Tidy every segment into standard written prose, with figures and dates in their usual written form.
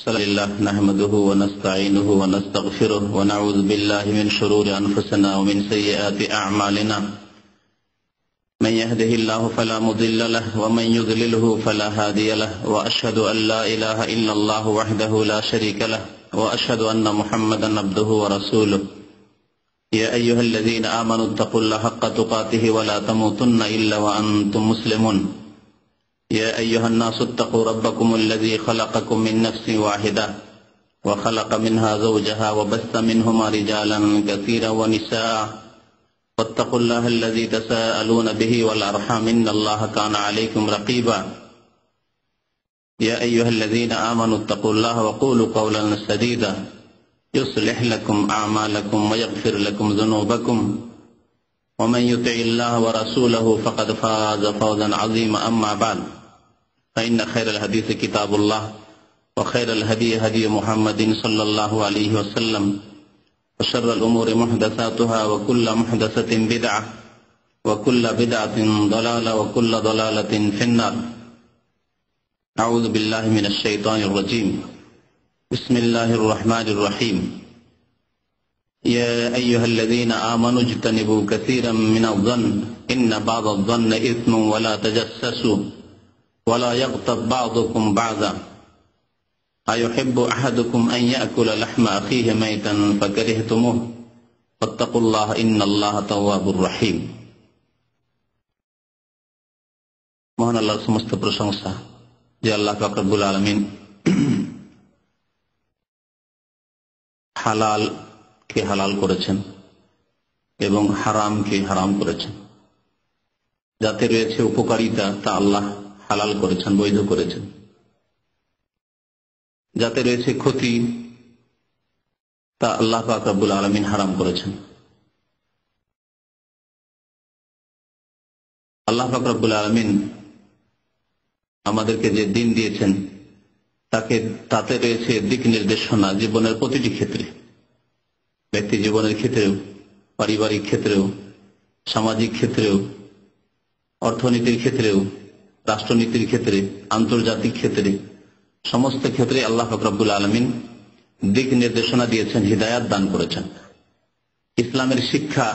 لله نحمده ونستعينه ونستغفره ونعوذ بالله من شرور أنفسنا ومن سيئات أعمالنا من يهده الله فلا مضل له ومن يضلله فلا هادي له وأشهد أن لا إله إلا الله وحده لا شريك له وأشهد أن محمدا عبده ورسوله يا أيها الذين آمنوا اتقوا الله حق تقاته ولا تموتن إلا وأنتم مسلمون يا أيها الناس اتقوا ربكم الذي خلقكم من نفس واحدة وخلق منها زوجها وبث منهما رجالا كثيرا ونساء واتقوا الله الذي تساءلون به والأرحام إن الله كان عليكم رقيبا يا أيها الذين آمنوا اتقوا الله وقولوا قولا سديدا يصلح لكم أعمالكم ويغفر لكم ذنوبكم ومن يطع الله ورسوله فقد فاز فوزا عظيما أما بعد فإن خير الحديث كتاب الله وخير الهدي هدي محمد صلى الله عليه وسلم وشر الأمور محدثاتها وكل محدثة بدعة وكل بدعة ضلالة وكل ضلالة في النار. أعوذ بالله من الشيطان الرجيم. بسم الله الرحمن الرحيم. يا أيها الذين آمنوا اجتنبوا كثيرا من الظن إن بعض الظن إثم ولا تجسسوا ولا يغتب بعضكم بعضا أيحب أحدكم أن يأكل لحم أخيه ميتا فكرهتموه فاتقوا الله إن الله تواب رحيم. মহান আল্লাহর সমস্ত প্রশংসা যে আল্লাহ পাক রব্বুল আলামিন হালাল কে হালাল করেছেন এবং হারামকে হারাম করেছেন। যাতে রয়েছে উপকারিতা তা আল্লাহ হালাল করেছেন, বৈধ করেছেন। যাতে রয়েছে ক্ষতি তা আল্লাহ পাক রব্বুল আলামিন হারাম করেছেন। আল্লাহ পাক রব্বুল আলামিন আমাদেরকে যে দিন দিয়েছেন তাতে রয়েছে দিক নির্দেশনা জীবনের প্রতিটি ক্ষেত্রে, ব্যক্তি জীবনের ক্ষেত্রেও, পারিবারিক ক্ষেত্রেও, সামাজিক ক্ষেত্রেও, অর্থনীতির ক্ষেত্রেও, রাষ্ট্রনীতির ক্ষেত্রে, আন্তর্জাতিক ক্ষেত্রে, সমস্ত ক্ষেত্রে আল্লাহ পাক রব্বুল আলামিন দিক নির্দেশনা দিয়েছেন, হিদায়াত দান করেছেন। ইসলামের শিক্ষা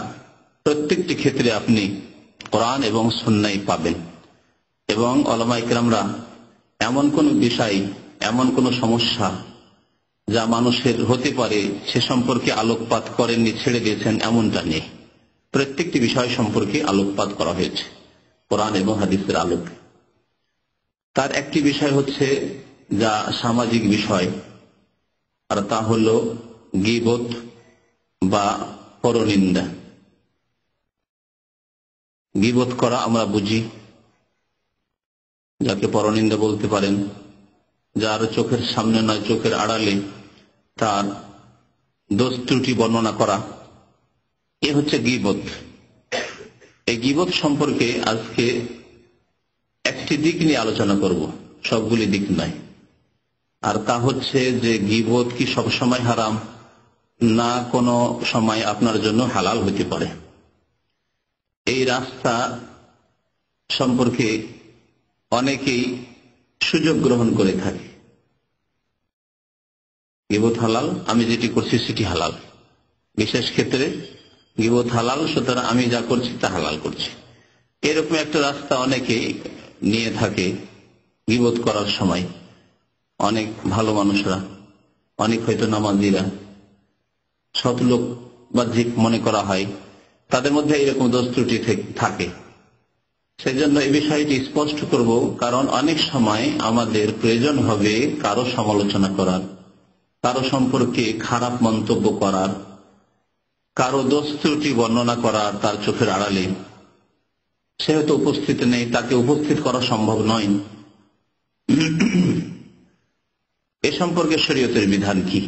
প্রত্যেকটি ক্ষেত্রে আপনি কোরআন এবং সুন্নাহ পাবেন এবং উলামায়ে কেরামরা এমন কোন বিষয়, এমন কোন সমস্যা যা মানুষের হতে পারে সে সম্পর্কে আলোকপাত করেননি, ছেড়ে দিয়েছেন এমনটা নেই। প্রত্যেকটি বিষয় সম্পর্কে আলোকপাত করা হয়েছে কোরআন এবং হাদিসের আলোকে। তার একটি বিষয় হচ্ছে যা সামাজিক বিষয়, আর তা হল গীবত বা পরনিন্দা। গীবত করা আমরা বুঝি, যাকে পরনিন্দা বলতে পারেন, যার চোখের সামনে নয় চোখের আড়ালে তার দোষ ত্রুটি বর্ণনা করা, এ হচ্ছে গীবত। এই গীবত সম্পর্কে আজকে একটি দিক নিয়ে আলোচনা করব, সবগুলি দিক নয়। আর তা হচ্ছে যে গীবত কি সবসময় হারাম, না কোনো সময় আপনার জন্য হালাল হতে পারে। এই রাস্তা সম্পর্কে অনেকেই সুযোগ গ্রহণ করে থাকে। গীবত হালাল, আমি যেটি করছি সেটি হালাল। বিশেষ ক্ষেত্রে গীবত হালাল, সুতরাং আমি যা করছি তা হালাল করছি। এরকম একটা রাস্তা অনেকেই নিয়ে থাকে গীবত করার সময়। অনেক ভালো মানুষরা, অনেক হয়তো নামাজিরা, সৎলোক বাহ্যিক মনে করা হয়, তাদের মধ্যে এরকম দোষ ত্রুটি থাকে। সেই জন্য এই বিষয়টি স্পষ্ট করব, কারণ অনেক সময় আমাদের প্রয়োজন হবে কারো সমালোচনা করার, কারো সম্পর্কে খারাপ মন্তব্য করার, কারো দোষ ত্রুটি বর্ণনা করার তার চোখের আড়ালে। সে হয়তো উপস্থিত নেই, তাকে উপস্থিত করা সম্ভব নয়। এ সম্পর্কে শরীয়তের বিধান কি?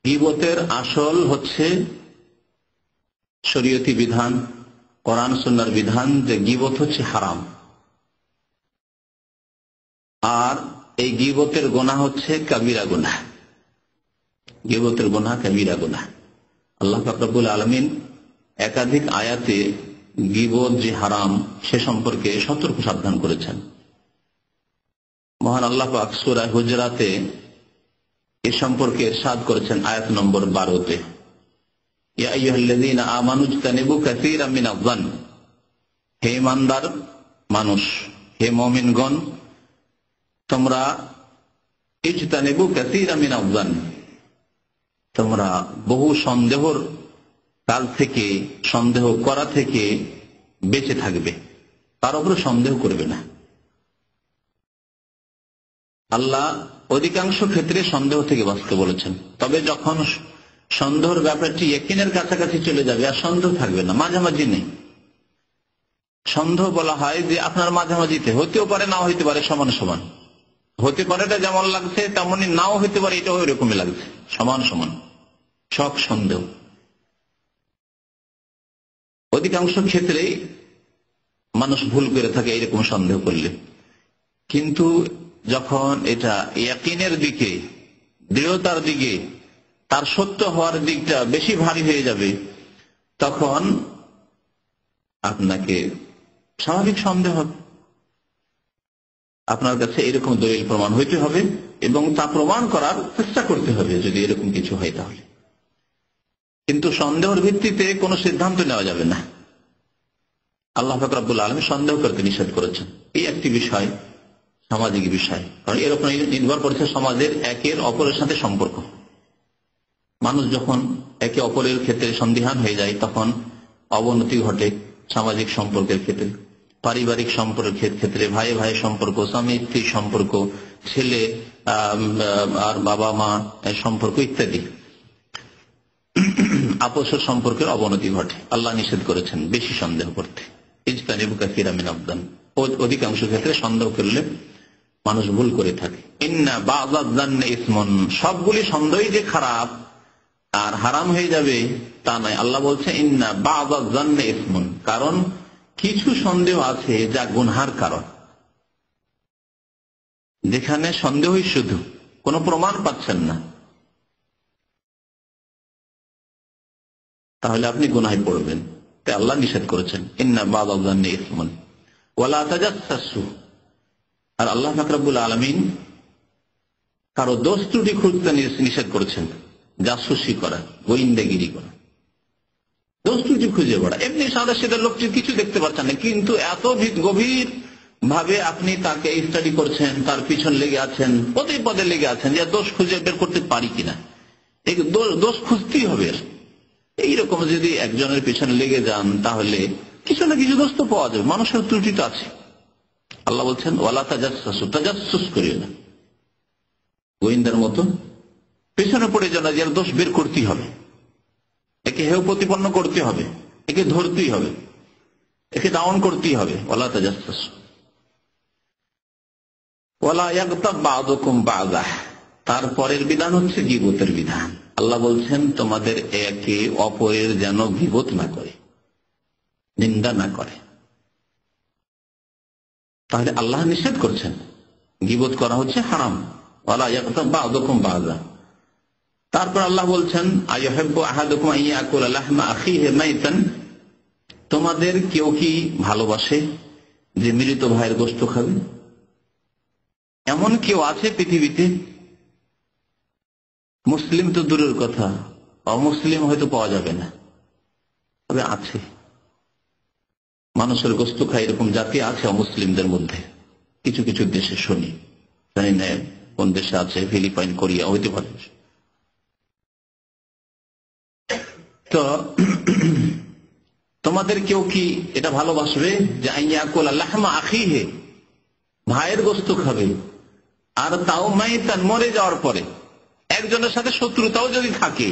গীবতের আসল হচ্ছে শরীয়তি বিধান, কোরআন সুন্নাহর বিধান যে গীবত হচ্ছে হারাম। আর এই গীবতের গুনাহ হচ্ছে কাবীরা গুনাহ। গীবতের গুনাহ কাবীরা গুনাহ। আল্লাহ পাক রব্বুল আলামিন একাধিক আয়াতে গীবত যে হারাম সে সম্পর্কে সতর্ক সাবধান করেছেন। মহান আল্লাহ পাক সূরা হুজরাতে এ সম্পর্কে ইরশাদ করেছেন আয়াত নম্বর 12-তে, ইয়া আইয়ুহাল্লাযীনা আমানু ইজতানিবু কাসীরাম মিনাজ যান, হে ইমানদার মানুষ, হে মুমিনগণ, তোমরা ইজতানিবু কাসীরাম মিনাজ যান, তোমরা বহু সন্দেহর কাল থেকে, সন্দেহ করা থেকে বেঁচে থাকবে, তার উপরে সন্দেহ করবে না। আল্লাহ অধিকাংশ ক্ষেত্রে সন্দেহ থেকে বাঁচতে বলেছেন, তবে যখন সন্দেহের ব্যাপারটি ইয়াকিনের কাছাকাছি চলে যাবে আর সন্দেহ থাকবে না, মাঝামাঝি নেই। সন্দেহ বলা হয় যে আপনার মাঝামাঝিতে হতেও পারে, নাও হইতে পারে, সমান সমান হতে পারে, এটা যেমন লাগছে তেমনই নাও হইতে পারে, এটাও এরকমই লাগছে, সমান সমান সব সন্দেহ। অধিকাংশ ক্ষেত্রে মানুষ ভুল করে থাকে এরকম সন্দেহ করলে, কিন্তু যখন এটা ইয়াকিনের দিকে, দৃঢ়তার দিকে, তার সত্য হওয়ার দিকটা বেশি ভারী হয়ে যাবে, তখন আপনাকে স্বাভাবিক সন্দেহ হবে। আপনার কাছে এরকম দলিল প্রমাণ হইতে হবে এবং তা প্রমাণ করার চেষ্টা করতে হবে যদি এরকম কিছু হয় তাহলে। কিন্তু সন্দেহের ভিত্তিতে কোনো সিদ্ধান্ত নেওয়া যাবে না। আল্লাহ পাক রব্বুল আলামিন সন্দেহ করতে নিষেধ করেছেন। এই একটি বিষয়, সামাজিক বিষয়, কারণ এর উপর নির্ভর করেছে সমাজের একের অপরের সাথে সম্পর্ক। মানুষ যখন একে অপরের ক্ষেত্রে সন্দিহান হয়ে যায় তখন অবনতি ঘটে সামাজিক সম্পর্কের ক্ষেত্রে, পারিবারিক সম্পর্কের ক্ষেত্রে, ভাই ভাই সম্পর্ক, স্বামী স্ত্রীর সম্পর্ক, ছেলে আর বাবা মা সম্পর্ক ইত্যাদি আপসের সম্পর্কের অবনতি ঘটে। আল্লাহ নিষেধ করেছেন বেশি সন্দেহ করতে। ইজতানিবু কাসীরাম মিনাজ যান, অধিকাংশ ক্ষেত্রে সন্দেহ করলে মানুষ ভুল করে থাকে। ইন্না বা'যায যান্নি ইসমুন, সবগুলি সন্দেহই যে খারাপ আর হারাম হয়ে যাবে তা নয়। আল্লাহ বলছে ইন্না বা'যায যান্নি ইসমুন, কারণ কিছু সন্দেহ আছে যা গুনহার কারণ। যেখানে সন্দেহই শুধু, কোনো প্রমাণ পাচ্ছেন না, তাহলে আপনি গুনাহে পড়বেন। তাই আল্লাহ নিষেধ করেছেন ইন্না বা'যায যান্নি ইসমুন ওয়ালা তাজাসসু। আর আল্লাহ পাক রব্বুল আলামিন কারো দোষ ত্রুটি খুঁজতে নিষেধ করেছেন, জাসুসি করা, গোয়েন্দাগিরি করা, দোষ ত্রুটি খুঁজে বেড়া। এমনি সাদা সিধা লোকটি কিছু দেখতে পাচ্ছেন না, কিন্তু এত গভীর ভাবে আপনি তাকে স্টাডি করছেন, তার পিছন লেগে আছেন, পদে পদে লেগে আছেন যে দোষ খুঁজে বের করতে পারি কিনা, এই দোষ খুঁজতেই হবে। এইরকম যদি একজনের পিছনে লেগে যান তাহলে কিছু না কিছু দোষ তো পাওয়া যাবে, মানুষের ত্রুটি তো আছে। আল্লাহ বলছেন ওয়ালা তাজাসসু, তাজাসসুস করিও না, গোয়েন্দার মতো পেছনে পড়ে যান, যে দোষ বের করতেই হবে, একে হেয় প্রতিপন্ন করতে হবে, একে ধরতেই হবে, একে ডাউন করতেই হবে। ওয়ালা তাজাসসু ওয়ালা ইয়াগতাব বা'দুকুম বা'দা। তারপরের বিধান হচ্ছে গীবতের বিধান। আল্লাহ বলছেন তোমাদের একে অপরের যেন গীবত না করে, নিন্দা না করে। তাহলে আল্লাহ নিষেধ করছেন, গীবত করা হচ্ছে হারাম। ওয়ালা ইয়াগতাব বা'দুকুম বা'দা। তারপর আল্লাহ বলছেন আইয়ুহিব্বু আহাদুকুম আন ইয়াকুলা লাহমা আখিহি মাইতান, তোমাদের কেউ কি ভালোবাসে যে মৃত ভাইয়ের গোশত খাবে? এমন কেউ আছে পৃথিবীতে? মুসলিম তো দূরের কথা, অমুসলিম হয়তো পাওয়া যাবে না, তবে আছে। মানুষের গোশত খায় এরকম জাতি আছে অমুসলিমদের মধ্যে, কিছু কিছু দেশে শুনি, জানি না কোন দেশে আছে, ফিলিপাইন, কোরিয়া হইতে পারে। তো তোমাদের কেউ কি এটা ভালোবাসবে যে আইয়াকুল লাহমা আখিহি, ভাইয়ের গোশত খাবে, আর তাও মাইতান, মরে যাওয়ার পরে? একজনের সাথে শত্রুতাও যদি থাকে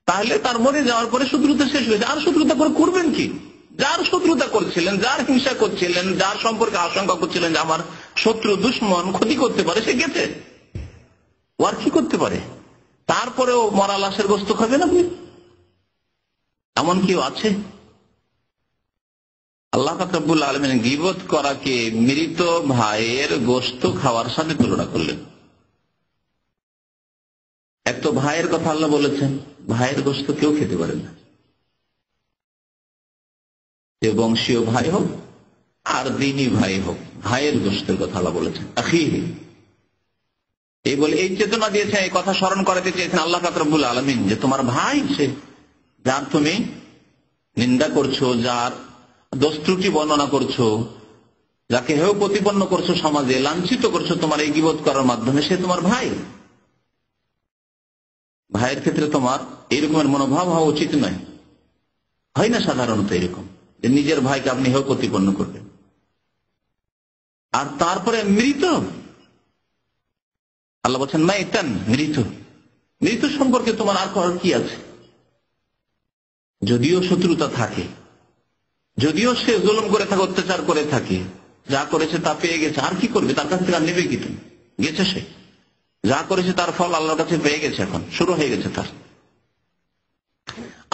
তাহলে তার মরে যাওয়ার পরে শত্রুতা শেষ হয়েছে, আর শত্রুতা করে করবেন কি? যার শত্রুতা করছিলেন, যার হিংসা করছিলেন, যার সম্পর্কে আশঙ্কা করছিলেন যে আমার শত্রু দুশ্মন ক্ষতি করতে পারে, সে গেছে, ও আর কি করতে পারে? তারপরেও মরা লাশের গোশত খাবেন আপনি? এমন কেউ আছে? আল্লাহ পাক রব্বুল আলামিন গীবত করাকে মৃত ভাইয়ের গোশত খাওয়ার সাথে তুলনা করলেন। এক তো ভাইয়ের কথা আল্লাহ বলেছেন, ভাইয়ের গোশত কেউ খেতে পারে না, সে বংশীয় ভাই হোক আর দিনী ভাই হোক, ভাইয়ের গোশতের কথা আল্লাহ বলেছেন আখিহি। এই বলে এই চেতনা দিয়েছেন, এই কথা স্মরণ করাতে চেয়েছেন আল্লাহ পাক রব্বুল আলামিন, যে তোমার ভাই সে, যার তুমি নিন্দা করছো, যার দোষ ত্রুটি বর্ণনা করছো, যাকে হেয় প্রতিপন্ন করছো, সমাজে লাঞ্ছিত করছো তোমার এই গীবত করার মাধ্যমে, সে তোমার ভাই। ভাইয়ের ক্ষেত্রে তোমার এরকমের মনোভাব হওয়া উচিত নয়। হয় না সাধারণত এরকম, যে নিজের ভাইকে আপনি হেয় প্রতিপন্ন করবেন। আর তারপরে মৃত, আল্লাহ বলছেন মাইতান, মৃত। মৃত সম্পর্কে তোমার আর করার কি আছে? যদিও শত্রুতা থাকে, যদিও সে জুলুম করে থাকে, অত্যাচার করে থাকে, যা করেছে তা পেয়ে গেছে, আর কি করবে? তার কাছ থেকে আর নেবে কি তুমি? গেছে সে, যা করেছে তার ফল আল্লাহর কাছে পেয়ে গেছে, এখন শুরু হয়ে গেছে তার।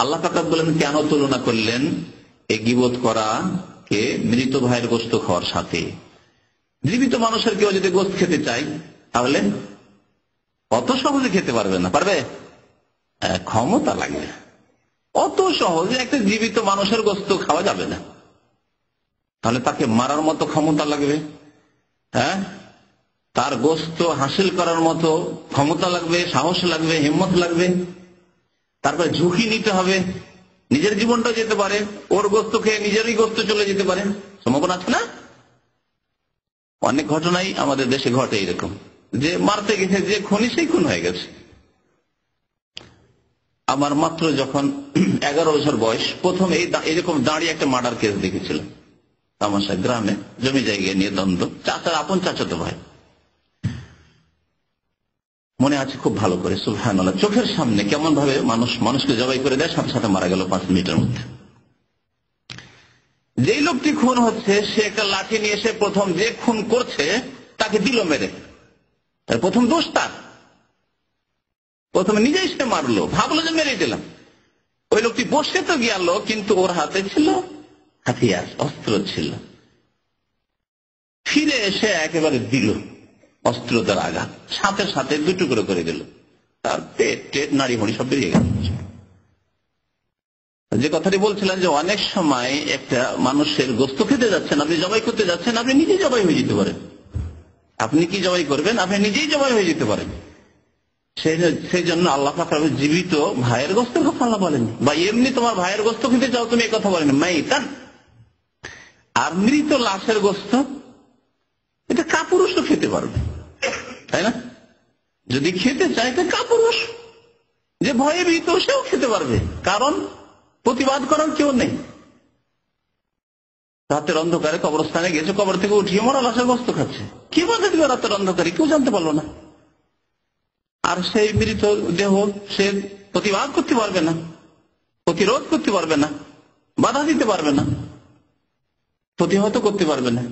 আল্লাহ পাক বলেন কেন তুলনা করলেন এই গীবত করা কে মৃত ভাইয়ের গোশত খাওয়ার সাথে? জীবিত মানুষের কেউ যদি গোশত খেতে চায় তাহলে অত সহজে খেতে পারবে না। পারবে? ক্ষমতা লাগবে। অত সহজে একটা জীবিত মানুষের গোশত খাওয়া যাবে না। তাহলে তাকে মারার মতো ক্ষমতা লাগবে, হ্যাঁ, তার গোশত হাসিল করার মতো ক্ষমতা লাগবে, সাহস লাগবে, হিম্মত লাগবে। তারপরে ঝুঁকি নিতে হবে, নিজের জীবনটা যেতে পারে, ওর গোশত খেয়ে নিজেরই গোশত চলে যেতে পারে, সম্ভাবনা আছে না? অনেক ঘটনাই আমাদের দেশে ঘটে এরকম, যে মারতে গেছে যে খুনি সেই খুন হয়ে গেছে। আমার মাত্র যখন 11 বছর বয়স, প্রথম এরকম দাঁড়িয়ে একটা মার্ডার কেস দেখেছিলাম তামাশা গ্রামে, জমি জায়গা নিয়ে দ্বন্দ্ব, চাচার আপন চাচাতো ভাই। মনে আছে খুব ভালো করে, সুবহানাল্লাহ, চোখের সামনে কেমন ভাবে মানুষকে জবাই করে দেয়, সাথে সাথে মারা গেল 5 মিনিটের মধ্যে। যেই লোকটি খুন হচ্ছে সে একটা লাঠি নিয়ে এসে প্রথম যে খুন করছে তাকে দিল মেরে। তার প্রথম দোষ তার, প্রথমে নিজেই সে মারলো, ভাবলো যে মেরে দিলাম। ওই লোকটি বসে তো গেল, কিন্তু ওর হাতে ছিল হাতিয়ার, অস্ত্র ছিল। ফিরে এসে একেবারে দিল অস্ত্র দ্বারা আঘাত, সাথে সাথে 2 টুকরো করে দিল, তার পেট নাড়ি ভুঁড়ি সব বেরিয়ে গেল। যে কথাটি বলছিলেন যে অনেক সময় একটা মানুষের গোশত খেতে যাচ্ছেন, আপনি জবাই করতে যাচ্ছেন, আপনি নিজেই জবাই হয়ে যেতে পারেন। আপনি কি জবাই করবেন? আপনি নিজেই জবাই হয়ে যেতে পারেন। সেই জন্য আল্লাহ পাক জীবিত ভাইয়ের গোশতের কথা আল্লাহ বলেনি, বা এমনি তোমার ভাইয়ের গোশত খেতে চাও তুমি এই কথা বলেনি, মাইতান। আর মৃত লাশের গোশত এটা কাপুরুষও খেতে পারবে, তাই না? যদি খেতে চায় তো কাপুরুষ, যে ভয়ে ভীত, সেও খেতে পারবে, কারণ প্রতিবাদ করার কেউ নেই। রাতের অন্ধকারে কবরস্থানে গেছে, কবর থেকে উঠিয়ে মরা লাশের গোশত খাচ্ছে, কি বলতে দিবে? রাতের অন্ধকারে কেউ জানতে পারলো না। আর সেই মৃত দেহ সে প্রতিবাদ করতে পারবে না, প্রতিরোধ করতে পারবে না, বাধা দিতে পারবে না, প্রতিহত করতে পারবে না।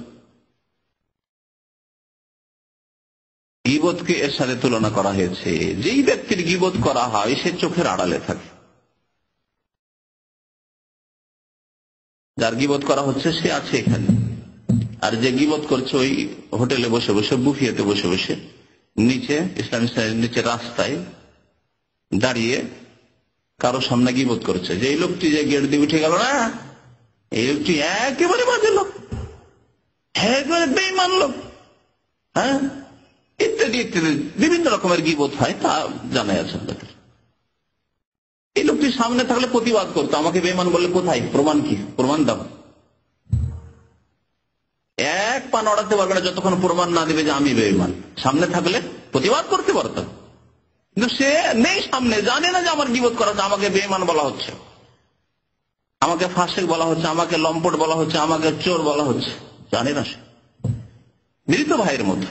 গীবতকে এর সাথে তুলনা করা হয়েছে। যেই ব্যক্তির গীবত করা হয় সে চোখের আড়ালে থাকে, যার গীবত করা হচ্ছে সে আছে এখানে, আর যে গীবত করছে ওই হোটেলে বসে বসে, বুফিয়েতে বসে বসে, নিচে ইসলামী নিচে রাস্তায় দাঁড়িয়ে কারো সামনে গীবত করছে। যে এই লোকটি যে গেট দিয়ে উঠে গেল না, এই লোকটি একেবারে বাজে লোক, একেবারে বেঈমান লোক, হ্যাঁ, ইত্যাদি ইত্যাদি বিভিন্ন রকমের গীবত হয়, তা জানাই আছে আপনাদের। এই লোকটি সামনে থাকলে প্রতিবাদ করতো, আমাকে বেঈমান বললে কোথায় প্রমাণ, কি প্রমাণ দাও। এক পা নড়াতে পারবে না যতক্ষণ প্রমাণ না দিবে যে আমি বেঈমান। সামনে থাকলে প্রতিবাদ করতে পারতাম, কিন্তু সে নেই সামনে, জানে না যে আমার গীবত করা হচ্ছে, আমাকে বেঈমান বলা হচ্ছে, আমাকে ফাসিক বলা হচ্ছে, আমাকে লম্পট বলা হচ্ছে, আমাকে চোর বলা হচ্ছে, জানে না। সে মৃত ভাইয়ের মতো,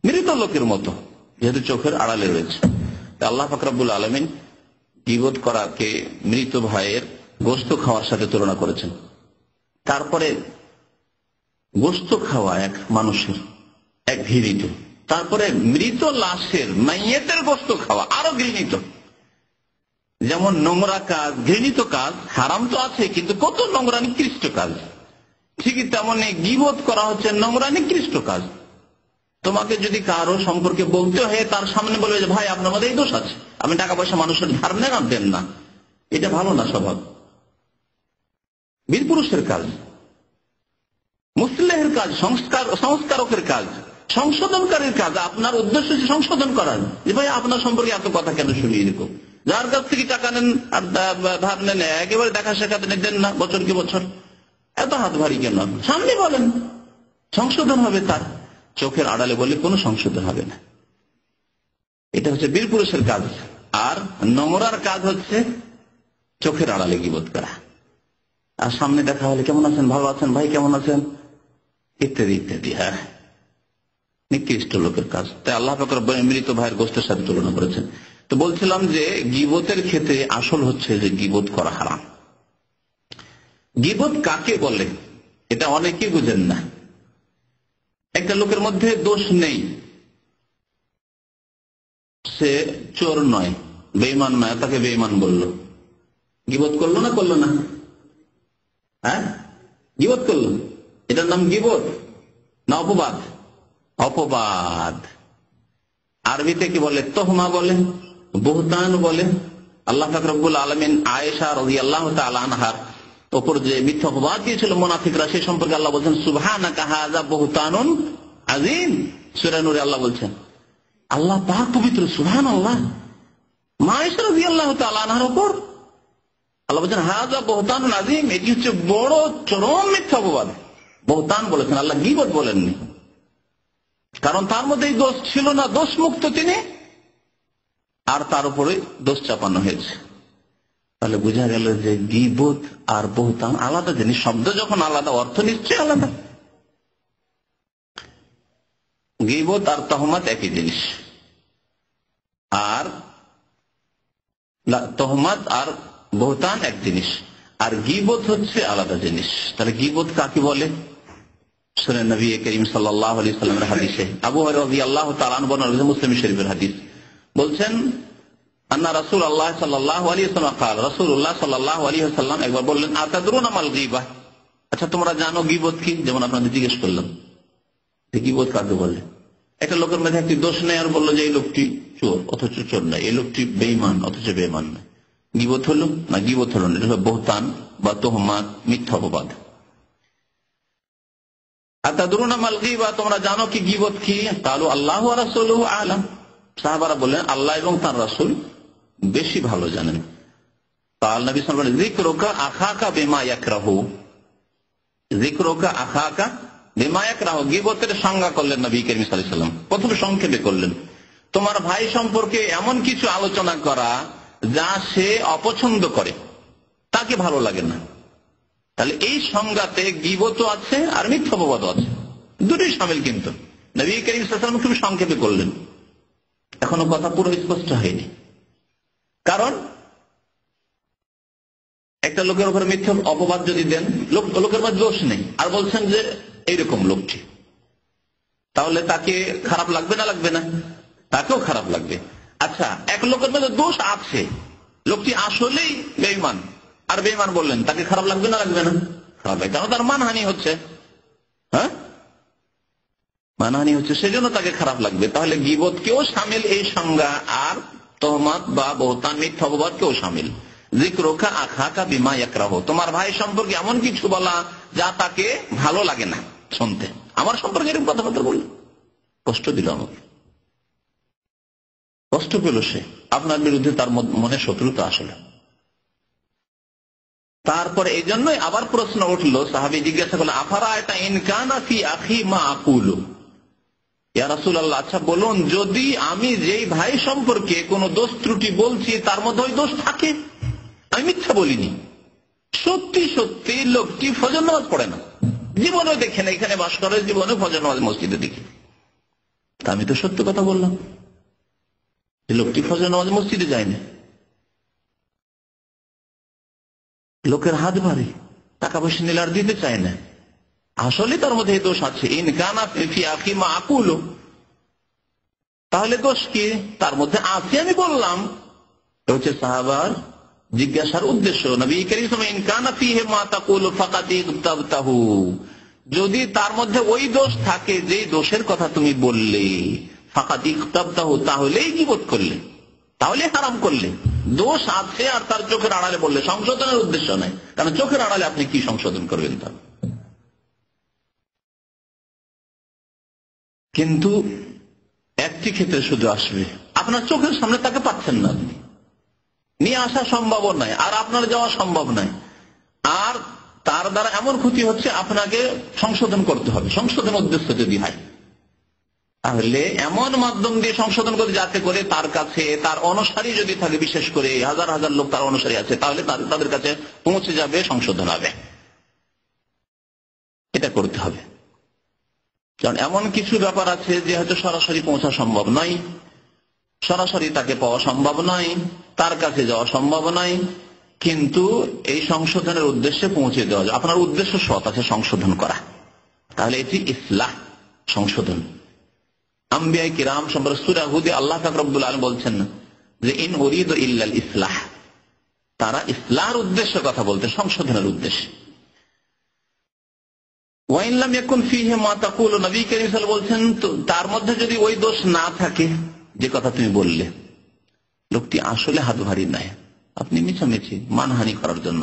মৃত লোকের মতো, যেহেতু চোখের আড়ালে রয়েছে। আল্লাহ পাক রব্বুল আলামিন গীবত করাকে মৃত ভাইয়ের গোশত খাওয়ার সাথে তুলনা করেছেন। তারপরে গোশত খাওয়া এক মানুষের এক ঘৃণিত, তারপরে মৃত লাশের মাইয়েতের গোশত খাওয়া আরো ঘৃণিত। যেমন নোংরা কাজ, ঘৃণিত কাজ, হারাম তো আছে, কিন্তু কত নোংরা নিকৃষ্ট কাজ, ঠিকই তেমনি গীবত করা হচ্ছে নোংরা নিকৃষ্ট কাজ। তোমাকে যদি কারো সম্পর্কে বলতে হয়, তার সামনে বলবে যে ভাই আপনার মধ্যে এই দোষ আছে, আপনি টাকা পয়সা মানুষের ধার দেন না, এটা ভালো না স্বভাব, বীর পুরুষের কাজ, মুসলিমের কাজ, সংস্কারকের কাজ, সংশোধনকারীর কাজ। আপনার উদ্দেশ্য হচ্ছে সংশোধন করার, যে ভাই আপনার সম্পর্কে এত কথা কেন শুনিয়ে এরকম, যার কাছ থেকে টাকা নেন আর ধার নেন, একেবারে দেখা সাক্ষাৎ দেন না বছর কি বছর, এত হাত ভারী কেন? সামনে বলেন, সংশোধন হবে তার। চোখের আড়ালে বলে কোনো সংশোধন হবে না। এটা হচ্ছে বীর পুরুষের কাজ। আর নোংরার কাজ হচ্ছে চোখের আড়ালে গীবত করা, আর সামনে দেখা হলে কেমন আছেন, ভালো আছেন ভাই, কেমন আছেন, ইত্যাদি ইত্যাদি। হ্যাঁ, নিকৃষ্ট লোকের কাজ। তাই আল্লাহ পাক রব্বুল আলামিন মৃত ভাইয়ের গোশতের সাথে তুলনা করেছেন। তো বলছিলাম যে গীবতের ক্ষেত্রে আসল হচ্ছে যে গীবত করা হারাম। গীবত কাকে বলে এটা অনেকেই বুঝেন না। একটা লোকের মধ্যে দোষ নেই, সে চোর নয়, বেঈমান নয়, তাকে বেঈমান বলল, গীবত করলো না করলো না? হ্যাঁ, গীবত করলো। এটার নাম গীবত না অপবাদ? অপবাদ। আরবিতে কি বলে? তোহমা বলে, বুহতান বলে। আল্লাহ পাক রব্বুল আলামিন আয়েশা রাদিয়াল্লাহু তাআলা আনহার উপর যে মিথ্যা অপবাদ দিয়েছিল মুনাফিকরা, সেই সম্পর্কে আল্লাহ বলছেন সুবহানাকা হাযা বুহতানুন আযীম। সূরা নূরে আল্লাহ বলছেন, আল্লাহ পাক পবিত্র, সুবহানাল্লাহ। মা আয়েশা রাদিয়াল্লাহু তাআলা আনহার উপর আল্লাহ বলছেন হাযা বুহতানুন আযীম, এটি হচ্ছে বড় চরম মিথ্যা অপবাদ। বুহতান বলেছেন, আল্লাহ গীবত বলেননি, কারণ তার মধ্যে এই দোষ ছিল না, দোষ মুক্ত তিনি, আর তার উপরে দোষ চাপানো হয়েছে। তাহলে বোঝা গেল যে গীবত আর বুহতান আলাদা জিনিস। শব্দ যখন আলাদা, অর্থ নিশ্চয়ই আলাদা। গীবত আর তহমত একই জিনিস, আর তহমত আর বুহতান এক জিনিস, আর গীবত হচ্ছে আলাদা জিনিস। তাহলে গীবত কাকে বলে? শুনেন নবী করিম সাল্লাল্লাহু আলাইহি সাল্লামের হাদিসে, আবু হুরায়রা রাদিয়াল্লাহু তাআলা আনহু বর্ণনা, মুসলিম শরীফের হাদিস, বলছেন আন্না রাসূলুল্লাহ সাল্লাল্লাহু আলাইহি ওয়াসাল্লাম قال, রাসূলুল্লাহ সাল্লাল্লাহু আলাইহি ওয়াসাল্লাম একবার বললেন, আতাদরুনা মাল গীবাহ, আচ্ছা তোমরা জানো গীবত কি? যেমন আপনাদের জিজ্ঞেস করলাম যে গীবত কাকে বলে। একটা লোকের মধ্যে একটি দোষ নেই, আর বললো যে এই লোকটি চোর, অথচ চোর নয়, এই লোকটি বেঈমান, অথচ বেঈমান নয়। গীবত হলো না? গীবত হলো না, এটা হলো বুহতান বা তোহমাত, মিথ্যা অপবাদ। আতাদরুনা মাল গীবাহ, তোমরা জানো কি গীবত কি? কালু আল্লাহু ওয়া রাসূলুহু আ'লাম, সাহাবারা বললেন আল্লাহ এবং তার রাসূল বেশি ভালো জানেন। কাল নবী সাল্লাল্লাহু আলাইহি ওয়াসাল্লাম, যিকরুকা আখাকা বিমা ইয়াকরাহু, যিকরুকা আখাকা বিমা ইয়াকরাহু, গীবতের সংজ্ঞা করলেন নবী করিম সাল্লাল্লাহু আলাইহি ওয়াসাল্লাম, প্রথমে সংক্ষেপে করলেন। তোমার ভাই সম্পর্কে এমন কিছু আলোচনা করা যা সে অপছন্দ করে, তাকে ভালো লাগে না। তাহলে এই সংজ্ঞাতে গীবতও আছে আর মিথ্যা অপবাদও আছে, দুটোই শামিল। কিন্তু নবী করিম সাল্লাল্লাহু আলাইহি ওয়াসাল্লাম খুব সংক্ষেপে করলেন, এখনো কথা পুরো স্পষ্ট হয়নি। কারণ একটা লোকের উপর মিথ্যা অপবাদ যদি দেন, লোকের মধ্যে দোষ নেই, আর বলছেন যে এইরকম লোকটি, তাহলে তাকে খারাপ লাগবে না লাগবে না? তাকেও খারাপ লাগবে। আচ্ছা, এক লোকের মধ্যে দোষ আছে, লোকটি আসলেই বেঈমান, আর বেঈমান বললেন, তাকে খারাপ লাগবে না লাগবে না? খারাপ লাগবে, কারণ তার মানহানি হচ্ছে। হ্যাঁ, মানহানি হচ্ছে, সেজন্য তাকে খারাপ লাগবে। তাহলে গীবত কেও শামিল এই সংজ্ঞা, আর তোহমত বা বুহতান, মিথ্যা অপবাদ কেও শামিল। যিকরুকা আখাকা বিমা ইয়াকরাহু, তোমার ভাই সম্পর্কে এমন কিছু বলা যা তাকে ভালো লাগে না শুনতে। আমার সম্পর্কে এরকম কথাবার্তা বলল, কষ্ট দিল আমাকে, কষ্ট পেল সে, আপনার বিরুদ্ধে তার মনে শত্রুতা আসলে। তারপরে এই জন্যই আবার প্রশ্ন উঠলো, সাহাবী জিজ্ঞাসা করলেন, আফারাআতা ইন কানা ফি আখি মা আকুলু, ইয়া রাসূলুল্লাহ, আচ্ছা বলুন, যদি আমি যেই ভাই সম্পর্কে কোনো দোষ ত্রুটি বলছি তার মধ্যে ওই দোষ থাকে, আমি মিথ্যা বলিনি, সত্যি সত্যি লোকটি ফজর নামাজ পড়ে না, জীবনেও দেখে না, এখানে বাস করে, জীবনে ফজর নামাজ মসজিদে দেখি, তা আমি তো সত্য কথা বললাম যে লোকটি ফজর নামাজ মসজিদে যায় না, লোকের হাত ভারী, টাকা পয়সা নিলে আর দিতে চায় না, আসলে তার মধ্যে এই দোষ আছে। ইন কানা ফি আখি মা আকুলু, তাহলে দোষ কি তার মধ্যে আছে আমি বললাম। হচ্ছে সাহাবার জিজ্ঞাসার উদ্দেশ্য। নবী কারীম সাল্লাল্লাহু আলাইহি ওয়াসাল্লাম, ইন কানা ফিহি মা তাকুলু ফাকাদ ইগতাবতাহু, যদি তার মধ্যে ওই দোষ থাকে যেই দোষের কথা তুমি বললে, ফাকাদ ইগতাবতাহু, তাহলেই গীবত করলে, তাহলে হারাম করলে। দোষ আছে আর তার চোখের আড়ালে বললে, সংশোধনের উদ্দেশ্য নাই, কারণ চোখের আড়ালে আপনি কি সংশোধন করবেন? তার কিন্তু একটি ক্ষেত্রে শুধু আসবে, আপনার চোখের সামনে তাকে পাচ্ছেন না, আপনি নিয়ে আসা সম্ভব নয়, আর আপনার যাওয়া সম্ভব নয়, আর তার দ্বারা এমন ক্ষতি হচ্ছে আপনাকে সংশোধন করতে হবে। সংশোধন উদ্দেশ্য যদি হয়, তাহলে এমন মাধ্যম দিয়ে সংশোধন করে যাতে করে তার কাছে তার অনুসারী যদি থাকে, বিশেষ করে হাজার হাজার লোক তার অনুসারী আছে, তাহলে তাদের কাছে পৌঁছে যাবে, সংশোধন হবে। এটা করতে হবে। কারণ এমন কিছু ব্যাপার আছে যে হয়তো সরাসরি পৌঁছা সম্ভব নয়, সরাসরি তাকে পাওয়া সম্ভব নয়, তার কাছে যাওয়া সম্ভব নয়, কিন্তু এই সংশোধনের উদ্দেশ্যে পৌঁছে দেওয়া যায়। আপনার উদ্দেশ্য সৎ আছে, সংশোধন করা, তাহলে এটি ইসলাহ, সংশোধন। আম্বিয়া কিরাম সম্পর্কে সূরা হুদে আল্লাহ পাক রব্বুল আলামিন বলছেন যে ইন উরিদু ইল্লাল ইসলাহ, তারা ইসলাহর উদ্দেশ্যে কথা বলতে, সংশোধনের উদ্দেশ্যে। ওয়াইন লাম ইয়াকুন ফীহি মা তাকুলু, নবী কারীম সাল্লাল্লাহু আলাইহি ওয়াসাল্লাম বলছেন তার মধ্যে যদি ওই দোষ না থাকে যে কথা তুমি বললে, লোকটি আসলে হাত ভারী নাই, আপনি মিছামিছি মানহানি করার জন্য,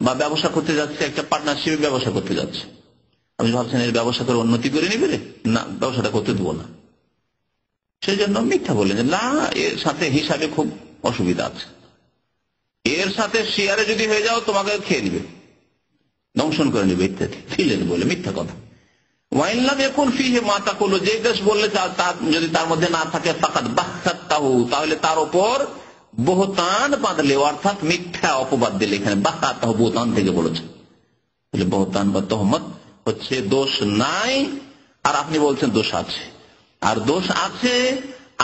বা ব্যবসা করতে যাচ্ছে, একটা পার্টনারশিপে ব্যবসা করতে যাচ্ছে, আপনি ভাবছেন এর ব্যবসা করে উন্নতি করে নিবে, না ব্যবসাটা করতে দেবো না, সেই জন্য মিথ্যা বললেন যে না এর সাথে হিসাবে খুব অসুবিধা আছে, এর সাথে শেয়ারে যদি হয়ে যাও তোমাকে খেয়ে নিবে, দংশন করে নিবে ইত্যাদি ছিলেন বলে মিথ্যা কথা। ওয়াইল্লাম এখন ফিহে মাতা করলো, যে দেশ বললে যদি তার মধ্যে না থাকে ফাকাদ বাহতাহু, তাহলে তার উপর বহতান বাঁধলে, অর্থাৎ মিথ্যা অপবাদ দিলে। এখানে বাহতাহু বহতান থেকে বলেছে, বহতান বা তহমত হচ্ছে দোষ নাই আর আপনি বলছেন দোষ আছে, আর দোষ আছে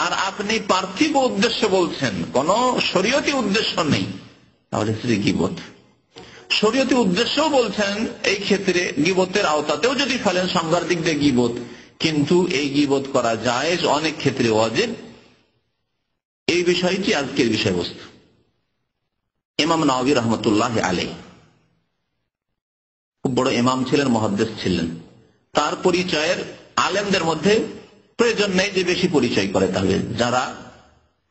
আর আপনি পার্থিব উদ্দেশ্য বলছেন, কোন শরীয়তি উদ্দেশ্য নেই, তাহলে সেটি গীবত। শরীয়তি উদ্দেশ্য বলছেন, এই ক্ষেত্রে গীবতের আওতাতেও যদি ফেলেন সংজ্ঞার দিক দিয়ে গীবত, কিন্তু এই গীবত করা জায়েজ, অনেক ক্ষেত্রে ওয়াজিব। এই বিষয়টি আজকের বিষয়বস্তু। ইমাম নাওয়াবী রহমতুল্লাহ আলাইহি খুব বড় ইমাম ছিলেন, মুহাদ্দিস ছিলেন। তার পরিচয়ের আলেমদের মধ্যে প্রয়োজন নেই যে বেশি পরিচয় করে, তাহলে যারা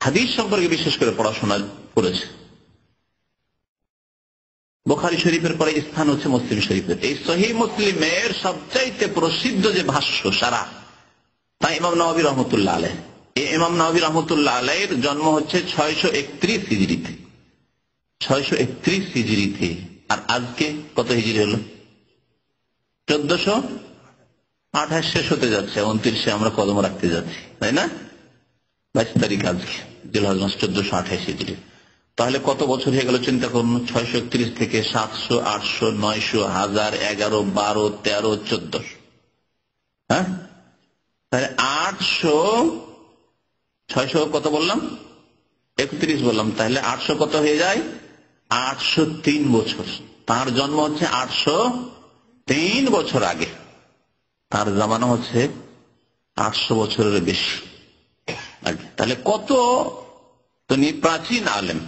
হাদিস সম্পর্কে বিশেষ করে পড়াশোনা করেছে। বুখারী শরীফের পরে স্থান হচ্ছে মুসলিম শরীফের। এই সহিহ মুসলিমের সবচাইতে প্রসিদ্ধ যে ভাষ্য সারা, তা ইমাম নাওয়াবী রহমতুল্লাহ আলাইহি। এই ইমাম নাওয়াবী রহমতুল্লাহ আলাইহির জন্ম হচ্ছে 631 হিজরিতে, 631 হিজরিতে। আর আজকে কত হিজরি হলো? 1428 শেষ হতে যাচ্ছে, 29-এ আমরা কদম রাখতে যাচ্ছি, তাই না? 22 তারিখ আজকে, জিলহজ মাস 1428 হিজরি। তাহলে কত বছর হয়ে গেল চিন্তা করুন। 631 থেকে 700, 800, 900, 1000, 11, 12, 13, 14, হ্যাঁ, তাহলে 800, 600 কত বললাম, 31 বললাম, তাহলে 800 কত হয়ে যায়? 803 বছর। তার জন্ম হচ্ছে 803 বছর আগে, তার জামানা হচ্ছে 800 বছরের বেশি আগে। তাহলে কত তিনি প্রাচীন আলেম,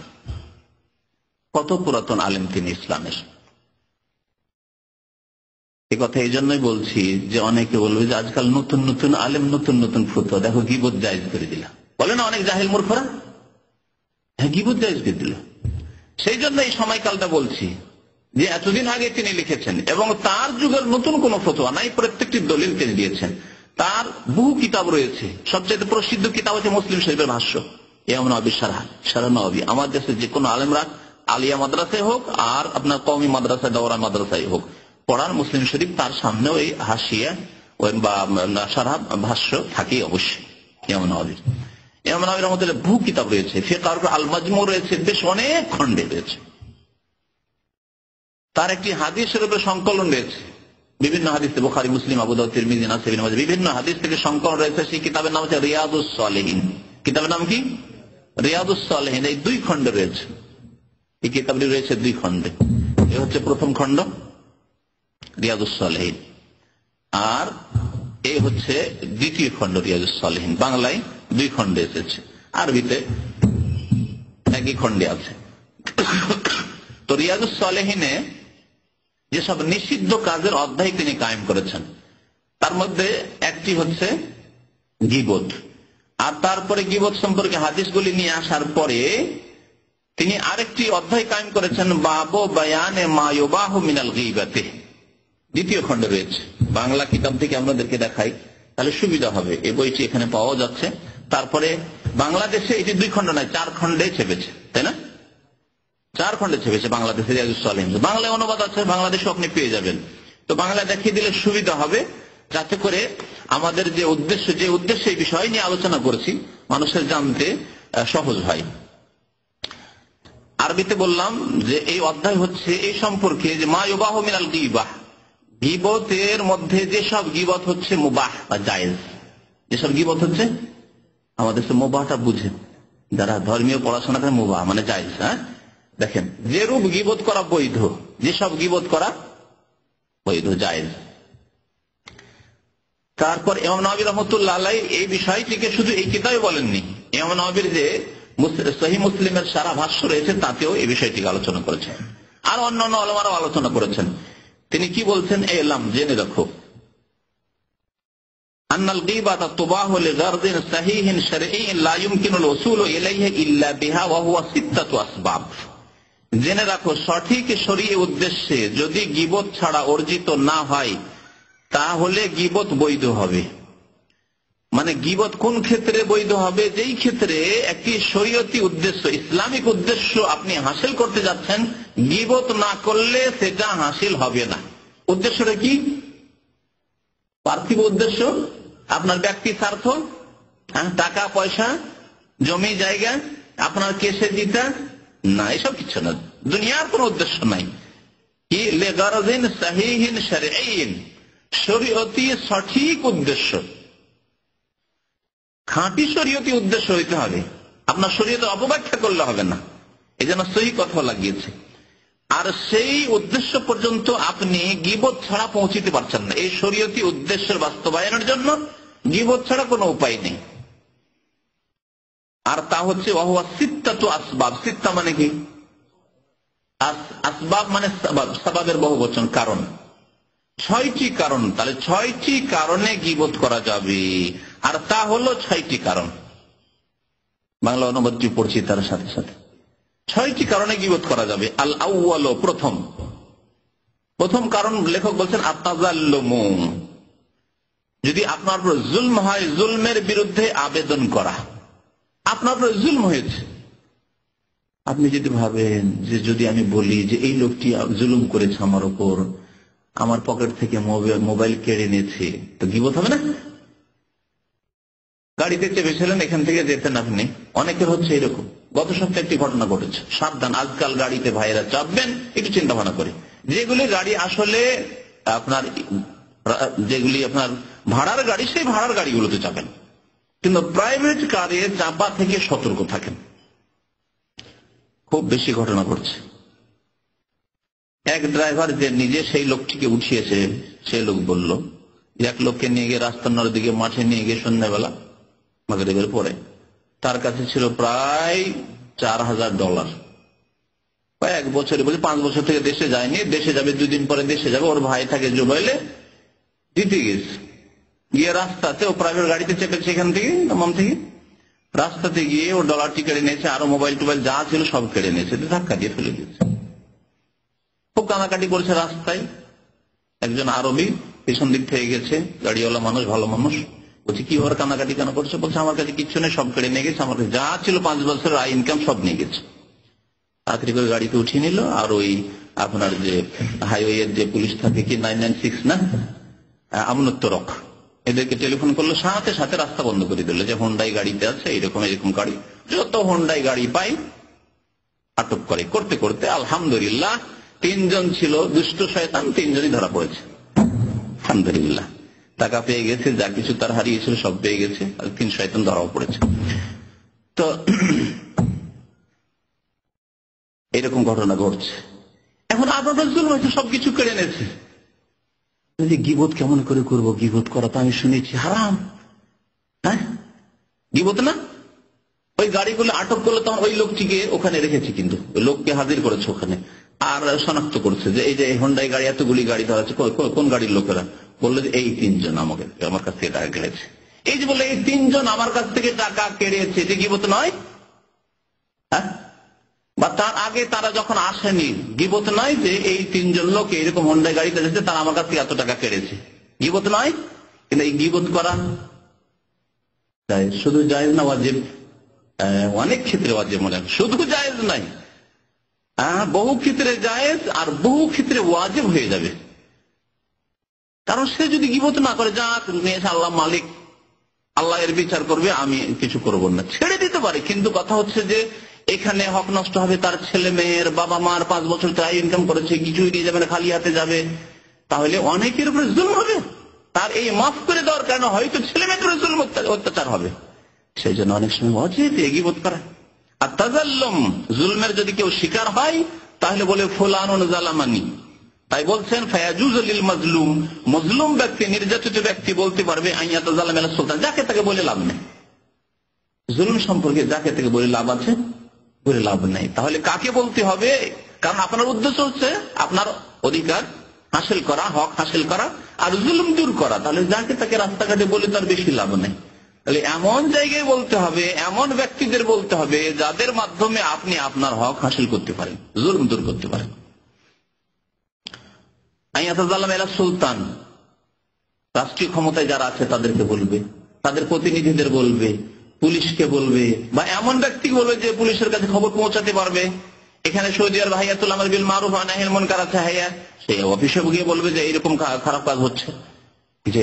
কত পুরাতন আলেম তিনি ইসলামের। এই কথা এই জন্যই বলছি যে অনেকে বলবে যে আজকাল নতুন নতুন আলেম, নতুন নতুন ফতোয়া, দেখো গীবত জায়েজ করে দিলা, বলে না অনেক জাহেল মূর্খরা, হ্যাঁ গীবত জায়েজ করে দিল। সেই জন্য এই সময়কালটা বলছি যে এতদিন আগে তিনি লিখেছেন এবং তার যুগের নতুন কোন ফতোয়া নাই, প্রত্যেকটি দলিল তিনি দিয়েছেন। তার বহু কিতাব রয়েছে, সবচেয়ে প্রসিদ্ধ কিতাব হচ্ছে মুসলিম শরীফের ভাষ্য, ইমাম নাওয়াবী শারহ নাওয়াবী। আমার দেশে যে কোনো আলেমরা আলিয়া মাদ্রাসায় হোক আর আপনার কওমি মাদ্রাসায়, দাওরা মাদ্রাসায় হোক, পড়ান মুসলিম শরীফ, তার সামনেও এই হাসিয়া বা শারহ ভাষ্য থাকে অবশ্যই ইমাম নাওয়াবীর। ইমাম নাওয়াবী রহমাতুল্লাহ বহু কিতাব রয়েছে, ফিকহ আল মাজমু রয়েছে, বেশ অনেক খণ্ডে রয়েছে। তার একটি হাদিসের উপরে সংকলন রয়েছে, বিভিন্ন হাদিস, বুখারী, মুসলিম, আবু দাউদ, তিরমিজি, নাসাঈ, ইবনে মাজাহ, বিভিন্ন হাদিস থেকে সংকলন রয়েছে। সেই কিতাবের নাম হচ্ছে রিয়াদুস সালেহিন। কিতাবের নাম কি? রিয়াদুস সালেহিন। এই 2 খণ্ডে রয়েছে, এই কিতাবটি রয়েছে 2 খণ্ডে। এ হচ্ছে প্রথম খণ্ড রিয়াদুস সালেহিন, আর এই হচ্ছে দ্বিতীয় খণ্ড রিয়াদুস সালেহিন। বাংলায় 2 খণ্ডে এসেছে, আরবিতে একই খণ্ডে আছে। তো রিয়াদুস সালেহিনে যেসব নিষিদ্ধ কাজের অধ্যায় তিনি কায়েম করেছেন, তার মধ্যে একটি হচ্ছে গীবত। আর তারপরে গীবত সম্পর্কে হাদিসগুলি নিয়ে আসার পরে তিনি আরেকটি অধ্যায় কায়েম করেছেন, বাবু বায়ানে মা ইউবাহু মিনাল গীবাতি। দ্বিতীয় খণ্ডে রয়েছে, বাংলা কিতাব থেকে আপনাদেরকে দেখাই, তাহলে সুবিধা হবে। এই বইটি এখানে পাওয়া যাচ্ছে। তারপরে বাংলাদেশে এটি 2 খণ্ড নয়, 4 খণ্ডে ছেপেছে, তাই না? 4 খণ্ডে ছেপেছে বাংলাদেশে রিয়াজুস সালিহিন। বাংলায় অনুবাদ আছে, বাংলাদেশে আপনি পেয়ে যাবেন। তো বাংলায় দেখিয়ে দিলে সুবিধা হবে, যাতে করে আমাদের যে উদ্দেশ্যে এই বিষয় নিয়ে আলোচনা করেছি মানুষের জানতে সহজ হয়। আরবিতে বললাম যে এই অধ্যায় হচ্ছে এই সম্পর্কে যে মা ইউবাহু মিনাল গীবাহ, গীবতের মধ্যে যেসব গীবত হচ্ছে মুবাহ বা জায়েজ, যেসব গীবত হচ্ছে, আমাদের সে মুবাহটা বুঝেন যারা ধর্মীয় পড়াশোনা করে, মুবাহ মানে জায়েজ। হ্যাঁ, দেখেন যেরূপ গীবত করা বৈধ, যেসব গীবত করা বৈধ জায়েজ। তারপর ইমাম নববী রাহমাতুল্লাহ আলাইহি এই বিষয়টিকে শুধু এই কিতাবে বলেননি, ইমাম নববীর যে সহিহ মুসলিমের সারা ভাষ্য রয়েছে তাতেও এই বিষয়টিকে আলোচনা করেছেন, আর অন্যান্য উলামারাও আলোচনা করেছেন। তিনি কি বলছেন, এলাম জেনে রাখো, আন্নাল গীবাত তুবাহু লিগারদিন সাহিহিন শারঈন লা ইউমকিনুল উসুলু ইলাইহি ইল্লা বিহা ওয়া হুয়া সিত্তাতু আসবাব। জেনে রাখো, সঠিক শরীয়ী উদ্দেশ্যে যদি গীবত ছাড়া অর্জিত না হয় তাহলে গীবত বৈধ হবে। মানে গীবত কোন ক্ষেত্রে বৈধ হবে? যেই ক্ষেত্রে একটি শরীয়তি উদ্দেশ্য, ইসলামিক উদ্দেশ্য আপনি হাসিল করতে যাচ্ছেন, গীবত না করলে সেটা হাসিল হবে না। উদ্দেশ্যটা কি? পার্থিব উদ্দেশ্য, আপনার ব্যক্তি স্বার্থ, টাকা পয়সা, জমি জায়গা, আপনার কেসে জিতা, না, এসব কিছু না, দুনিয়ার কোন উদ্দেশ্য নাই। কি লিগারদিন সাহিহিন শারঈন, শরীয়তি সঠিক উদ্দেশ্য, খাঁটি শরীয়তি উদ্দেশ্য হইতে হবে। আপনার শরীয়তে অপব্যাখ্যা করলে হবে না, এই জন্য সহি কথা লাগিয়েছে। আর সেই উদ্দেশ্য পর্যন্ত আপনি গীবত ছাড়া পৌঁছিতে পারছেন না। এই শরীয়তি উদ্দেশ্যের বাস্তবায়নের জন্য গীবত ছাড়া কোনো উপায় নেই। আর তা হচ্ছে ওয়াহুয়া সিত্তাতু আসবাব। সিত্তা মানে কি? আসবাব মানে সাবাবের বহুবচন, কারণ। 6টি কারণ, তাহলে 6টি কারণে গীবত করা যাবে, আর তা হলো 6টি কারণ। বাংলা অনুবাদটি পড়ছি তার সাথে সাথে। 6টি কারণে গীবত করা যাবে। আল আউয়াল, প্রথম কারণ লেখক বলছেন আত-তাযাল্লুমু, যদি আপনার উপর জুলম হয়, জুলমের বিরুদ্ধে আবেদন করা। আপনার উপর জুলম হয়েছে, আপনি যদি ভাবেন যে যদি আমি বলি যে এই লোকটি জুলুম করেছে আমার উপর, আমার পকেট থেকে মোবাইল কেড়ে নিয়েছে, তো গীবত হবে না? গাড়িতে চেপেছিলেন, এখান থেকে যেতেন আপনি, অনেকের হচ্ছে এরকম। গত সপ্তাহে একটি ঘটনা ঘটেছে। সাবধান, আজকাল গাড়িতে ভাইয়েরা চাপবেন, একটু চিন্তা ভাবনা করে। যেগুলি গাড়ি আসলে আপনার, যেগুলি আপনার ভাড়ার গাড়ি, সেই ভাড়ার গাড়িগুলোতে চাপেন, কিন্তু প্রাইভেট কারে চাপা থেকে সতর্ক থাকেন। খুব বেশি ঘটনা ঘটছে। এক ড্রাইভার যে নিজে সেই লোকটিকে উঠিয়েছে, সে লোক বলল, এক লোককে নিয়ে গিয়ে রাস্তার দিকে মাঠে নিয়ে গিয়ে সন্ধ্যাবেলা মাগরিবের পরে তার কাছে ছিল প্রায় $4000। কয়েক বছরে, বলছে 5 বছর থেকে দেশে যায়নি, দেশে যাবে 2 দিন পরে দেশে যাবে। ওর ভাই থাকে জুবাইলে, দিতে গেছে, গিয়ে রাস্তাতে ও প্রাইভেট গাড়িতে চেপেছে, এখান থেকে দামাম থেকে রাস্তাতে গিয়ে ও ডলারটি কেড়ে নিয়েছে, আরো মোবাইল টোবাইল যা ছিল সব কেড়ে নিয়েছে, ধাক্কা দিয়ে ফেলে দিয়েছে। খুব কানাকাটি করছে রাস্তায়। একজন আরবি পেছন দিক থেকে গেছে, গাড়িওয়ালা মানুষ, ভালো মানুষ, বলছে কি ওর কানাকাটি কেন করছে? বলছে আমার কাছে কিচ্ছু নেই, সব কেড়ে নিয়ে গেছে, আমার কাছে যা ছিল 5 বছরের আয় ইনকাম সব নিয়ে গেছে। তাড়াতাড়ি করে গাড়িতে উঠিয়ে নিল, আর ওই আপনার যে হাইওয়ের যে পুলিশ থাকে, কি 996 না, আমনত্তরক, এদেরকে টেলিফোন করলো, সাথে সাথে রাস্তা বন্ধ করে দিল, যে হোন্ডাই গাড়িতে আছে, এরকম গাড়ি, যত হোন্ডাই গাড়ি পাই আটক করে। করতে করতে আলহামদুলিল্লাহ 3 জন ছিল দুষ্ট শয়তান, 3 জনই ধরা পড়েছে, আলহামদুলিল্লাহ। টাকা পেয়ে গেছে, যা কিছু তার হারিয়েছিল সব পেয়ে গেছে, আর 3 শয়তান ধরাও পড়েছে। তো এরকম ঘটনা ঘটছে। এখন আপনাদের জুলুম হয়েছে, সবকিছু কেড়ে নিয়েছে। গীবত কেমন করে করবো? গীবত করা তো আমি শুনেছি হারাম। হ্যাঁ, গীবত না? ওই গাড়িগুলো আটক করলে তখন ওই লোকটিকে ওখানে রেখেছে, কিন্তু ওই লোককে হাজির করেছে ওখানে, আর শনাক্ত করছে যে এই যে হোন্ডাই গাড়ি, এতগুলি গাড়ি ধরা আছে, কোন গাড়ির লোকেরা? বললো যে এই 3 জন আমার কাছ থেকে টাকা কেড়েছে। এই যে বললো এই 3 জন আমার কাছ থেকে টাকা কেড়েছে, যে গীবত নয়? হ্যাঁ, বা তার আগে তারা যখন আসেনি, গীবত নয় যে এই 3 জন লোক এরকম হোন্ডাই গাড়িতে এসেছে, তারা আমার কাছ থেকে এত টাকা কেড়েছে, গীবত নয়? কিন্তু এই গীবত করা জায়েজ, শুধু জায়েজ না ওয়াজিব? অনেক ক্ষেত্রে ওয়াজিব মনে হয়, শুধু জায়েজ নাই, বহু ক্ষেত্রে জায়েজ আর বহু ক্ষেত্রে ওয়াজিব হয়ে যাবে। কারণ সে যদি গীবত না করে, যাক আল্লাহ মালিক, আল্লাহ এর বিচার করবে, আমি কিছু করব না, ছেড়ে দিতে পারে। কিন্তু কথা হচ্ছে যে এখানে হক নষ্ট হবে, তার ছেলে মেয়ের, বাবা মার 5 বছর তাই ইনকাম করেছে, কিছুই নিয়ে যাবে না, খালি হাতে যাবে, তাহলে অনেকের উপরে জুলম হবে। তার এই মাফ করে দেওয়ার কারণে হয়তো ছেলে মেয়ের উপরে জুলম অত্যাচার হবে। সেই জন্য অনেক সময় ওয়াজিব গীবত করা। আর তাজাল্লুম, জুলমের যদি কেউ শিকার হয় তাহলে বলে ফুলানুন জালামানি। তাই বলছেন ফায়াজুজু লিল মাজলুম, মজলুম ব্যক্তি, নির্যাতিত ব্যক্তি বলতে পারবে আইয়াতা জালাম আলা সুলতান, যাকে তাকে বলে লাভ নেই। জুলম সম্পর্কে যাকে তাকে বলে লাভ আছে? বলে লাভ নেই। তাহলে কাকে বলতে হবে? কারণ আপনার উদ্দেশ্য হচ্ছে আপনার অধিকার হাসিল করা, হক হাসিল করা আর জুলুম দূর করা। তাহলে যাকে তাকে রাস্তাঘাটে বলে তার বেশি লাভ নেই। তাহলে এমন জায়গায় বলতে হবে, এমন ব্যক্তিদের বলতে হবে যাদের মাধ্যমে আপনি আপনার হক হাসিল করতে পারেন, জুলুম দূর করতে পারেন। আইয়াতা জালাম আলা সুলতান, রাষ্ট্রীয় ক্ষমতায় যারা আছে তাদেরকে বলবে, তাদের প্রতিনিধিদের বলবে, পুলিশকে বলবে, বা এমন ব্যক্তিকে বলবে যে পুলিশের কাছে খবর পৌঁছাতে পারবে। এখানে সৌদি আরব হাইয়াতুল আমর বিল মারুফ ওয়া নাহিল মুনকার আছে, হাইয়া, সেই অফিসে গিয়ে বলবে যে এইরকম খারাপ কাজ হচ্ছে, যে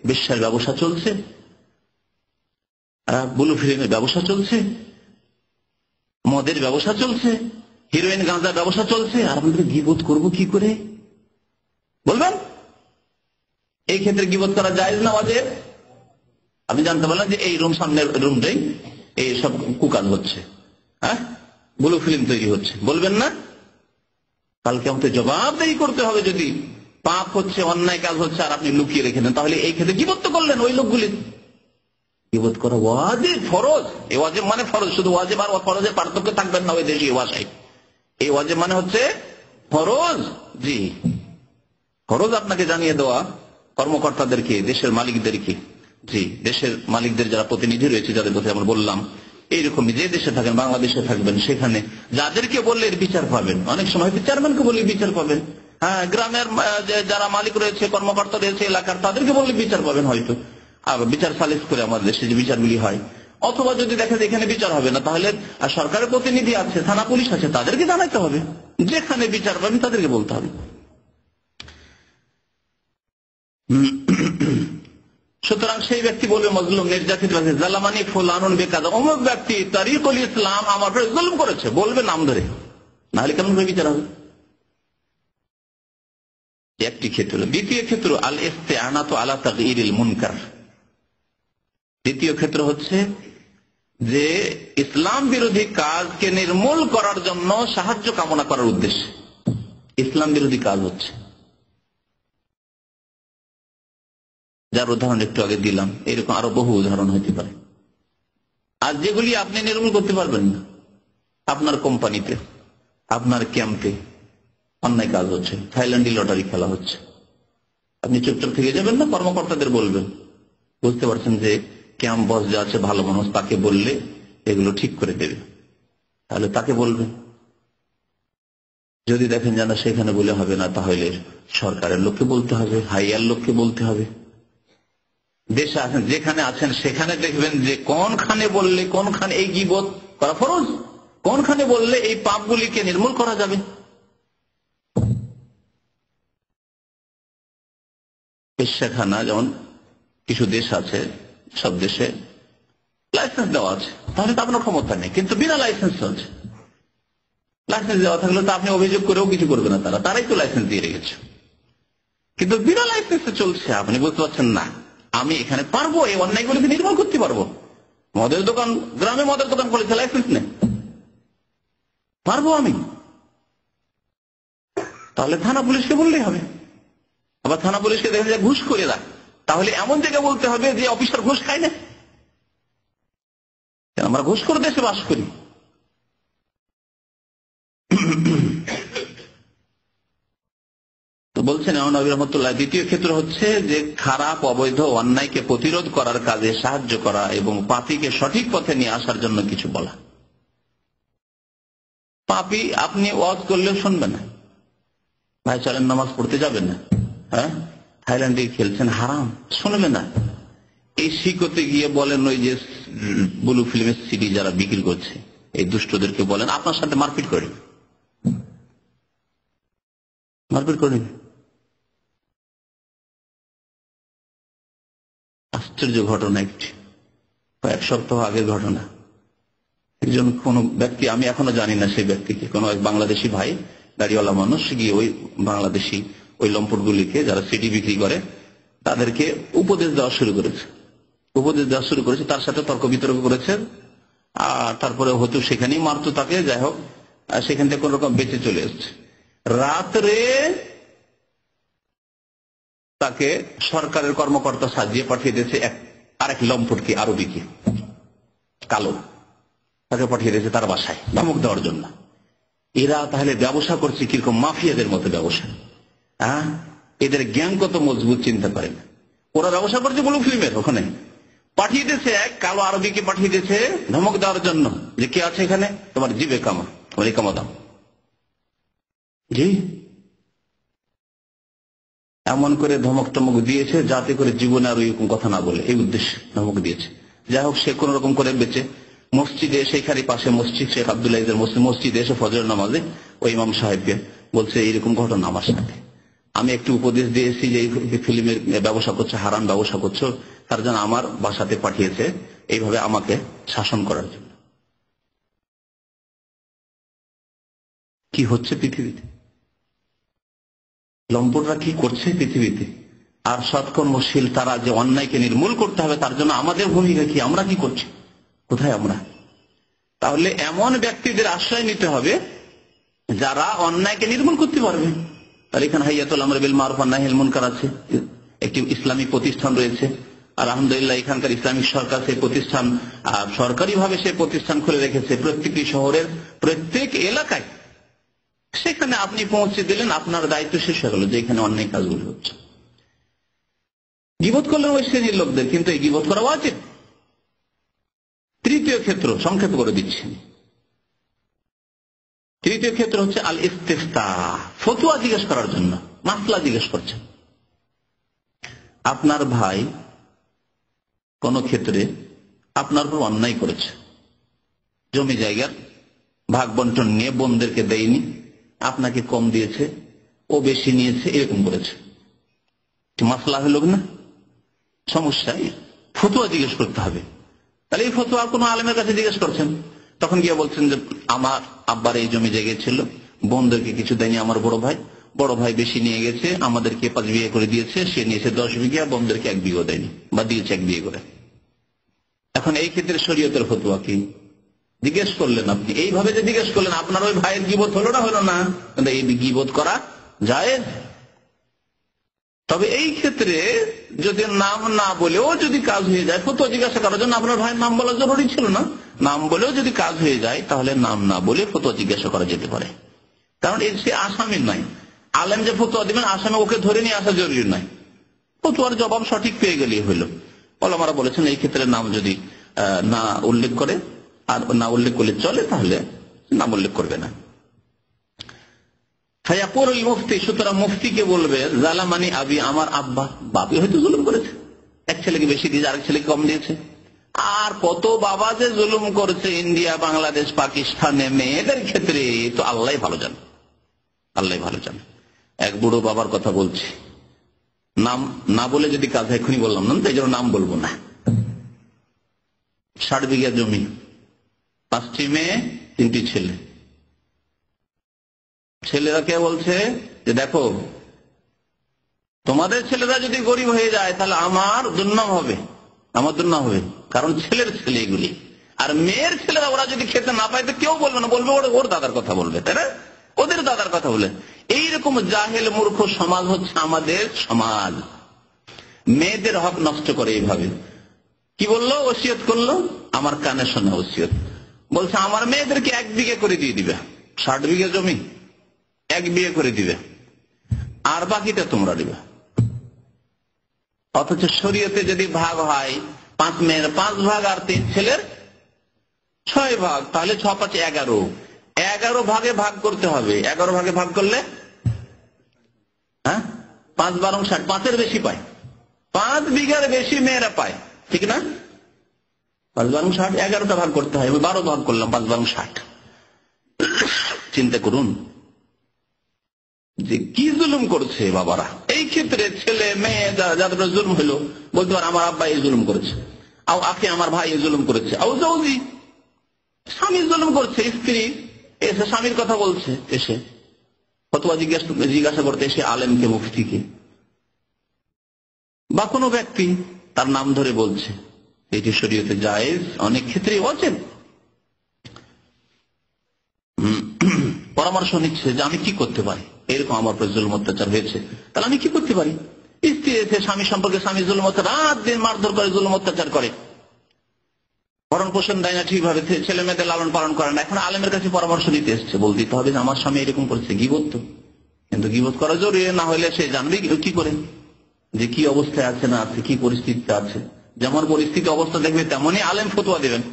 বেশ্যার ব্যবসা চলছে, ব্লু ফিল্মের ব্যবসা চলছে, মদের ব্যবসা চলছে, হিরোইন গাঁজার ব্যবসা চলছে, আর আমাদের গীবত করবো কি করে বলবেন? এই ক্ষেত্রে গীবত করা জায়েজ না ওয়াজিব? আমি জানতে পারলাম যে এই রুম, সামনের রুমটাই এই সব কুকাজ হচ্ছে, ব্লু ফিল্ম তৈরি হচ্ছে, বলবেন না? কালকে আমাকে জবাবদেহি করতে হবে। যদি পাপ হচ্ছে, অন্যায় কাজ হচ্ছে আর আপনি লুকিয়ে রেখে দেন, তাহলে এই ক্ষেত্রে গীবত তো করলেন ওই লোকগুলি। গীবত করা ওয়াজিব, ফরজ। এই ওয়াজিব মানে ফরজ, শুধু ওয়াজিব আর ফরজের পার্থক্য থাকবেন না ওই দেশীয় ভাষায়। এই ওয়াজিব মানে হচ্ছে ফরজ। জি, ফরজ আপনাকে জানিয়ে দেওয়া কর্মকর্তাদেরকে, দেশের মালিকদেরকে, জি, দেশের মালিকদের যারা প্রতিনিধি রয়েছে, যাদের কথা আমরা বললাম, এইরকমই যে দেশে থাকেন, বাংলাদেশে থাকবেন, সেখানে যাদেরকে বললে এর বিচার পাবেন, অনেক সময় চেয়ারম্যানকে বললে বিচার পাবেন, গ্রামের যারা মালিক রয়েছে, কর্মকর্তা রয়েছে এলাকার, তাদেরকে বললে বিচার পাবেন হয়তো। আর বিচার সালিস করে আমাদের দেশে যে বিচারগুলি হয়, অথবা যদি দেখা যায় এখানে বিচার হবে না, তাহলে সরকারের প্রতিনিধি আছে, থানা পুলিশ আছে, তাদেরকে জানাতে হবে, যেখানে বিচার পাবেন তাদেরকে বলতে হবে। সুতরাং সেই ব্যক্তি বলবে মজলুম, নির্যাতিত ব্যক্তি, জালামানি ফুলানুন বেকাদা, অমুক ব্যক্তি তারিকুল ইসলাম আমার উপরে জুলুম করেছে, বলবে নাম ধরে, নাহলে কেমন করে বিচার হবে? একটি ক্ষেত্র। দ্বিতীয় ক্ষেত্র আল ইস্তিআনাতু আলা তাগয়িরিল মুনকার। দ্বিতীয় ক্ষেত্র হচ্ছে যে ইসলাম বিরোধী কাজকে নির্মূল করার জন্য সাহায্য কামনা করার উদ্দেশ্যে ইসলাম বিরোধী কাজ হচ্ছে, যার উদাহরণ একটু আগে দিলাম, এরকম আরো বহু উদাহরণ হতে পারে। আর যেগুলি আপনি নির্মূল করতে পারবেন না, আপনার কোম্পানিতে, আপনার ক্যাম্পে অন্যায় কাজ হচ্ছে, থাইল্যান্ডি লটারি খেলা হচ্ছে, আপনি চুপচাপ থেকে যাবেন না? কর্মকর্তাদের বলবেন, বুঝতে পারছেন যে ক্যাম্প বস যা আছে ভালো মানুষ, তাকে বললে এগুলো ঠিক করে দেবে, তাহলে তাকে বলবেন। যদি দেখেন যেন সেখানে বলে হবে না, তাহলে সরকারের লোককে বলতে হবে, হাইয়ার লোককে বলতে হবে। দেশে আছেন, যেখানে আছেন সেখানে দেখবেন যে কোনখানে বললে, কোনখানে এই গীবত করা ফরজ, কোনখানে বললে এই পাপগুলিকে নির্মূল করা যাবে। পেশাখানা যেমন কিছু দেশ আছে, সব দেশে লাইসেন্স দেওয়া আছে, তাহলে তো আপনার ক্ষমতা নেই, কিন্তু বিনা লাইসেন্স চলছে। লাইসেন্স দেওয়া থাকলে তো আপনি অভিযোগ করেও কিছু করবে না, তারাই তো লাইসেন্স দিয়ে রেখেছে, কিন্তু বিনা লাইসেন্সে চলছে। আপনি বুঝতে পারছেন না, আমি এখানে পারবো এই অন্যায়গুলিকে নির্মূল করতে পারবো। মদের দোকান, গ্রামে মদের দোকান করেছে, লাইসেন্স নেই, পারবো আমি, তাহলে থানা পুলিশকে বললেই হবে। আবার থানা পুলিশকে দেখা যায় ঘুষ করে দেয়, তাহলে এমন জায়গায় বলতে হবে যে অফিসার ঘুষ খায় না, আমরা ঘুষ করে দেশে বাস করি। তো বলছেন নবী রহমতুল্লাহ, দ্বিতীয় ক্ষেত্র হচ্ছে যে খারাপ, অবৈধ, অন্যায়কে প্রতিরোধ করার কাজে সাহায্য করা এবং পাপীকে সঠিক পথে নিয়ে আসার জন্য কিছু বলা। পাপী আপনি ওয়াজ করলেও শুনবেন না, ভাই চলেন নামাজ পড়তে যাবেন না, থাইল্যান্ডে খেলছেন, হারাম, শুনবে না। এই শিখতে গিয়ে বলেন ওই যে ব্লু ফিল্মের সিডি যারা বিক্রি করছে এই দুষ্টদেরকে বলেন আপনার সাথে মারপিট করে, মারপিট করে। আশ্চর্য ঘটনা একটি, কয়েক সপ্তাহ আগের ঘটনা। একজন কোন ব্যক্তি, আমি এখনো জানি না সেই ব্যক্তিকে, কোন এক বাংলাদেশি ভাই গাড়িওয়ালা মানুষ গিয়ে ওই বাংলাদেশি ওই লম্পটগুলিকে যারা সিডি বিক্রি করে তাদেরকে উপদেশ দেওয়া শুরু করেছে। তার সাথে তর্ক বিতর্ক করেছে, আর তারপরে হয়তো সেখানেই মারতো তাকে। যাই হোক, সেখান থেকে কোন রকম বেঁচে চলে এসছে। রাত্রে তাকে সরকারের কর্মকর্তা সাজিয়ে পাঠিয়ে দিয়েছে আরেক লম্পটকে, আরবিকে, কালো, তাকে পাঠিয়ে দিয়েছে তার বাসায় ধমক দেওয়ার জন্য। এরা তাহলে ব্যবসা করছে কিরকম মাফিয়াদের মতো ব্যবসা। এদের জ্ঞান কত মজবুত চিন্তা করেন। ওরা ব্যবসা করছে ব্লু ফিল্মের, ওখানে পাঠিয়ে দিয়েছে এক কালো আরবিকে, পাঠিয়ে দিয়েছে ধমক দেওয়ার জন্য যে কে আছে এখানে, তোমার জিবে কামা, তোমার কামা দাও। জি, এমন করে ধমক টমক দিয়েছে যাতে করে জীবনে আর ওইরকম কথা না বলে, এই উদ্দেশ্যে ধমক দিয়েছে। যাই হোক, সে কোন রকম করে বেঁচে মসজিদে, সেইখানে পাশে মসজিদ, শেখ আব্দুল্লাহের মসজিদে এসে ফজর নামাজে ওই ইমাম সাহেবকে বলছে এইরকম ঘটনা আমার সাথে, আমি একটু উপদেশ দিয়েছি যে এই ফিল্মের ব্যবসা করছো, হারাম ব্যবসা করছো, তার জন্য আমার বাসাতে পাঠিয়েছে এইভাবে আমাকে শাসন করার জন্য। কি হচ্ছে পৃথিবীতে, লম্পটরা কি করছে পৃথিবীতে, আর সৎকর্মশীল তারা যে অন্যায়কে নির্মূল করতে হবে তার জন্য আমাদের ভূমিকা কি, আমরা কি করছি, কোথায় আমরা? তাহলে এমন ব্যক্তিদের আশ্রয় নিতে হবে যারা অন্যায়কে নির্মূল করতে পারবে। আর এখানে হাইয়াতুল আমর বিল মারুফ ওয়ান নাহিল মুনকার আছে, একটি ইসলামিক প্রতিষ্ঠান রয়েছে। আর আলহামদুলিল্লাহ এখানকার ইসলামিক সরকার সেই প্রতিষ্ঠান সরকারি ভাবে সেই প্রতিষ্ঠান খুলে রেখেছে প্রত্যেকটি শহরের প্রত্যেক এলাকায়। সেখানে আপনি পৌঁছে দিলেন, আপনার দায়িত্ব শেষ হয়ে গেল যে এখানে অন্যায় কাজগুলো হচ্ছে। গীবত করলেন ওই শ্রেণীর লোকদের, কিন্তু এই গীবত করা উচিত। তৃতীয় ক্ষেত্র সংক্ষেপ করে দিচ্ছি, তৃতীয় ক্ষেত্র হচ্ছে আল ইস্তিফতা, ফতোয়া জিজ্ঞেস করার জন্য, মাসলা জিজ্ঞেস করছেন। আপনার ভাই কোন ক্ষেত্রে আপনার উপর অন্যায় করেছে, জমি জায়গার ভাগ বন্টন নিয়ে বোনদেরকে দেয়নি, আপনাকে কম দিয়েছে, ও বেশি নিয়েছে, এরকম করেছে, মাসলা হলো না, সমস্যা, ফতোয়া জিজ্ঞেস করতে হবে। তাহলে এই ফতোয়া কোন আলেমের কাছে জিজ্ঞেস করছেন, তখন গিয়ে বলছেন যে আমার আব্বার এই জমি জায়গা ছিল, বোনদেরকে কিছু দেয়নি, আমার বড় ভাই বেশি নিয়ে গেছে, আমাদেরকে 5 বিঘা করে দিয়েছে, সে নিয়েছে 10 বিঘা, বোনদেরকে 1 বিঘা দেয়নি, বা দিয়েছে 1 বিঘা করে। এখন এই ক্ষেত্রে শরীয়তের ফতোয়া কি জিজ্ঞেস করলেন আপনি, এইভাবে যে জিজ্ঞেস করলেন, আপনার ওই ভাইয়ের গীবত হলো না, হলো না? এই গীবত করা যায়। তবে এই ক্ষেত্রে যদি নাম না বলেও যদি কাজ হয়ে যায়, ফতোয়া জিজ্ঞাসা করার জন্য আপনার ভাইয়ের নাম বলা জরুরি ছিল না, নাম বলেও যদি কাজ হয়ে যায় তাহলে নাম না বলে ফতোয়া জিজ্ঞাসা করা যেতে পারে। কারণ সে আসামি নাই, আলেম যে ফতোয়া দিবেন আসামি ওকে ধরে নিয়ে আসা জরুরি নাই, ফতোয়ার জবাব সঠিক পেয়ে গেলেই হইল। ওলামারা বলেছেন এই ক্ষেত্রে নাম যদি না উল্লেখ করে, আর না উল্লেখ করলে চলে, তাহলে নাম উল্লেখ করবে না। মুফতি, সুতরাং মুফতিকে বলবে জালামানি আবি, আমার আব্বা, বাপি হয়তো জুলুম করেছে, এক ছেলেকে বেশি দিয়েছে, আরেক ছেলেকে কম দিয়েছে। আর কত বাবা যে জুলুম করেছে ইন্ডিয়া, বাংলাদেশ, পাকিস্তানে মেয়েদের ক্ষেত্রে, তো আল্লাহ ভালো জানে, আল্লাহ ভালো জানে। এক বুড়ো বাবার কথা বলছি, নাম না বলে যদি কাজ, এখনই বললাম না, এই জন্য নাম বলবো না। 60 বিঘা জমি, 5টি মেয়ে, 3টি ছেলে। ছেলেরা কে বলছে যে দেখো, তোমাদের ছেলেরা যদি গরিব হয়ে যায় তাহলে আমার দুর্নাম হবে, আমার দুর্নাম হবে, কারণ ছেলের ছেলে এগুলি। আর মেয়ের ছেলেরা ওরা যদি খেতে না পায় তো কেউ বলবে না, বলবে ওর দাদার কথা বলবে, তাই না, ওদের দাদার কথা বলে। এইরকম জাহেল মূর্খ সমাজ হচ্ছে আমাদের সমাজ, মেয়েদের হক নষ্ট করে এইভাবে। কি বললো, ওসিয়ত করলো, আমার কানে শোনা ওসিয়ত, বলছে আমার মেয়েদেরকে 1 বিঘা করে দিয়ে দিবে, 60 বিঘা জমি 1 বিঘা করে দিবে, আর বাকিটা তোমরা দিবে। অথচ শরীয়তে যদি ভাগ হয় 5 মেয়ের 5 ভাগ আর 3 ছেলের 6 ভাগ, তাহলে 6 5 11, 11 ভাগে ভাগ করতে হবে। 11 ভাগে ভাগ করলে 5×12 = 5-এর বেশি পায়, 5 বিঘার বেশি মেয়েরা পায়, ঠিক না? 5×12 = 11টা ভাগ করতে হয়, 12 ভাগ করলাম, 5×12 = 60। চিন্তা করুন যে কি জুলুম করছে বাবারা। এই ক্ষেত্রে ছেলে মেয়ে যাদের জুলুম হলো বলতে পারে আমার আব্বা এই জুলুম করেছে, আখে আমার ভাই এই জুলুম করেছে, আউজাউজি স্বামী জুলুম করছে, স্ত্রী এসে স্বামীর কথা বলছে, এসে ফতোয়া জিজ্ঞাসা করতে এসে আলেমকে, মুফতিকে বা কোনো ব্যক্তি তার নাম ধরে বলছে, এটি শরীয়তে জায়েজ, অনেক ক্ষেত্রে অচেন। পরামর্শ নিচ্ছে যে আমি কি করতে পারি, এরকম আমার উপর জুলুম অত্যাচার হয়েছে, তাহলে আমি কি করতে পারি? স্ত্রী এসে স্বামী সম্পর্কে স্বামী জুলুম অত্যাচার, রাত দিন মারধর করে, জুলুম অত্যাচার করে, ভরণ পোষণ দেয় না ঠিকভাবে, ছেলে মেয়েদের লালন পালন করে না। এখন আলেমের কাছে পরামর্শ নিতে এসছে, বলতে হবে যে আমার স্বামী এরকম করছে, গীবত তো, কিন্তু গীবত করা জরুরি, না হলে সে জানবে কি করে যে কি অবস্থায় আছে না আছে, কি পরিস্থিতিতে আছে। যেমন পরিস্থিতি অবস্থা দেখবে তেমনই আলেম ফতোয়া দেবেন।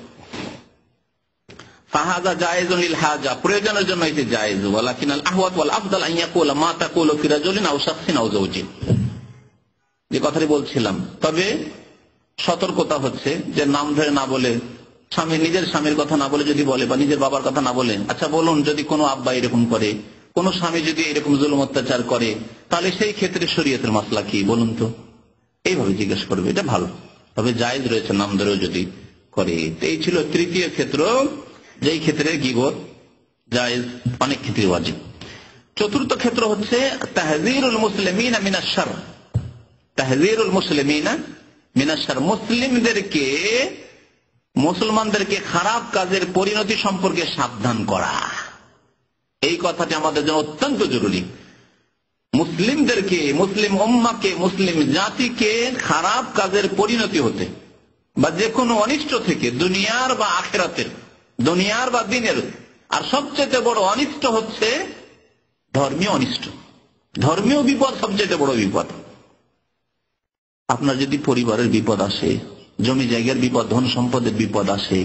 ফাহাদা জায়েজুন লিল হাজা, প্রয়োজনের জন্য এটি জায়েজ, ওয়ালাকিনাল আহওয়াত ওয়াল আফদাল আন ইয়াকুলা মা তাকুলু ফি রাজুলিন আও শাখসিন আও যাওজিন, যে কথাটি বলছিলাম। তবে সতর্কতা হচ্ছে যে নাম ধরে না বলে, স্বামী নিজের স্বামীর কথা না বলে যদি বলে, বা নিজের বাবার কথা না বলে, আচ্ছা বলুন যদি কোনো আব্বা এরকম করে, কোন স্বামী যদি এরকম জুলুম অত্যাচার করে, তাহলে সেই ক্ষেত্রে শরীয়তের মাসলা কি বলুন তো, এইভাবে জিজ্ঞেস করবে, এটা ভালো। তবে জায়েজ রয়েছে নাম ধরেও যদি করে। এই ছিল তৃতীয় ক্ষেত্র, যেই ক্ষেত্রে গীবত জায়েজ, অনেক ক্ষেত্রে ওয়াজিব। চতুর্থ ক্ষেত্র হচ্ছে তাহযীরুল মুসলিমিনা মিনাশ শার, তাহযীরুল মুসলিমিনা মিনাশ শার, মুসলমানদেরকে খারাপ কাজের পরিণতি সম্পর্কে সাবধান করা। এই কথাটি আমাদের জন্য অত্যন্ত জরুরি। মুসলিমদেরকে, মুসলিম উম্মাহকে, মুসলিম জাতিকে খারাপ কাজের পরিণতি হতে বা যে কোনো অনিষ্ট থেকে, দুনিয়ার বা আখিরাতের, দুনিয়ার বা দিনের, আর সবচেয়ে বড় অনিষ্ট হচ্ছে ধর্মীয় অনিষ্ট, ধর্মীয় বিপদ সবচেয়ে বড় বিপদ। আপনার যদি পরিবারের বিপদ আসে, জমি জায়গার বিপদ, ধন সম্পদের বিপদ আসে,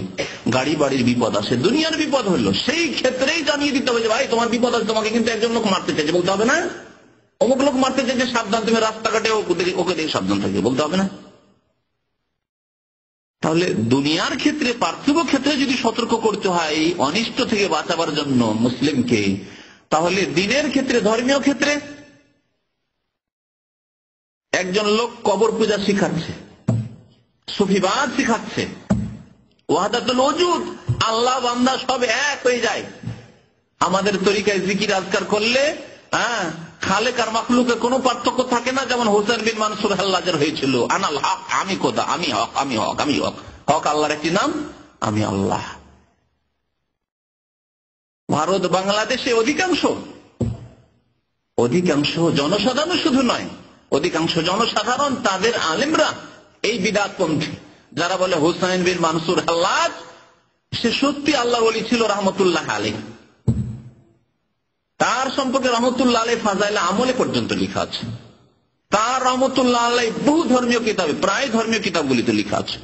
গাড়ি বাড়ির বিপদ আসে, দুনিয়ার বিপদ হলো, সেই ক্ষেত্রেই জানিয়ে দিতে হবে যে ভাই তোমার বিপদ আছে, তোমাকে কিন্তু একজন লোক মারতে চাইছে, বলতে হবে না? অমুক লোক মারতে চাইছে, সাবধান, তুমি রাস্তাঘাটে ওকে দেখে সাবধান থাকবে, বলতে হবে না? তাহলে দুনিয়ার ক্ষেত্রে, পার্থিব ক্ষেত্রে যদি সতর্ক করতে হয় অনিষ্ট থেকে বাঁচাবার জন্য মুসলিমকে, তাহলে দিনের ক্ষেত্রে, ধর্মীয় ক্ষেত্রে একজন লোক কবর পূজা শিখাচ্ছে, সুফিবাদ শিখাচ্ছে, ওয়াহদাতুল ওজুদ, আল্লাহ বান্দা সব এক হয়ে যায়, আমাদের তরিকায় জিকির আজকার করলে খালেক আর মাখলুকের কোনো পার্থক্য থাকে না। যেমন হোসেন বিন মানসুর হাল্লাজের হয়েছিল, আনাল হক, আমি খোদা, আমি হক, আমি হক, আমি হক, হক আল্লাহর একটি নাম, আমি আল্লাহ। ভারত বাংলাদেশে অধিকাংশ জনসাধারণ, শুধু নয় অধিকাংশ জনসাধারণ, তাদের আলেমরা এই বিদআতপন্থী, যারা বলে হোসেন বিন মানসুর হাল্লাজ সে সত্যি আল্লাহ ওলি ছিল রহমতুল্লাহ আলাইহি, তার সম্পর্কে রহমতুল্লাহ আলাইহি ফাজাইলে আমলে পর্যন্ত লেখা আছে, তার রহমতুল্লাহ আলাইহি বহু ধর্মীয় কিতাবে, প্রায় ধর্মীয় কিতাবগুলিতে লেখা আছে।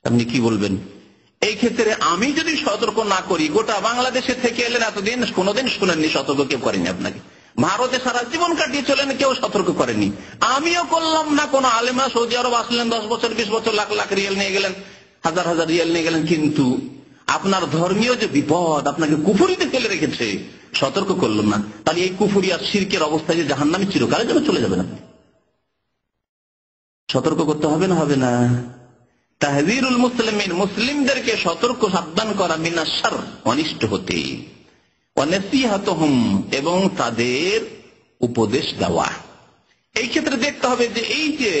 আপনি কি বলবেন? এই ক্ষেত্রে আমি যদি সতর্ক না করি, গোটা বাংলাদেশে থেকে এলেন, এতদিন কোনোদিন শুনেননি, সতর্ক কেউ করেনি আপনাকে। ভারতে সারা জীবন কাটিয়ে চলেন, কেউ সতর্ক করেনি, আমিও করলাম না। কোন আলেমরা সৌদি আরব আসলেন, 10 বছর 20 বছর, লাখ লাখ রিয়াল নিয়ে গেলেন, হাজার হাজার রিয়াল নিয়ে গেলেন, কিন্তু আপনার ধর্মীয় যে বিপদ আপনাকে কুফরিতে ফেলে রেখেছে, সতর্ক করলেন না। তাহলে এই কুফরি আর শিরকের অবস্থায় যে জাহান্নামে চিরকালের জন্য চলে যাবেন, আপনি সতর্ক করতে হবে না? হবে না? তাহযীরুল মুসলিমিন, মুসলিমদেরকে সতর্ক সাবধান করা, মিনাশ শার, অনিষ্ট হতে, ওয়া নাসিহাতুহুম, এবং তাদের উপদেশ দেওয়া। এই ক্ষেত্রে দেখতে হবে যে এই যে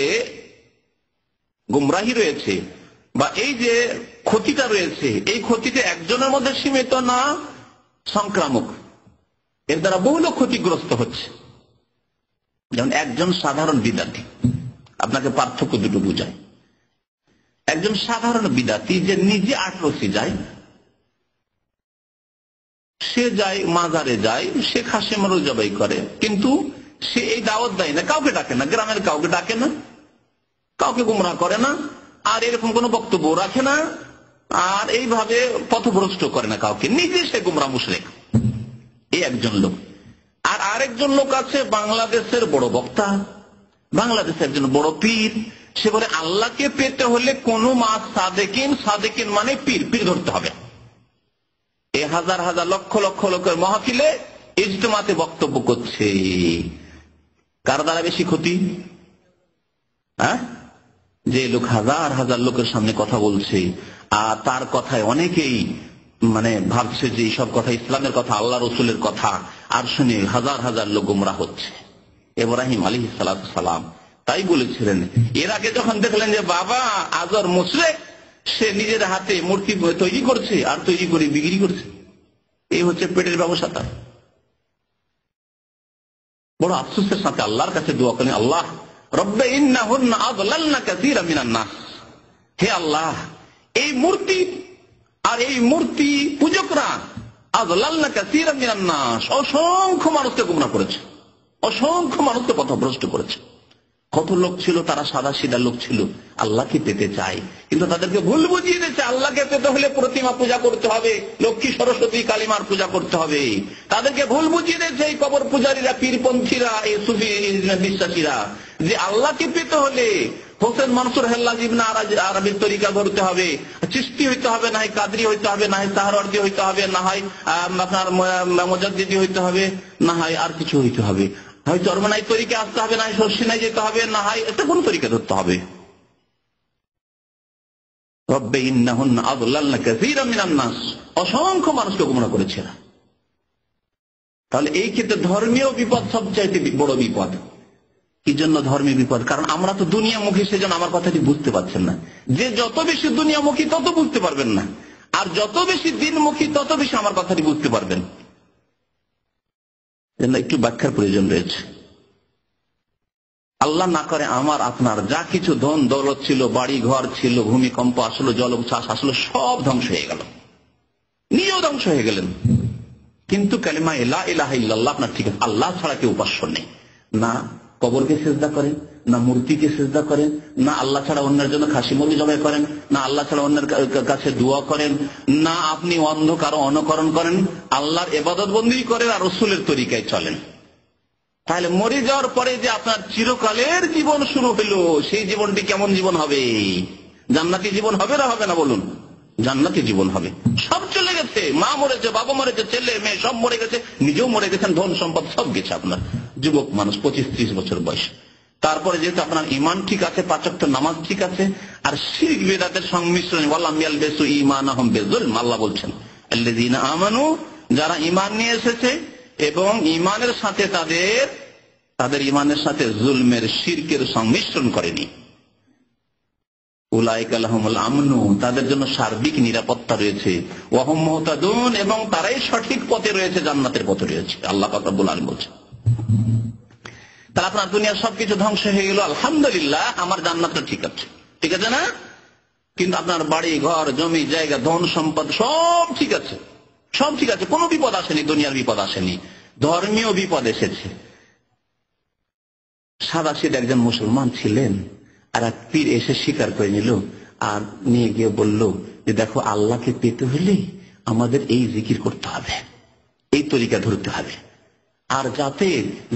গুমরাহি রয়েছে বা এই যে ক্ষতিটা রয়েছে, এই ক্ষতিটা একজনের মধ্যে সীমিত না, সংক্রামক, এর দ্বারা বহু লোক ক্ষতিগ্রস্ত হচ্ছে। যেমন একজন সাধারণ বিদাতি, আপনাকে পার্থক্য দুটো বুঝায়। একজন সাধারণ বিদাতি যে নিজে আটরসি যায়, সে যায় মাজারে যায়, সে খাসি মারু জবাই করে, কিন্তু সে এই দাওয়াত দেয় না, কাউকে ডাকে না, গ্রামের কাউকে ডাকে না, কাউকে গুমরাহ করে না, আর এরকম কোন বক্তব্য রাখে না, আর এইভাবে পথভ্রষ্ট করে না কাউকে, নিজে সে গুমরাহ মুশরিক। এই একজন লোক। আর আরেকজন লোক আছে বাংলাদেশের বড় বক্তা, বাংলাদেশে একজন বড় পীর, সে বলে আল্লাহকে পেতে হলে কোন মাস সাদেকিন, সাদেকিন মানে পীর, পীর ধরতে হবে। এ হাজার হাজার লক্ষ লক্ষ লোকের মাহফিলে ইজতেমাতে বক্তব্য করছে, কার দ্বারা বেশি ক্ষতি? হ্যাঁ, যে লোক হাজার হাজার লোকের সামনে কথা বলছে আর তার কথায় অনেকেই মানে ভাবছে যে সব কথা ইসলামের কথা, আল্লাহ রসুলের কথা, আর শুনে হাজার হাজার লোক গোমরাহ হচ্ছে। ইব্রাহিম আলাইহিস সালাম তাই বলেছিলেন। এর আগে যখন দেখলেন যে বাবা আজর মুশরিক, সে নিজের হাতে মূর্তি তৈরি করছে আর তৈরি করে বিক্রি করছে, এই হচ্ছে পেটের ব্যবসা তার। বড় আফসোসের সাথে আল্লাহর কাছে দোয়া করেন, আল্লাহ রব্বে ইন্নাহুন্না আদলালনা কাসীরাম মিনান নাস, হে আল্লাহ এই মূর্তি আর এই মূর্তি পূজকরা আদলালনা কাসীরাম মিনান নাস, অসংখ্য মানুষকে গোমরাহ করেছে, অসংখ্য মানুষকে পথভ্রষ্ট করেছে। কত লোক ছিল, তারা সাদা সিধা লোক ছিল, আল্লাহকে পেতে চায়, কিন্তু তাদেরকে ভুল বুঝিয়ে দিয়েছে আল্লাহকে পেতে হলে প্রতিমা পূজা করতে হবে, লক্ষ্মী সরস্বতী কালিমার পূজা করতে হবে। তাদেরকে ভুল বুঝিয়ে দিয়েছে এই কবর পূজারীরা, পীরপন্থীরা, এই সুফি বিশ্বাসীরা, যে আল্লাহকে পেতে হলে হোসেন মনসুর হেল্লাজ ইবনে আরবির তরিকা ধরতে হবে, চিশতি হইতে হবে, না হয় কাদরি হইতে হবে, না হয় সাহরওয়ার্দী হইতে হবে, না হয় আপনার মুজাদ্দিদি হইতে হবে, না হয় আর কিছু হইতে হবে, হয় চরমনাই তরিকা আসতে হবে, না হয় শর্ষিনায় যেতে হবে, না হয় এটা কোন তরিকা ধরতে হবে। রব্বে ইন্নাহুন্না আদলালনা কাসীরাম মিনান নাস, অসংখ্য মানুষকে গোমরাহ করেছে। তাহলে এই ক্ষেত্রে ধর্মীয় বিপদ সবচাইতে বড় বিপদ। কি জন্য ধর্মীয় বিপদ? কারণ আমরা তো দুনিয়ামুখী, সেজন্য আমার কথাটি বুঝতে পারছেন না। যে যত বেশি দুনিয়ামুখী তত বুঝতে পারবেন না, আর যত বেশি দিনমুখী তত বেশি আমার কথাটি বুঝতে পারবেন। একটু ব্যাখ্যার প্রয়োজন রয়েছে। আল্লাহ না করে আমার আপনার যা কিছু ধন দৌলত ছিল, বাড়ি ঘর ছিল, ভূমিকম্প আসলো, জলোচ্ছ্বাস আসলো, সব ধ্বংস হয়ে গেল, নিজেও ধ্বংস হয়ে গেলেন, কিন্তু কালিমা লা ইলাহা ইল্লাল্লাহ আপনার ঠিক আছে। আল্লাহ ছাড়া কেউ উপাস্য নেই, না কবরকে সিজদা করেন, না মূর্তিকে সিজদা করেন, না আল্লাহ ছাড়া অন্যের জন্য খাসি মুরগি জবাই করেন, না আল্লাহ ছাড়া অন্যের কাছে দোয়া করেন, না আপনি অন্ধ কারো অনুকরণ করেন, আল্লাহর ইবাদত বন্দেগী করেন আর রাসূলের তরিকায় চলেন। তাহলে মরে যাওয়ার পরে যে আপনার চিরকালের জীবন শুরু হলো, সেই জীবনটি কেমন জীবন হবে? জান্নাতি জীবন হবে না হবে না বলুন? জান্নাতি জীবন হবে। সব চলে গেছে, মা মরেছে, বাবা মরেছে, ছেলে মেয়ে সব মরে গেছে, নিজেও মরে গেছেন, ধন সম্পদ সব গেছে আপনার। যুবক মানুষ 25-30 বছর বয়স, তারপরে যেহেতু আপনার ইমান ঠিক আছে, 5 ওয়াক্ত নামাজ ঠিক আছে, আর শিরক বিদআতের সংমিশ্রণ, ওয়ালাম ইয়ালবিসু ঈমানাহুম বিযুলম, আল্লাহ বলছেন আল্লাযীনা আমানু, যারা ঈমান নিয়ে এসেছে এবং ঈমানের সাথে তাদের ঈমানের সাথে জুলমের শিরকের সংমিশ্রণ করেনি, উলাইকা লাহুমুল আমনু, তাদের জন্য সার্বিক নিরাপত্তা রয়েছে, ওয়া হুম মুহতাদুন, এবং তারাই সঠিক পথে রয়েছে, জান্নাতের পথে রয়েছে। আল্লাহ পাক রব্বুল আলামিন বলছেন। তাহলে আপনার দুনিয়ার সবকিছু ধ্বংস হয়ে গেল, আলহামদুলিল্লাহ আমার জান্নাতটা ঠিক আছে, ঠিক আছে না? কিন্তু আপনার বাড়ি ঘর জমি জায়গা ধন সম্পদ সব ঠিক আছে, সব ঠিক আছে, কোনো বিপদ আসেনি, দুনিয়ার বিপদ আসেনি, ধর্মীয় বিপদ এসেছে। সাদা সিধা একজন মুসলমান ছিলেন, আর এক পীর এসে স্বীকার করে নিল আর নিয়ে গিয়ে বলল যে দেখো আল্লাহকে পেতে হলে আমাদের এই জিকির করতে হবে, এই তরিকা ধরতে হবে, আর যাতে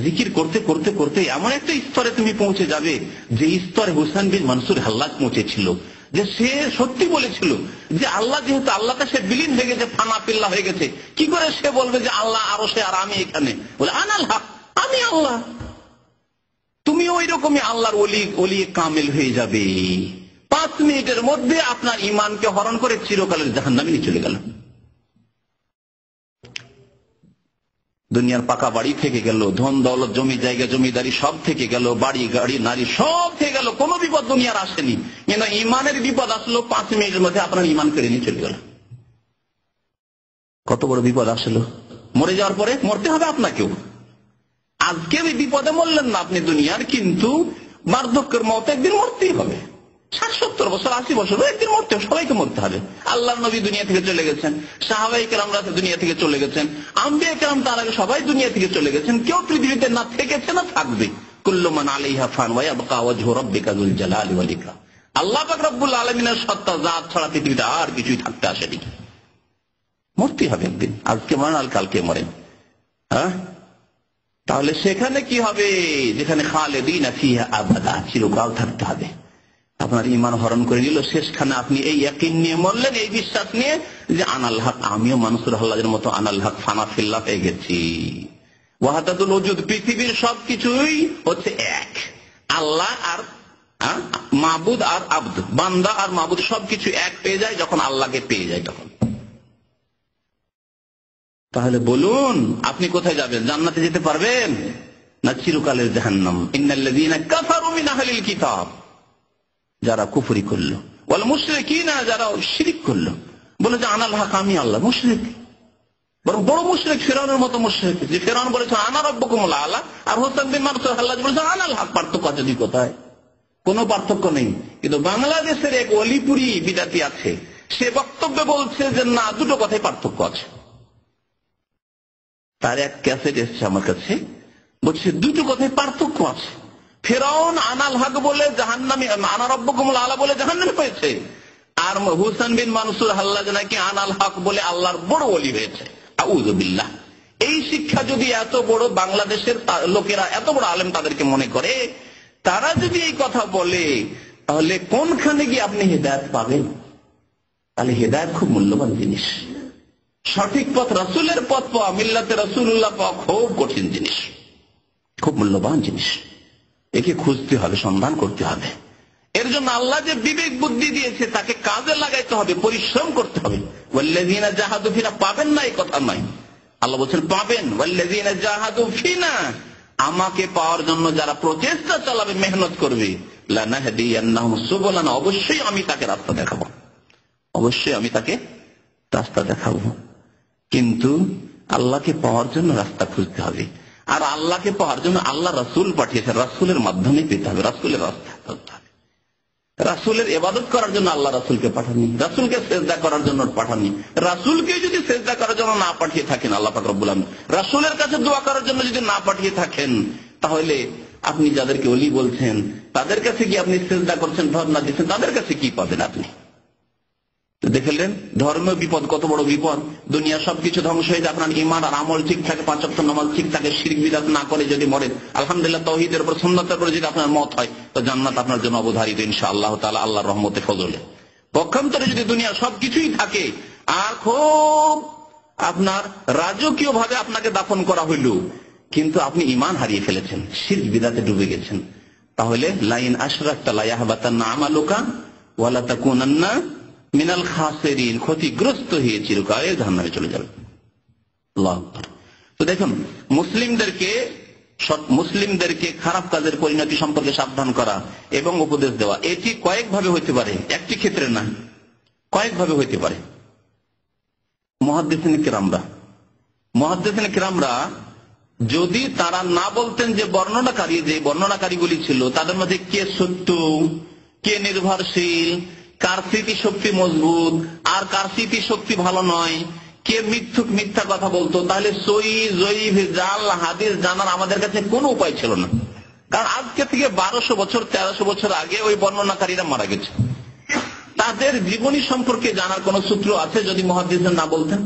জিকির করতে করতে করতে এমন একটা স্তরে তুমি পৌঁছে যাবে যে স্তরে হুসাইন বিন মনসুর হাল্লাজ পৌঁছেছিল, যে সে সত্যি বলেছিল যে আল্লাহ যেহেতু আল্লাহটা সে বিলীন হয়ে গেছে, ফানা পিল্লা হয়ে গেছে, কি করে সে বলবে যে আল্লাহ আরো সে আর আমি এখানে? বলে আনাল হক, আমি আল্লাহ। তুমি ওই রকমই আল্লাহর ওলি কামেল হয়ে যাবে। 5 মিনিটের মধ্যে আপনার ইমানকে হরণ করে চিরকালের জাহান্নামে নিয়ে চলে গেল। দুনিয়ার পাকা বাড়ি থেকে গেল, ধন দৌলত জমি জায়গা জমিদারি সব থেকে গেল, বাড়ি গাড়ি নারী সব থেকে গেল, কোনো বিপদ দুনিয়ার আসেনি, কিন্তু ইমানের বিপদ আসলো 5 মিনিটের মধ্যে আপনার ইমান কেড়ে নিয়ে চলে গেল। কত বড় বিপদ আসলো! মরে যাওয়ার পরে মরতে হবে আপনাকেও। আজকে ওই বিপদে মরলেন না আপনি দুনিয়ার, কিন্তু বার্ধক্যের মত একদিন মরতেই হবে। 60-70 বছর 80 বছর একদিন মরতে হবে, সবাইকে মরতে হবে। আল্লাহর নবী দুনিয়া থেকে চলে গেছেন, সাহাবায়ে কেরামরা দুনিয়া থেকে চলে গেছেন, আম্বিয়া কেরাম তার আগে সবাই দুনিয়া থেকে চলে গেছেন, কেউ পৃথিবীতে না থেকেছে না থাকবে। কুল্লু মান আলাইহা ফান ওয়া ইয়াবকা ওয়াজহু রাব্বিকা যুল জালালি ওয়াল ইকরাম। আল্লাহ পাক রব্বুল আলামিনের সত্তা জাত ছাড়া পৃথিবীতে আর কিছুই থাকতে আসেনি। মরতেই হবে একদিন, আজকে মরেন আর কালকে মরেন। হ্যাঁ, তাহলে সেখানে কি হবে? যেখানে খালিদিনা ফিহা আবাদা, চিরকাল থাকতে হবে। আপনার ঈমান হরণ করে নিল, শেষখানে আপনি এই ইয়াকিন নিয়ে মরলেন, এই বিশ্বাস নিয়ে যে আনাল হক, আমিও মানসুর হাল্লাজের মতো আনাল হক ফানা ফিল্লাহ পেয়ে গেছি। ওয়াহাদাতুল ওজুদ, পৃথিবীর সবকিছুই হচ্ছে এক, আল্লাহ আর মাবুদ আর আব্দ, বান্দা আর মাবুদ সবকিছু এক পেয়ে যায় যখন আল্লাহকে পেয়ে যায় তখন। তাহলে বলুন আপনি কোথায় যাবেন? জান্নাতে যেতে পারবেন না চিরকালের জাহান্নাম? ইন্নাল্লাযীনা কাফারু মিন আহলিল কিতাব, যারা কুফরি করলো, ওয়াল মুশরিকিনা, যারা শিরক করলো, বলে যে আনাল হক, আমি আল্লাহ, মুশরিক, বরং বড় মুশরিক, ফিরআউনের মতো মুশরিক। যে ফিরআউন বলেছে আনা রাব্বুকুমুল আ'লা, আর হোসেন বিন মানসুর হাল্লাজ বলেছে আনাল হক। পার্থক্য আছে দুই কথায়? কোনো পার্থক্য নেই। কিন্তু বাংলাদেশের এক অলিপুরি বিদাতি আছে, সে বক্তব্যে বলছে যে না, দুটো কথায় পার্থক্য আছে। তার এক ক্যাসেট এসছে আমার কাছে, বলছে দুটো কথায় পার্থক্য আছে। ফিরআউন আনাল হক বলে জাহান্নামী, আনা রাব্বুকুমুল আ'লা বলে জাহান্নামী হয়েছে, আর হোসেন বিন মানসুর হাল্লাজ নাকি আনাল হক বলে আল্লাহর বড় ওলি হয়েছে। আউযু বিল্লাহ। এই শিক্ষা যদি এত বড় বাংলাদেশের লোকেরা, এত বড় আলেম তাদেরকে মনে করে, তারা যদি এই কথা বলে, তাহলে কোনখানে গিয়ে আপনি হেদায়েত পাবেন? তাহলে হেদায়েত খুব মূল্যবান জিনিস। সঠিক পথ, রাসূলের পথ পাওয়া, মিল্লাতে রাসূলুল্লাহ পাওয়া খুব কঠিন জিনিস, খুব মূল্যবান জিনিস। একে খুঁজতে হবে, সন্ধান করতে হবে। এর জন্য আল্লাহ যে বিবেক বুদ্ধি দিয়েছে তাকে কাজে লাগাইতে হবে, পরিশ্রম করতে হবে। ওয়াল্লাযীনা জাহাদু ফিনা, পাবেন না এই কথা নয়, আল্লাহ বলছেন পাবেন। ওয়াল্লাযীনা জাহাদু ফিনা, আমাকে পাওয়ার জন্য যারা প্রচেষ্টা চালাবে, মেহনত করবে, লানাহদিয়ান্নাহুম সুবুলানা, অবশ্যই আমি তাকে রাস্তা দেখাবো, অবশ্যই আমি তাকে রাস্তা দেখাবো। কিন্তু আল্লাহকে পাওয়ার জন্য রাস্তা খুঁজতে হবে, আর আল্লাহকে পাওয়ার জন্য আল্লাহ রাসূল পাঠিয়েছেন, রাসূলের মাধ্যমে পেতে হবে, রাসূলের রাস্তা ধরতে হবে। রাসূলের ইবাদত করার জন্য আল্লাহ রাসূলকে পাঠাননি, রাসূলকে সিজদা করার জন্য পাঠাননি। রাসূলকে যদি সিজদা করার জন্য না পাঠিয়ে থাকেন আল্লাহ পাক রব্বুল আলামিন, রাসূলের কাছে দোয়া করার জন্য যদি না পাঠিয়ে থাকেন, তাহলে আপনি যাদেরকে ওলি বলছেন তাদের কাছে কি আপনি সিজদা করছেন, ধর্ণা দিচ্ছেন, তাদের কাছে কি পাবেন আপনি? দেখলেন ধর্মের বিপদ, কত বড় বিপদ। দুনিয়া সবকিছু ধ্বংস হয়ে যায়, আপনার ঈমান আর আমল ঠিক থাকে, 5 ওয়াক্ত নামাজ ঠিক থাকে, শিরক বিদআত না করে যদি মরেন, আলহামদুলিল্লাহ, তাওহীদের উপর সুন্নাতের উপর যদি আপনার মত হয়, তো জান্নাত আপনার জন্য অবধারিত ইনশাআল্লাহ তাআলা, আল্লাহর রহমতে ফজলে। পক্ষান্তরে যদি দুনিয়া সবকিছুই থাকে আর খুব আপনার রাজকীয় ভাবে আপনাকে দাফন করা হইল, কিন্তু আপনি ঈমান হারিয়ে ফেলেছেন, শিরক বিদআতে ডুবে গেছেন, তাহলে লাইন আশরাকতা লা ইয়াহবাতান্না আমালুকা ওয়া লা তাকুনান্না মিনাল খাসিরিন, ক্ষতিগ্রস্ত হয়ে চিরকাল জাহান্নামে চলে যাবে। আল্লাহু আকবার। তো দেখুন, মুসলিমদেরকে খারাপ কাজের পরিণতি সম্পর্কে সাবধান করা এবং উপদেশ দেওয়া, এটি কয়েকভাবে হইতে পারে, একটি ক্ষেত্রে না, কয়েকভাবে হইতে পারে। মুহাদ্দিসিন কিরামরা যদি তারা না বলতেন যে বর্ণনাকারীগুলি ছিল তাদের মধ্যে কে সত্য, কে নির্ভরশীল, কার স্মৃতি শক্তি মজবুত আর কার স্মৃতি শক্তি ভালো নয়, কে মিথ্যা কথা বলতো, তাহলে সহিহ জয়ীফ জাল হাদিস জানার আমাদের কাছে কোনো উপায় ছিল না। কারণ আজকে থেকে 1200 বছর 1300 বছর আগে ওই বর্ণনাকারীরা মারা গেছে, তাদের জীবনী সম্পর্কে জানার কোন সূত্র আছে যদি মুহাদ্দিসরা না বলতেন?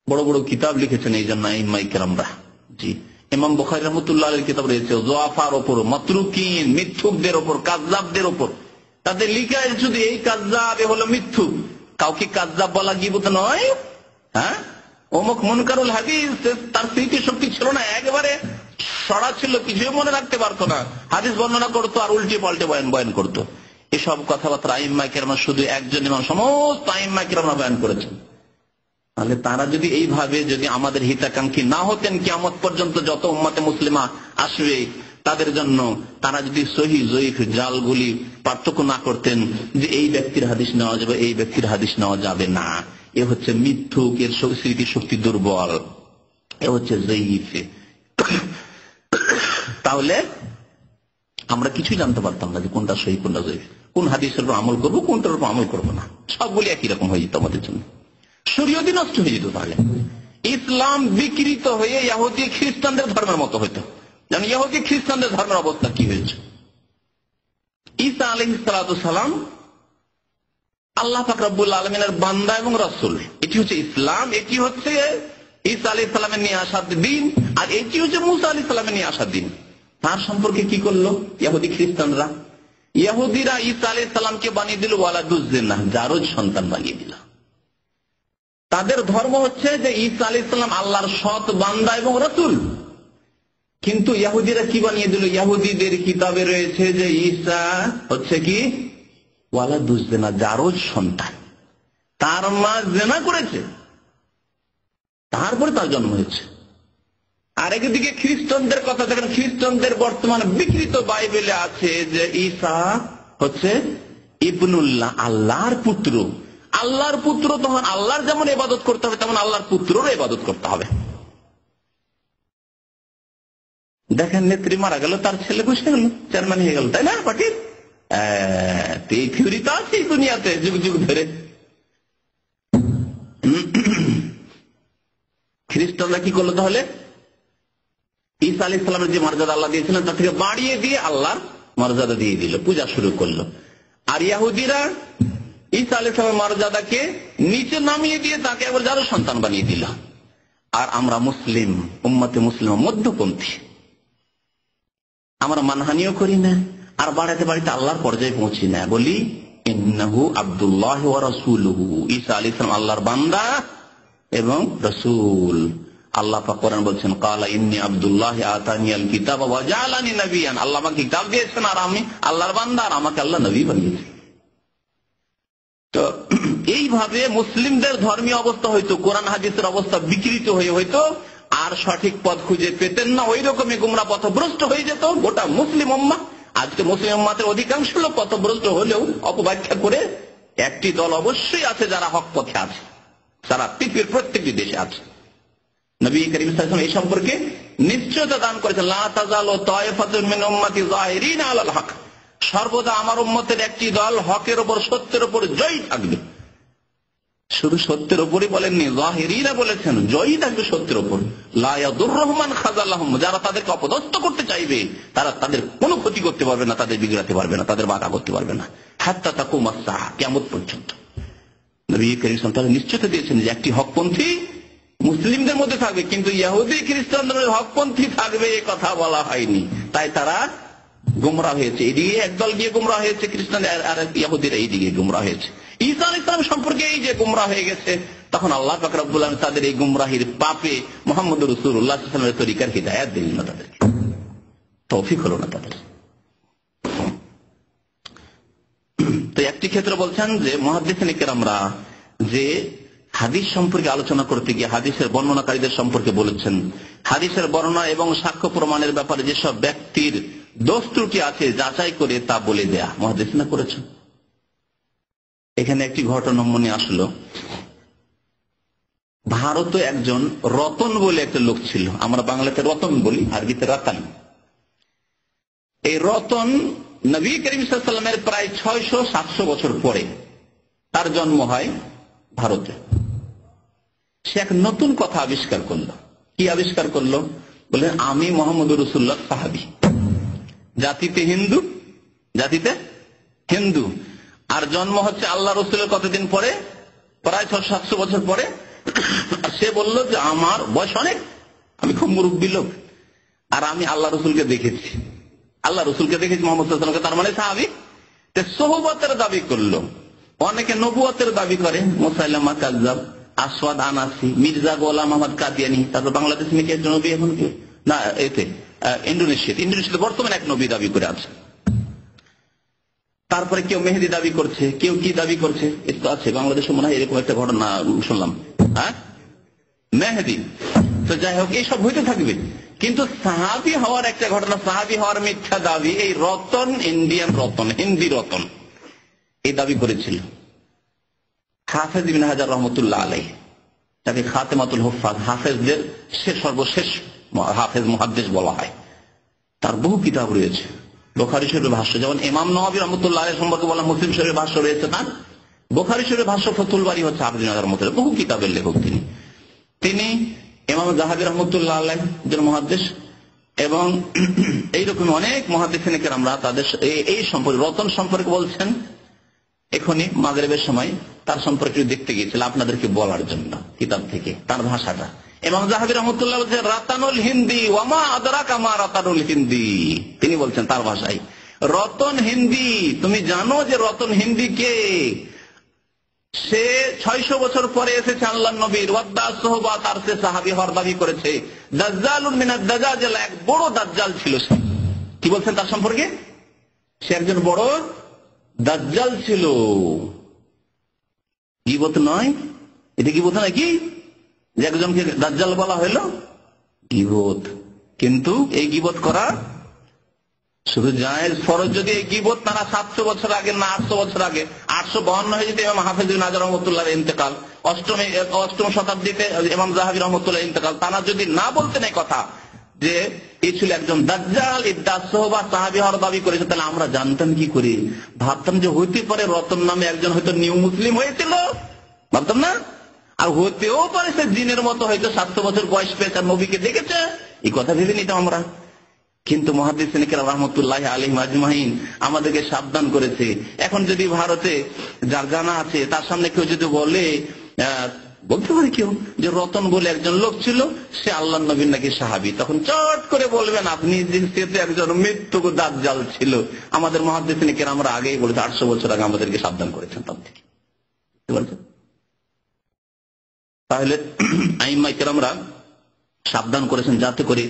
বড় বড় কিতাব লিখেছেন এই জন্য আইম্মায়ে কেরামরা। জি, ইমাম বুখারী রাহমাতুল্লাহ আলাইহির কিতাব রয়েছে যুআফার উপর, মাতরুকিন, মিথ্যুকদের উপর, কাযযাবদের উপর। তাদের লিখা আছে শুধু এই কাযযাব, এ হলো মিথ্যুক। কাউকে কাযযাব বলা গীবত নয়। হ্যাঁ, অমুক মুনকারুল হাদিস, তার স্মৃতি শক্তি ছিল না, একেবারে সরা ছিল, কিছুই মনে রাখতে পারতো না, হাদিস বর্ণনা করতো আর উল্টে পাল্টে বয়ান করতো। এসব কথাবার্তা আইম্মায়ে কেরাম, শুধু একজন ইমাম, সমস্ত আইম্মায়ে কেরাম বয়ান করেছেন। তাহলে তারা যদি এইভাবে যদি আমাদের হিতাকাঙ্ক্ষী না হতেন, কিয়ামত পর্যন্ত যত উম্মতে মুসলিমা আসবে তাদের জন্য, তারা যদি সহিহ জয়ীফ জালগুলি পার্থক্য না করতেন যে এই ব্যক্তির হাদিস নেওয়া যাবে, এই ব্যক্তির হাদিস নেওয়া যাবে না, এ হচ্ছে মিথ্যুক, এর স্মৃতি শক্তি দুর্বল, এ হচ্ছে জয়ীফ, তাহলে আমরা কিছুই জানতে পারতাম না যে কোনটা সহিহ কোনটা জয়ীফ, কোন হাদিসের উপর আমল করবো, কোনটার উপর আমল করবো না, সবগুলি একই রকম হয়ে যেত আমাদের জন্য, শরীয়তই নষ্ট হয়ে যেত। তাহলে ইসলাম বিকৃত হয়ে ইহুদি খ্রিস্টানদের ধর্মের মতো হইত। যেমন ইহুদি খ্রিস্টানদের ধর্মের অবস্থা কি হয়েছে। ঈসা আলাইহিস সালাতু সালাম আল্লাহ পাক রব্বুল আলামিনের বান্দা এবং রাসূল, এটি হচ্ছে ইসলাম, এটি হচ্ছে ঈসা আলাইহিস সালামের নিয়ে আসার দিন, আর এটি হচ্ছে মুসা আলাইহিস সালামের নিয়ে আসার দিন। তার সম্পর্কে কি করলো ইহুদি খ্রিস্টানরা? ইহুদিরা ঈসা আলাইহিস সালামকে বানিয়ে দিল ওয়ালাদুজ জিন্নাহ, জারজ সন্তান বানিয়ে দিল। তাদের ধর্ম হচ্ছে যে ঈসা আলাইহিস সালাম আল্লাহর সৎ বান্দা এবং রাসূল। কিন্তু ইহুদিরা কি বানিয়ে দিল? ইহুদিদের কিতাবে রয়েছে যে ঈসা হচ্ছে কি ওয়ালাদুজ জিন্নাহ, জারজ সন্তান। তার মা জিনা করেছে, তারপরে তার জন্ম হয়েছে। আর একদিকে খ্রিস্টানদের কথা দেখেন, খ্রিস্টানদের বর্তমানে বিকৃত বাইবেলে আছে যে ঈসা হচ্ছে ইবনুল্লাহ, আল্লাহর পুত্র। আল্লাহর পুত্র তখন আল্লাহর যেমন ইবাদত করতে হবে, তেমন আল্লাহর পুত্ররও ইবাদত করতে হবে। দেখেন নেত্রী মারা গেল, তার ছেলে বসে গেল, চেয়ারম্যান হয়ে গেল, তাই না পার্টির? এই থিওরি তো আছে দুনিয়াতে যুগ যুগ ধরে। খ্রিস্টানরা কি করলো তাহলে? ঈসা আলাইহিস সালামের যে মর্যাদা আল্লাহ দিয়েছিলেন তার থেকে বাড়িয়ে দিয়ে আল্লাহর মর্যাদা দিয়ে দিল, পূজা শুরু করলো। আর ইহুদিরা ঈসা আলাইহিস সালামের মর্যাদাকে নিচে নামিয়ে দিয়ে তাকে একবার জারজ সন্তান বানিয়ে দিল। আর আমরা মুসলিম, উম্মতে মুসলিম মধ্যপন্থী, আমরা মানহানিও করি না, আর বাড়াতে বাড়িতে আল্লাহর পর্যায়ে পৌঁছি না। বলি ইন্নাহু আব্দুল্লাহ ওয়া রাসূলুহু, ঈসা আলাইহিস সালাম আল্লাহর বান্দা এবং রাসূল। আল্লাহ পাক কোরআন বলছেন ক্বালা ইন্নী আব্দুল্লাহ আতানিয়াল কিতাবা ওয়া জাআলানি নাবিয়ান, আল্লাহ আমাকে কিতাব দিয়েছেন আর আমি আল্লাহর বান্দা, আর আমাকে আল্লাহ নবী বানিয়েছেন। তো এইভাবে মুসলিমদের ধর্মীয় অবস্থা হয়তো কোরআন হাদিসের অবস্থা বিকৃত হয়ে হয়তো আর সঠিক পথ খুঁজে পেতেন না, ওই রকমই গুমরা পথভ্রষ্ট হয়ে যেত গোটা মুসলিম উম্মাহ। আজকে মুসলিম উম্মাতের অধিকাংশ লোক পথভ্রষ্ট হলেও অপব্যাখ্যা করে একটি দল অবশ্যই আছে যারা হক পথে আছে, সারা পৃথিবীর প্রত্যেকটি দেশে আছে। নবী করিম সাল্লাল্লাহু আলাইহি ওয়াসাল্লাম এই সম্পর্কে নিশ্চয়তা দান করেছেন, লা তাযালু তায়ফাতুন মিন উম্মতি যাহিরিনা আলাল হক, সর্বদা আমার উম্মতের একটি দল হকের উপর, সত্যের উপর জয়ী থাকবে। শুধু সত্যের উপরই বলেননি, যাহিরিনা বলেছেন, জয়ী থাকবে সত্যের উপর। লা ইয়াদুররুহুম মান খাযালাহুম, যারা তাদেরকে অপদস্থ করতে চাইবে তারা তাদের কোনো ক্ষতি করতে পারবে না, তাদের বিগড়াতে পারবে না, তাদের বাধা করতে পারবে না, হাত্তা তাকুমাস সাআহ, কিয়ামত পর্যন্ত। নবী করিম সাল্লাল্লাহু আলাইহি ওয়াসাল্লাম নিশ্চয়তা দিয়েছেন যে একটি হকপন্থী মুসলিমদের মধ্যে থাকবে, কিন্তু ইহুদি খ্রিস্টানদের হকপন্থী থাকবে এ কথা বলা হয়নি। তাই তারা গুমরাহ হয়েছে, এদিকে একদল গিয়ে গুমরাহ হয়েছে খ্রিস্টান, আর ইহুদিরা এইদিকে গুমরাহ হয়েছে। ঈসা আলাইহিস সালাম সম্পর্কে এই যে গুমরাহ হয়ে গেছে, তখন আল্লাহ পাক রব্বুল আলামিন তাদের এই গুমরাহির পাপে মুহাম্মদ রাসূলুল্লাহ সাল্লাল্লাহু আলাইহি ওয়াসাল্লামের তরিকার হিদায়াত দিলেন না, তাদেরকে তৌফিক হলো না তাদের। তো একটি ক্ষেত্রে বলছেন যে মুহাদ্দিসিনে কেরামরা যে হাদিস সম্পর্কে আলোচনা করতে গিয়ে হাদিসের বর্ণনাকারীদের সম্পর্কে বলেছেন, হাদিসের বর্ণনা এবং সাক্ষ্য প্রমাণের ব্যাপারে যেসব ব্যক্তির দোষ ত্রুটি আছে যাচাই করে তা বলে দেয়া মুহাদ্দিসিনা করেছেন। এখানে একটি ঘটনা মনে আসলো। ভারতে একজন রতন বলে একটা লোক ছিল, আমরা বাংলাতে রতন বলি, আরবিতে রাতান। এই রতন নবী করিম সাল্লাল্লাহু আলাইহি ওয়াসাল্লামের প্রায় 600-700 বছর পরে তার জন্ম হয় ভারতে। সে এক নতুন কথা আবিষ্কার করলো। কি আবিষ্কার করলো? বলে আমি মুহাম্মদ রাসূলুল্লাহ সাহাবী, জাতিতে হিন্দু, জাতিতে হিন্দু, আর জন্ম হচ্ছে আল্লাহ রসুলের কতদিন পরে, প্রায় 600-700 বছর পরে। সে বলল যে আমার বয়স অনেক, আমি খুব মুরব্বী লোক, আর আমি আল্লাহ রসুলকে দেখেছি, আল্লাহ রসুলকে দেখেছি মুহাম্মদ সাল্লাল্লাহু আলাইহি ওয়াসাল্লামকে, তার মানে সাহাবী। সোহবতের দাবি করলো। অনেকে নবুয়তের দাবি করে, মুসাইলামা কাযযাব, আসওয়াদ আনাসি, মির্জা গোলাম আহমদ কাদিয়ানি, তারপর বাংলাদেশে নাকি একজন নবী এখন না, এতে ইন্দোনেশিয়াতে বর্তমানে এক নবী দাবি করে আছে। তারপরে কেউ মেহেদি দাবি করছে, কেউ কি দাবি করছে, এটা আছে বাংলাদেশে মনে হয় এরকম একটা ঘটনা শুনলাম, হ্যাঁ মেহেদি। তো যাই হোক এইসব হইতে থাকবে, কিন্তু সাহাবী হওয়ার একটা ঘটনা, সাহাবী হওয়ার মিথ্যা দাবি এই রতন, ইন্ডিয়ান রতন, হিন্দি রতন, এই দাবি করেছিল হাফেজ ইবনে হাজার রহমতুল্লাহ আলাইহি, তাকে খাতেমাতুল হুফাজ, হাফেজদের সর্বশেষ হাফেজ মুহাদ্দিস বলা হয়। তার বহু কিতাব রয়েছে, বুখারী শরীফের ভাষ্য, যেমন ইমাম নওয়াবী রহমতুল্লাহ আলাইহি সম্পর্কে বলা মুসলিম শরীফের ভাষ্য রয়েছে, না বুখারী শরীফের ভাষ্য ফাতুল বারী হচ্ছে আবদিন রহমতুল্লাহ, বহু কিতাবের লেখক তিনি ইমাম যাহাবী রহমতুল্লাহ আলাইহি একজন মুহাদ্দিস, এবং এইরকম অনেক মুহাদ্দিসিন কেরামরা তাদের এই সম্পর্কে, রতন সম্পর্কে বলছেন। এখনই মাগরিবের সময় তার সম্পর্কে দেখতে গিয়েছিল আপনাদেরকে বলার জন্য কিতাব থেকে, তার ভাষাটা ইমাম যাহাবী রাহমাতুল্লাহ বলছেন রাতানুল হিন্দি ওয়ামা আদরাকা মা রাতানুল হিন্দি। তিনি বলছেন তার ভাষায়, রতন হিন্দি, তুমি জানো যে রতন হিন্দি কে? সে 600 বছর পরে এসেছে আল্লাহর নবীর, ওয়াদ্দা সোহবা, তার সে সাহাবী হওয়ার দাবি করেছে। দাজ্জালুন মিনাদ দাজ্জাল, এক বড় দাজ্জাল ছিল সে। কি বলছেন তার সম্পর্কে? সে একজন বড় দাজ্জাল ছিল। গীবত নয়, এটা গীবত নাকি যে একজনকে দাজ্জাল বলা হলো? গীবত। কিন্তু এই গীবত করা শুধু জায়েজ, ফরজ যদি এই গীবত তারা 700 বছর আগে না 800 বছর আগে, 852 হয়ে যেতে ইমাম হাফেজ ইবনে হাজার রহমতুল্লাহর ইন্তেকাল, অষ্টম শতাব্দীতে ইমাম যাহাবী রহমতুল্লাহ ইন্তেকাল, তারা যদি না বলতেন এই কথা যে এই ছিল একজন দাজ্জাল, ইদ্দা সোহবা, সাহাবী হওয়ার দাবি করেছে, তাহলে আমরা জানতাম কি করে? ভাবতাম যে হইতে পারে রতন নামে একজন হয়তো নিউ মুসলিম হয়েছিল, ভাবতাম না? আর হতেও পারে সে জিনের মতো হয়তো 700 বছর বয়স পেয়েছে, নবীকে দেখেছে, এই কথা ভেবে নিতাম আমরা। কিন্তু মুহাদ্দিসিন কিরাম রাহমাতুল্লাহি আলাইহিম আজমাইন আমাদেরকে সাবধান করেছে। এখন যদি ভারতে যার জানা আছে তার সামনে কেউ যদি বলে, বলতে পারে কেউ যে রতন বলে একজন লোক ছিল, সে আল্লাহর নবীর নাকি সাহাবী, তখন চট করে বলবেন আপনি যে একজন মৃত্যু দাজ্জাল ছিল। আমাদের মুহাদ্দিসিন কিরাম আমরা আগেই বলেছে, 800 বছর আগে আমাদেরকে সাবধান করেছেন তার থেকে। তাহলে আইম্মা কিরামরা সাবধান করেছেন যাতে করে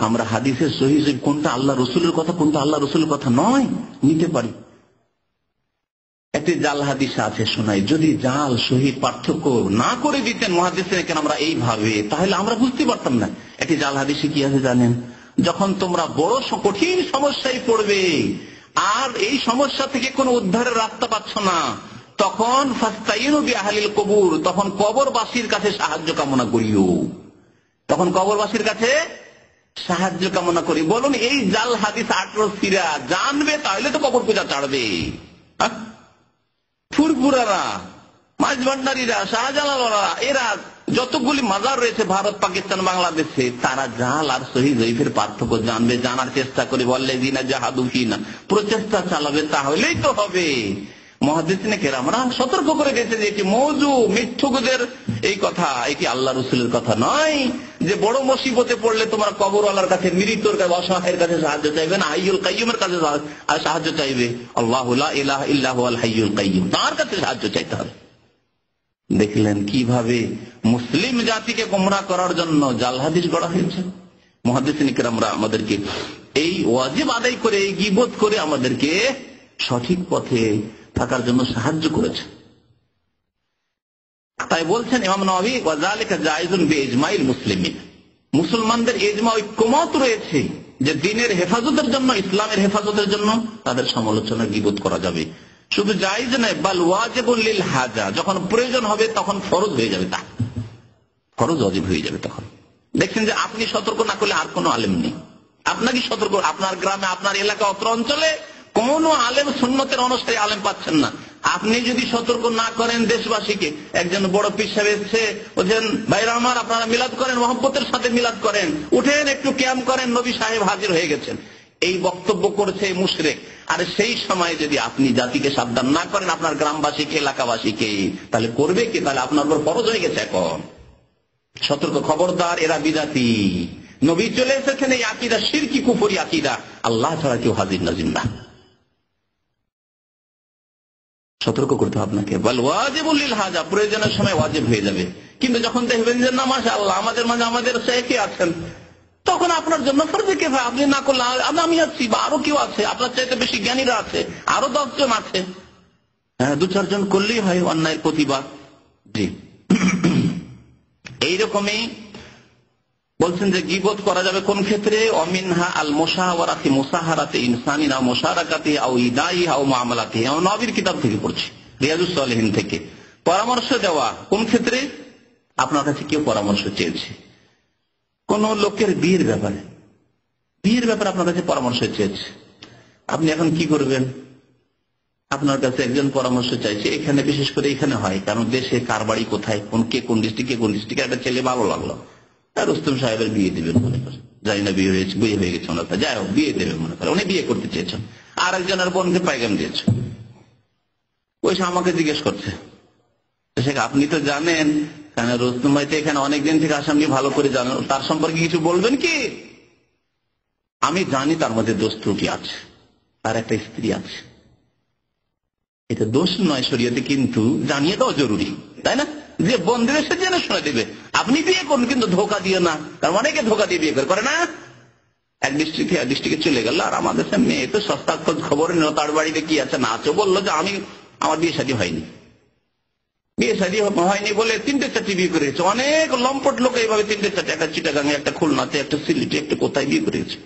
আমরা হাদিসের সহিহ কোনটা আল্লাহ রসুলের কথা, কোনটা আল্লাহ রসুলের কথা নয় নিতে পারি। একটি জাল হাদিস আছে, শোনাই। যদি জাল সহিহ পার্থক্য না করে দিতেন মুহাদ্দিসিন কিরামরা এইভাবে, তাহলে আমরা বুঝতে পারতাম না। একটি জাল হাদিসে কি আছে জানেন? যখন তোমরা বড় কঠিন সমস্যায় পড়বে আর এই সমস্যা থেকে কোনো উদ্ধারের রাস্তা পাচ্ছ না, তখন ফাস্তাইনু বিআহলিল কবুর, তখন কবরবাসীর কাছে সাহায্য কামনা করিও। তখন কবরবাসীর কাছে সাহায্য কামনা করি। বলুন, এই জাল হাদিস আটরসিরা জানবে তাহলে তো কবর পূজা ছাড়বে। ফুরফুরারা, মাঝভান্ডারীরা, শাহজালালরা, এরা যতগুলি মাজার রয়েছে ভারত, পাকিস্তান, বাংলাদেশে, তারা জাল আর সহিহ জয়ীফের পার্থক্য জানবে, জানার চেষ্টা করে বললে দিনা জাহাদু ফিনা, প্রচেষ্টা চালাবে, তাহলেই তো হবে। মুহাদ্দিসিন কিরামরা সতর্ক করে দিয়েছে যে এটি মওযু, মিথ্যুকদের এই কথা, এটি আল্লাহ রাসূলের কথা নয় যে বড় মুসিবতে পড়লে তোমরা কবরওয়ালার কাছে, মৃত্যুর কাছে, অসহায়ের কাছে সাহায্য চাইবে না, হাইয়ুল কাইয়ুমের কাছে সাহায্য চাইবে। আল্লাহু লা ইলাহা ইল্লা হুয়াল হাইয়ুল কাইয়ুম, তার কাছে সাহায্য চাইতে হবে। দেখলেন কিভাবে মুসলিম জাতিকে গোমরাহ করার জন্য জাল হাদিস গড়া হয়েছে। মুহাদ্দিসিন কিরামরা আমাদেরকে এই ওয়াজিব আদায় করে, এই গীবত করে আমাদেরকে সঠিক পথে থাকার জন্য সাহায্য করেছে। তাই বলছেন ইমাম নববী, ওয়াযালিকা জায়েজুন বিইজমাইল মুসলিমিন, মুসলমানদের ইজমা, ঐক্যমত রয়েছে যে দিনের হেফাজতের জন্য, ইসলামের হেফাজতের জন্য তাদের সমালোচনা, গীবত করা যাবে। শুধু জায়েজ নয়, বাল ওয়াজিবুল লিল হাজা, যখন প্রয়োজন হবে তখন ফরজ হয়ে যাবে, তা ফরজ ওয়াজিব হয়ে যাবে। তখন দেখছেন যে আপনি সতর্ক না করলে আর কোনো আলেম নেই। আপনাকে সতর্ক, আপনার গ্রামে, আপনার এলাকা, অত্র অঞ্চলে কোন আলেম, সুন্নতের অনুসারী আলেম পাচ্ছেন না। আপনি যদি সতর্ক না করেন দেশবাসীকে, একজন বড় পীর সাহেব এসেছে, বলছেন ভাইরা আমার আপনারা মিলাদ করেন, মহব্বতের সাথে মিলাদ করেন, উঠেন একটু ক্যাম্প করেন, নবী সাহেব হাজির হয়ে গেছেন, এই বক্তব্য করেছে মুশরিক। আর সেই সময় যদি আপনি জাতিকে সাবধান না করেন, আপনার গ্রামবাসীকে, এলাকাবাসীকে, তাহলে করবে কি? তাহলে আপনার উপর ফরজ হয়ে গেছে এখন সতর্ক, খবরদার, এরা বিদাতি। নবী চলে এসেছেন, এই আকীদা শিরকি কুফরি আকীদা, আল্লাহ ছাড়া কেউ হাজির নাজির না। সতর্ক করতে হবে আপনাকে। বল ওয়াজিবুল লিল হাজা, প্রয়োজনের সময় ওয়াজিব হয়ে যাবে। কিন্তু যখন দেখবেন যে না মাশাআল্লাহ আমাদের মাঝে আমাদের শেখে আছেন, তখন আপনার জন্য ফরজে কিফায়া, আপনি না করলে আমি আছি বা আরো কেউ আছে, আপনার চাইতে বেশি জ্ঞানীরা আছে, আরো 10 জন আছে, হ্যাঁ 2-4 জন করলেই হয় অন্যায়ের প্রতিবাদ। জি, এইরকমই বলছেন যে গীবত করা যাবে কোন ক্ষেত্রে? অমিনহা আল মুশাওয়ারাতি, মুসাহারাতি ইনসানিনা, মুশারাকাতি আও ইদাই আও মুআমালাতি। আমরা নবীর কিতাব থেকে পড়ছি, রিয়াজুস সালিহিন থেকে। পরামর্শ দেওয়া কোন ক্ষেত্রে? আপনার কাছে কেউ পরামর্শ চেয়েছে কোন লোকের বিয়ের ব্যাপারে, বিয়ের ব্যাপারে আপনার কাছে পরামর্শ চেয়েছে, আপনি এখন কি করবেন? আপনার কাছে একজন পরামর্শ চাইছে, এখানে বিশেষ করে এখানে হয়, কারণ দেশে কার বাড়ি কোথায়, কোন ডিস্ট্রিক্টে একটা ছেলে ভালো লাগলো, রুস্তম সাহেবের বিয়ে দিবেন মনে করেন, জানি না বিয়ে হয়ে গেছে ওনার, যাই হোক বিয়ে দেবেন মনে করেন, উনি বিয়ে করতে চেয়েছেন, আর একজনের বোনকে পাইগাম দিয়েছে, ওই আমাকে জিজ্ঞেস করছে শেখ আপনি তো জানেন, কারণ রুস্তম ভাই তো এখানে অনেকদিন থেকে আসামনি ভালো করে জানেন, তার সম্পর্কে কিছু বলবেন কি? আমি জানি তার মধ্যে দোষ ত্রুটি আছে, তার একটা স্ত্রী আছে, এটা দোষ নয় শরীয়তে, কিন্তু জানিয়ে দেওয়া জরুরি, তাই না? যে বন্ধু এসে জেনে শুনে দেবে। আপনি বিয়ে করুন কিন্তু ধোকা দিয়ে না, কারণ অনেকে ধোকা দিয়ে বিয়ে করে না। এক ডিস্ট্রিক্টে এক ডিস্ট্রিক্টে চলে গেল, আর আমাদের মেয়ে তো সস্তা খোঁজ খবর নিল, তার বাড়িতে কি আছে না আছে, বললো যে আমার বিয়ে শাদী হয়নি, বিয়ে শাদী হয়নি বলে 3-4টি বিয়ে করেছে। অনেক লম্পট লোক এইভাবে 3-4টি, একটা চিটাগাঙে, একটা খুলনাতে, একটা সিলেটে, একটা কোথায় বিয়ে করেছে।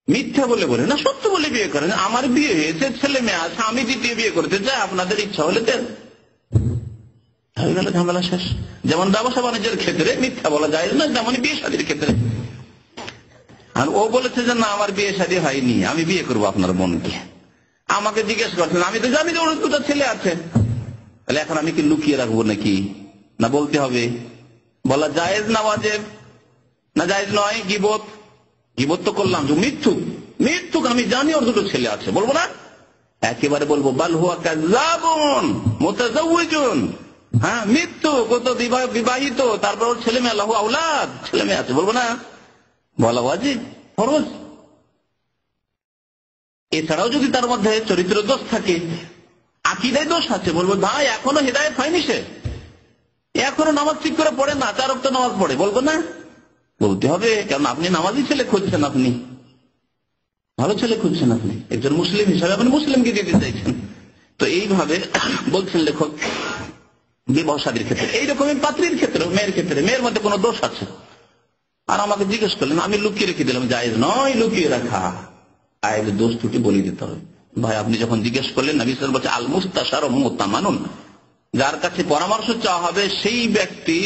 মিথ্যা বলে বলে না, সত্য বলে বিয়ে করেন। আমার বিয়ে হয়েছে, ছেলে মেয়ে আছে, আমি দ্বিতীয় বিয়ে করতে চাই, আপনাদের ইচ্ছা হলে দেন, হয়ে গেল ঝামেলা শেষ। যেমন ব্যবসা বাণিজ্যের ক্ষেত্রে মিথ্যা বলা যায় না, তেমন বিয়ে শাদীর ক্ষেত্রে। আর ও বলেছে যে না, আমার বিয়ে শাদী হয়নি, আমি বিয়ে করবো আপনার বোনকে। আমাকে জিজ্ঞেস করছেন, আমি তো জানি যে ওর 2টা ছেলে আছে, তাহলে এখন আমি কি লুকিয়ে রাখবো নাকি? না বলতে হবে? বলা জায়েজ না ওয়াজিব? না জায়েজ নয়? গীবত তো করলাম, যে মিথ্যুক আমি জানি ওর 2টো ছেলে আছে, বলবো না? একেবারে বলবো বাল হুয়া কাযাবুন মুতাযাওয়িজুন, হ্যাঁ মিথ্যুক, ও তো বিবাহিত, তারপর ওর ছেলে মেয়ে, লাহু আওলাদ, ছেলে মেয়ে আছে, বলবো না? বলা ওয়াজিব, ফরজ। এছাড়াও যদি তার মধ্যে চরিত্র দোষ থাকে, আকীদায় দোষ আছে, বলবো ভাই এখনো হেদায়েত হয়নি, সে এখনো নামাজ ঠিক করে পড়ে না, 4 ওয়াক্ত নামাজ পড়ে, বলবো না? বলতে হবে, কারণ আপনি নামাজি ছেলে খুঁজছেন, আপনি ভালো ছেলে খুঁজছেন, আপনি একজন মুসলিম হিসাবে আপনি মুসলিমকে দিতে চাইছেন। তো এইভাবে বলছেন লেখক বিবাহ শাদীর ক্ষেত্রে, এইরকমই পাত্রীর ক্ষেত্রে, মেয়ের ক্ষেত্রে, মেয়ের মধ্যে কোনো দোষ আছে আর আমাকে জিজ্ঞেস করলেন, আমি লুকিয়ে রেখে দিলাম, জায়েজ নয় লুকিয়ে রাখা, আয়ের দোষ ত্রুটি বলে দিতে হবে। ভাই আপনি যখন জিজ্ঞেস করলেন, নবী সাল্লাল্লাহু আলাইহি ওয়াসাল্লাম বলছে আল মুস্তাশার মুতামানুন, যার কাছে পরামর্শ চাওয়া হবে সেই ব্যক্তি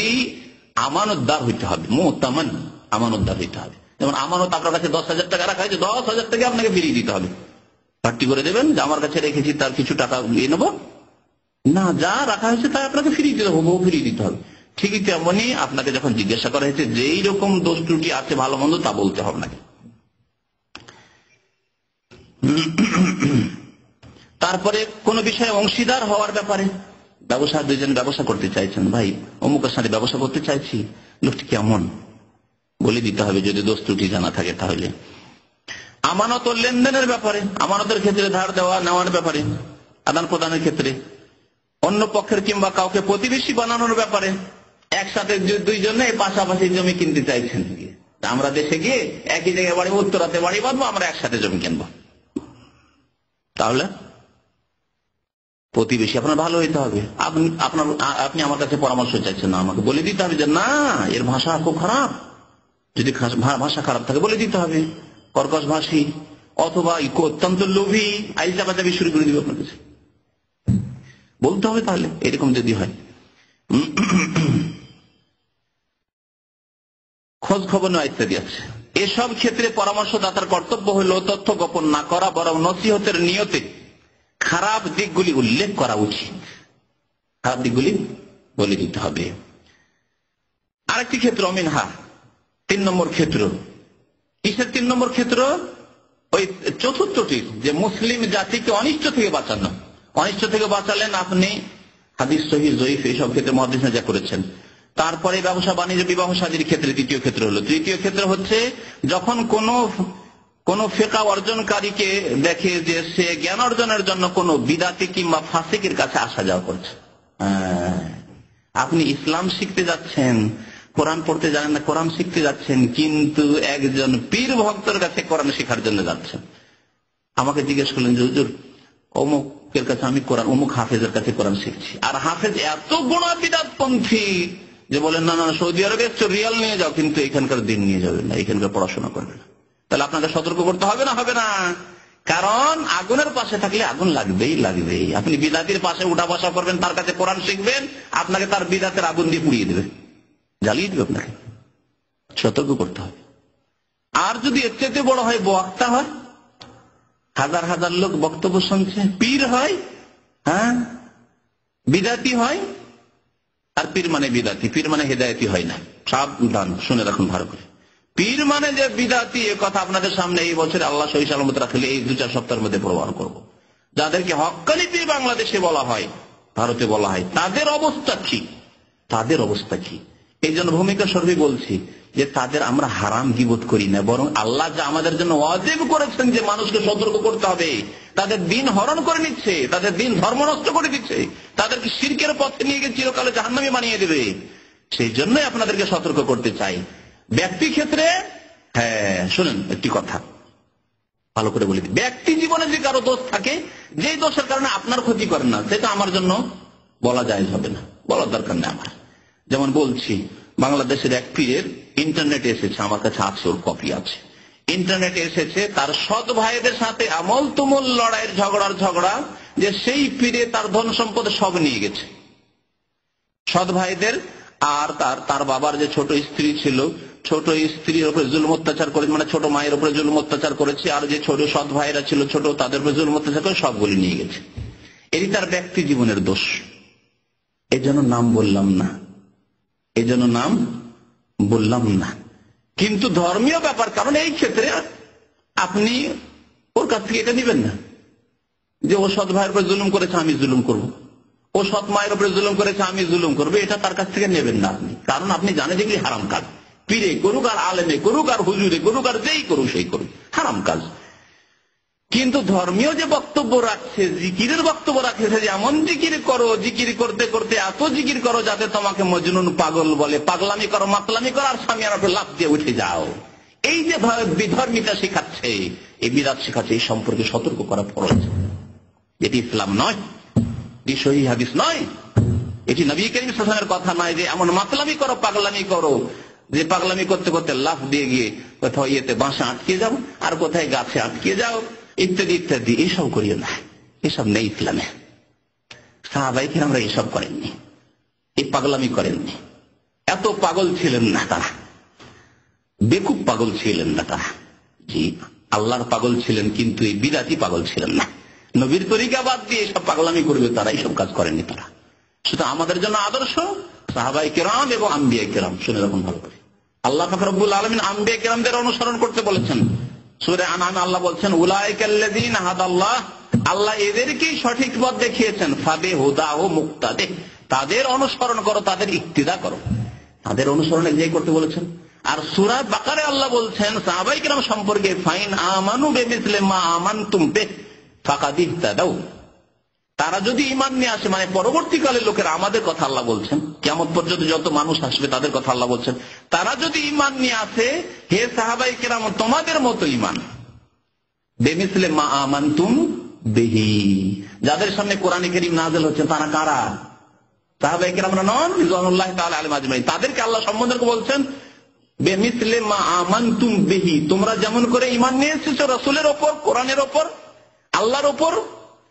আমানতদার হইতে হবে, মুতামান, আমানতদার হইতে হবে। যেমন আমানত আপনার কাছে 10,000 টাকা রাখা হয়েছে, 10,000 টাকা আপনাকে ফিরিয়ে দিতে হবে। পার্টি করে দেবেন যে আমার কাছে রেখেছি, তার কিছু টাকা নিয়ে নেবো না, যা রাখা হয়েছে তাই আপনাকে ফিরিয়ে দিতে হবে, ফিরিয়ে দিতে হবে। ঠিকই তেমনি আপনাকে যখন জিজ্ঞাসা করা হয়েছে যেই রকম দোষ ত্রুটি আছে ভালো মন্দ, তা বলতে হবে নাকি। তারপরে কোন বিষয়ে অংশীদার হওয়ার ব্যাপারে, ব্যবসা, 2জন ব্যবসা করতে চাইছেন, ভাই অমুকের সাথে ব্যবসা করতে চাইছি, লোকটি কেমন, বলে দিতে হবে যদি দোষ ত্রুটি জানা থাকে। তাহলে আমানত ও লেনদেনের ব্যাপারে, আমানতের ক্ষেত্রে, ধার দেওয়া নেওয়ার ব্যাপারে, আদান প্রদানের ক্ষেত্রে, অন্য পক্ষের কিংবা কাউকে প্রতিবেশী বানানোর ব্যাপারে, একসাথে 2জনে পাশাপাশি জমি কিনতে চাইছেন, আমরা দেশে গিয়ে একই জায়গায় বাড়ি, উত্তরাতে বাড়ি বাঁধবো, আমরা একসাথে জমি কিনবো, তাহলে প্রতিবেশী আপনার ভালো হইতে হবে। আপনি আমার কাছে পরামর্শ চাইছেন না, আমাকে বলে দিতে হবে যে না এর ভাষা খুব খারাপ, যদি ভাষা খারাপ থাকে বলে দিতে হবে, কর্কশ ভাষী অথবা অত্যন্ত লোভী, আইল চাপাচাপি শুরু করে দিবে আপনার কাছে, বলতে হবে। তাহলে এরকম যদি হয়, খোঁজ খবর নেওয়া ইত্যাদি আছে। এসব ক্ষেত্রে পরামর্শদাতার কর্তব্য হলো তথ্য গোপন না করা, বরং নসিহতের নিয়তে খারাপ দিকগুলি উল্লেখ করা উচিত, খারাপ দিকগুলি বলে দিতে হবে। আরেকটি ক্ষেত্র মিনহা, 3 নম্বর ক্ষেত্র। কিসের 3 নম্বর ক্ষেত্র? ওই চতুর্থটি, যে মুসলিম জাতিকে অনিষ্ট থেকে বাঁচানো। অনিষ্ট থেকে বাঁচালেন আপনি, হাদিস সহিহ জয়ীফ এইসব ক্ষেত্রে মুহাদ্দিসরা যা করেছেন। তারপরে ব্যবসা বাণিজ্য, বিবাহ শাদীর ক্ষেত্রে 3য় ক্ষেত্র হলো। 3য় ক্ষেত্র হচ্ছে যখন কোন ফিকহ অর্জনকারীকে দেখে যে সে জ্ঞান অর্জনের জন্য কোন বিদাতি কিংবা ফাসিকের কাছে আসা যাওয়া করছে। আপনি ইসলাম শিখতে যাচ্ছেন, কোরআন পড়তে জানেন না, কোরআন শিখতে যাচ্ছেন, কিন্তু একজন পীর ভক্তের কাছে কোরআন শেখার জন্য যাচ্ছেন। আমাকে জিজ্ঞেস করলেন যে হুজুর অমুকের কাছে আমি কোরআন, অমুক হাফেজের কাছে কোরআন শিখছি, আর হাফেজ এত বড় বিদআতপন্থী যে বলেন না না সৌদি আরবে রিয়াল নিয়ে যাও, কিন্তু এখানকার দিন নিয়ে যাবে না, এখানকার পড়াশোনা করবে না। তাহলে আপনাকে সতর্ক করতে হবে না? হবে না? কারণ আগুনের পাশে থাকলে আগুন লাগবেই। আপনি বিদাতির পাশে উঠা বসা করবেন, তার কাছে কোরআন শিখবেন, আপনাকে তার বিদাতের আগুন দিয়ে পুড়িয়ে দেবে, জ্বালিয়ে দেবে। আপনাকে সতর্ক করতে হবে। আর যদি এর চেয়ে বড় হয়, বক্তা হয়, হাজার হাজার লোক বক্তব্য শুনছে, পীর হয়, হ্যাঁ বিদাতি হয়, আর পীর মানে বিদাতি, পীর মানে হেদায়েতি হয় না। সাবধান, শুনে রাখুন ভালো করে। পীর মানে যে বিদাতি, এ কথা আপনাদের সামনে এই বছর আল্লাহ সহি সালামত রাখলে এই 2-4 সপ্তাহের মধ্যে প্রমাণ করব। যাদেরকে হক্কানি পীর বাংলাদেশে বলা হয়, ভারতে বলা হয়, তাদের অবস্থা কি, তাদের অবস্থা কি। এই জন্য ভূমিকা স্বরূপে বলছি যে তাদের আমরা হারাম গীবত করি না, বরং আল্লাহ যা আমাদের জন্য ওয়াজিব করেছেন যে মানুষকে সতর্ক করতে হবে, তাদের দিন হরণ করে নিচ্ছে, তাদের দিন ধর্ম নষ্ট করে দিচ্ছে, তাদেরকে শিরকের পথে নিয়ে গিয়ে চিরকালে জাহান্নামী বানিয়ে দেবে, সেই জন্যই আপনাদেরকে সতর্ক করতে চাই। ব্যক্তি ক্ষেত্রে হ্যাঁ শুনেন একটি কথা ভালো করে বলি, ব্যক্তি জীবনে যে কারো দোষ থাকে, যেই দোষের কারণে আপনার ক্ষতি করেন না, সেটা আমার জন্য বলা যায় হবে না, বলার দরকার নেই আমার। যেমন বলছি, বাংলাদেশের এক পীরের ইন্টারনেটে এসেছে, আমার কাছে আছে, ওর কপি আছে, ইন্টারনেটে এসেছে তার সৎ ভাইদের সাথে আমল তুমুল লড়াইয়ের ঝগড়া, যে সেই পীরে তার ধন সম্পদ সব নিয়ে গেছে সৎ ভাইদের। আর তার বাবার যে ছোট স্ত্রী ছিল, ছোট স্ত্রীর উপরে জুলুম অত্যাচার করে, মানে ছোট মায়ের উপরে জুলুম অত্যাচার করেছে, আর যে ছোট সৎ ভাইরা ছিল ছোট, তাদের উপরে জুলুম অত্যাচার করে সবগুলি নিয়ে গেছে। এটি তার ব্যক্তি জীবনের দোষ, এই জন্য নাম বললাম না, এই জন্য নাম বললাম না। কিন্তু ধর্মীয় ব্যাপার, কারণ এই ক্ষেত্রে আপনি ওর কাছ থেকে এটা নিবেন না যে ও সৎ ভাইয়ের উপরে জুলুম করেছে আমি জুলুম করব, ও সৎ মায়ের উপরে জুলুম করেছে আমি জুলুম করবো, এটা তার কাছ থেকে নেবেন না আপনি। কারণ আপনি জানেন যেগুলি হারাম কাজ, পীরে করুক আর আলেমে করুক আর হুজুরে করুক আর যেই করুক সেই করুক, হারাম কাজ। কিন্তু ধর্মীয় যে বক্তব্য রাখছে, জিকিরের বক্তব্য রাখছে, যে এমন জিকির করো, জিকির করতে করতে এত জিকির করো যাতে তোমাকে মজনুন পাগল বলে, পাগলামি করো, মাতলামি করো, আর স্বামী আর লাফ দিয়ে উঠে যাও, এই যে বিধর্মিতা শেখাচ্ছে, এই বিরাট শেখাচ্ছে, এই সম্পর্কে সতর্ক করা ফরজ। এটি ইসলাম নয়, এটি সহিহ হাদিস নয়, এটি নবী করিম সাল্লাল্লাহু আলাইহি ওয়াসাল্লামের কথা নয় যে এমন মাতলামি করো, পাগলামি করো, যে পাগলামি করতে করতে লাফ দিয়ে গিয়ে কোথাও ইয়েতে বাসা আটকে যাও, আর কোথায় গাছে আটকে যাও, ইত্যাদি ইত্যাদি। এসব করিও না, এসব নেই ইসলামে। সাহাবায়ে কেরামরা এসব করেননি, এই পাগলামি করেননি, এত পাগল ছিলেন না তারা, বেকুব পাগল ছিলেন না তারা। জি, আল্লাহর পাগল ছিলেন, কিন্তু এই বিদাতি পাগল ছিলেন না। নবীর তরিকা বাদ দিয়ে এসব পাগলামি করবে তারা, এইসব কাজ করেননি তারা। শুধু আমাদের জন্য আদর্শ সাহাবায়ে কেরাম এবং আম্বিয়া কেরাম। শুনে রাখুন ভালো করে, আল্লাহ পাক রব্বুল আলামিন আম্বিয়া কেরামদের অনুসরণ করতে বলেছেন। সূরা আনআমে আল্লাহ বলছেন, উলাইকাল্লাযীনা হাদাল্লাহ, আল্লাহ এদেরকেই সঠিক পথ দেখিয়েছেন, ফাবিহুদাহু মুক্তাদি, তাদের অনুসরণ করো, তাদের ইক্তিদা করো, তাদের অনুসরণে যে করতে বলেছেন। আর সূরা বাকারায় আল্লাহ বলছেন সাহাবায়ে কেরাম সম্পর্কে, ফাইন আমানু বিমিসলি মা আমানতুম বিহি ফাকাদ ইহতাদাউ, তারা যদি ঈমান নিয়ে আসে, মানে পরবর্তীকালে লোকেরা, আমাদের কথা আল্লাহ বলছেন, কিয়ামত পর্যন্ত যত মানুষ আসবে তাদের কথা আল্লাহ বলছেন, তারা যদি ঈমান নিয়ে আসে, হে সাহাবায়ে কেরাম তোমাদের মতো ঈমান, বিমিসলি মা আমানতুম বিহি, যাদের সামনে কোরআন কারীম নাযিল হচ্ছে তারা কারা? সাহাবায়ে কেরামরা নন, রিজওয়ানুল্লাহি তাআলা আলাইহিম আজমাইন। তাদেরকে আল্লাহ সম্বোধন করে বলছেন বিমিসলি মা আমানতুম বিহি, তোমরা যেমন করে ঈমান নিয়ে এসেছো রাসূলের উপর, কোরআনের উপর, আল্লাহর উপর,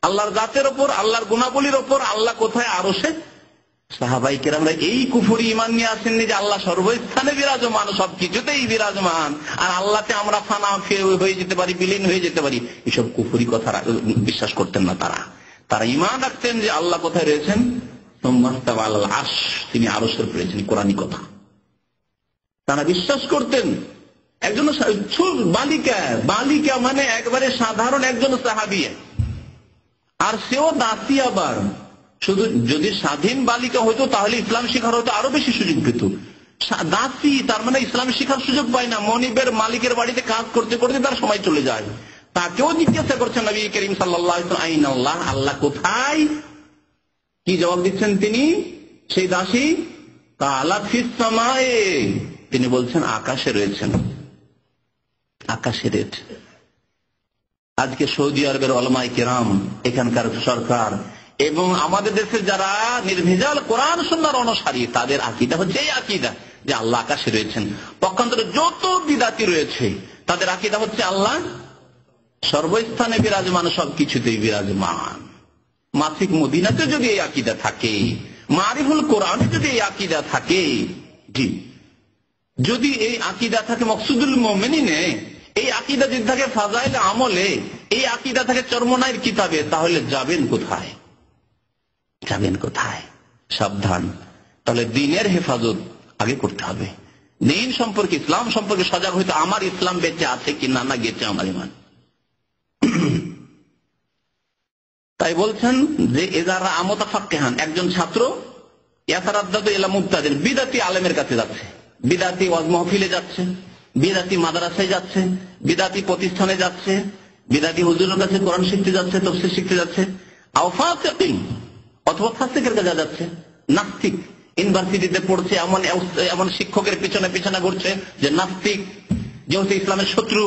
আল্লাহর জাতের উপর, আল্লাহর গুণাবলীর উপর, আল্লাহ কোথায় আরশে। সাহাবায়ে কেরামরা এই কুফরি ঈমান নিয়ে আসেননি যে আল্লাহ সর্বস্থানে বিরাজমান, সবকিছুতেই বিরাজমান, আর আল্লাহতে আমরা ফানা হয়ে যেতে পারি, বিলীন হয়ে যেতে পারি, এসব কুফরি কথা বিশ্বাস করতেন না তারা। তারা ঈমান রাখতেন যে আল্লাহ কোথায় রয়েছেন, সুম্মাস্তাওয়া আলাল আরশ, তিনি আরশের উপরে রয়েছেন, কোরআনী কথা তারা বিশ্বাস করতেন। একজন বালিকা, বালিকা মানে একবারে সাধারণ একজন সাহাবিয়া, আর সেও দাসী। আবার শুধু যদি স্বাধীন বালিকা হইতো তাহলে ইসলাম শিখার হয়তো আরো বেশি সুযোগ পেত। দাসী তার মানে ইসলাম শিখার সুযোগ পায় না, মনিবের মালিকের বাড়িতে কাজ করতে করতে তার সময় চলে যায়। তাকেও জিজ্ঞাসা করছেন নবী করিম সাল্লাল্লাহু আলাইহি ওয়াসাল্লাম, আইনাল্লাহ, আল্লাহ কোথায়? কি জবাব দিচ্ছেন তিনি, সেই দাসী? কালা ফিস সামায়ে, তিনি বলছেন আকাশে রয়েছেন, আকাশে রয়েছে। আজকে সৌদি আরবের উলামায়ে কেরাম, এখানকার সরকার এবং আমাদের দেশে যারা নির্ভেজাল কোরআন সুন্নাহর অনুসারী, তাদের আকীদা হচ্ছে এই আকীদা যে আল্লাহ আকাশে রয়েছেন। পক্ষান্তরে যত বিদাতি রয়েছে তাদের আকীদা হচ্ছে আল্লাহ সর্বস্থানে বিরাজমান, সবকিছুতেই বিরাজমান। মাসিক মদিনাতে যদি এই আকীদা থাকে, মারিফুল কোরআনে যদি এই আকীদা থাকে, জি, যদি এই আকীদা থাকে মকসুদুল মুমিনিনে, এই আকীদা যদি থাকে ফাজাইল আমলে, এই আকীদা থাকে চরমনাইয়ের কিতাবে, তাহলে যাবেন কোথায়? যাবেন কোথায়? সাবধান। তাহলে দ্বীনের হেফাজত আগে করতে হবে, দ্বীন সম্পর্কে, ইসলাম সম্পর্কে সজাগ হইতে, আমার ইসলাম বেঁচে আছে কি না, না গেছে আমার ঈমান। তাই বলছেন যে এজারা আমতাফাক্কিহান, একজন ছাত্র ইয়াতারাদ্দাদু ইলা মুবতাদিন, বিদাতি আলেমের কাছে যাচ্ছে, বিদাতি ওয়াজ মাহফিলে যাচ্ছে, বিদাতি মাদ্রাসায় যাচ্ছে, বিদাতি প্রতিষ্ঠানে যাচ্ছে, বিদাতি হুজুরের কাছে কোরআন শিখতে যাচ্ছে, তাফসীর শিখতে যাচ্ছে, আও ফাসিকিন, অথবা ফাসিকের কাছে যাচ্ছে, নাস্তিক, ইউনিভার্সিটিতে পড়ছে, এমন শিক্ষকের পিছনে পিছনে ঘুরছে যে নাস্তিক, যে হচ্ছে ইসলামের শত্রু,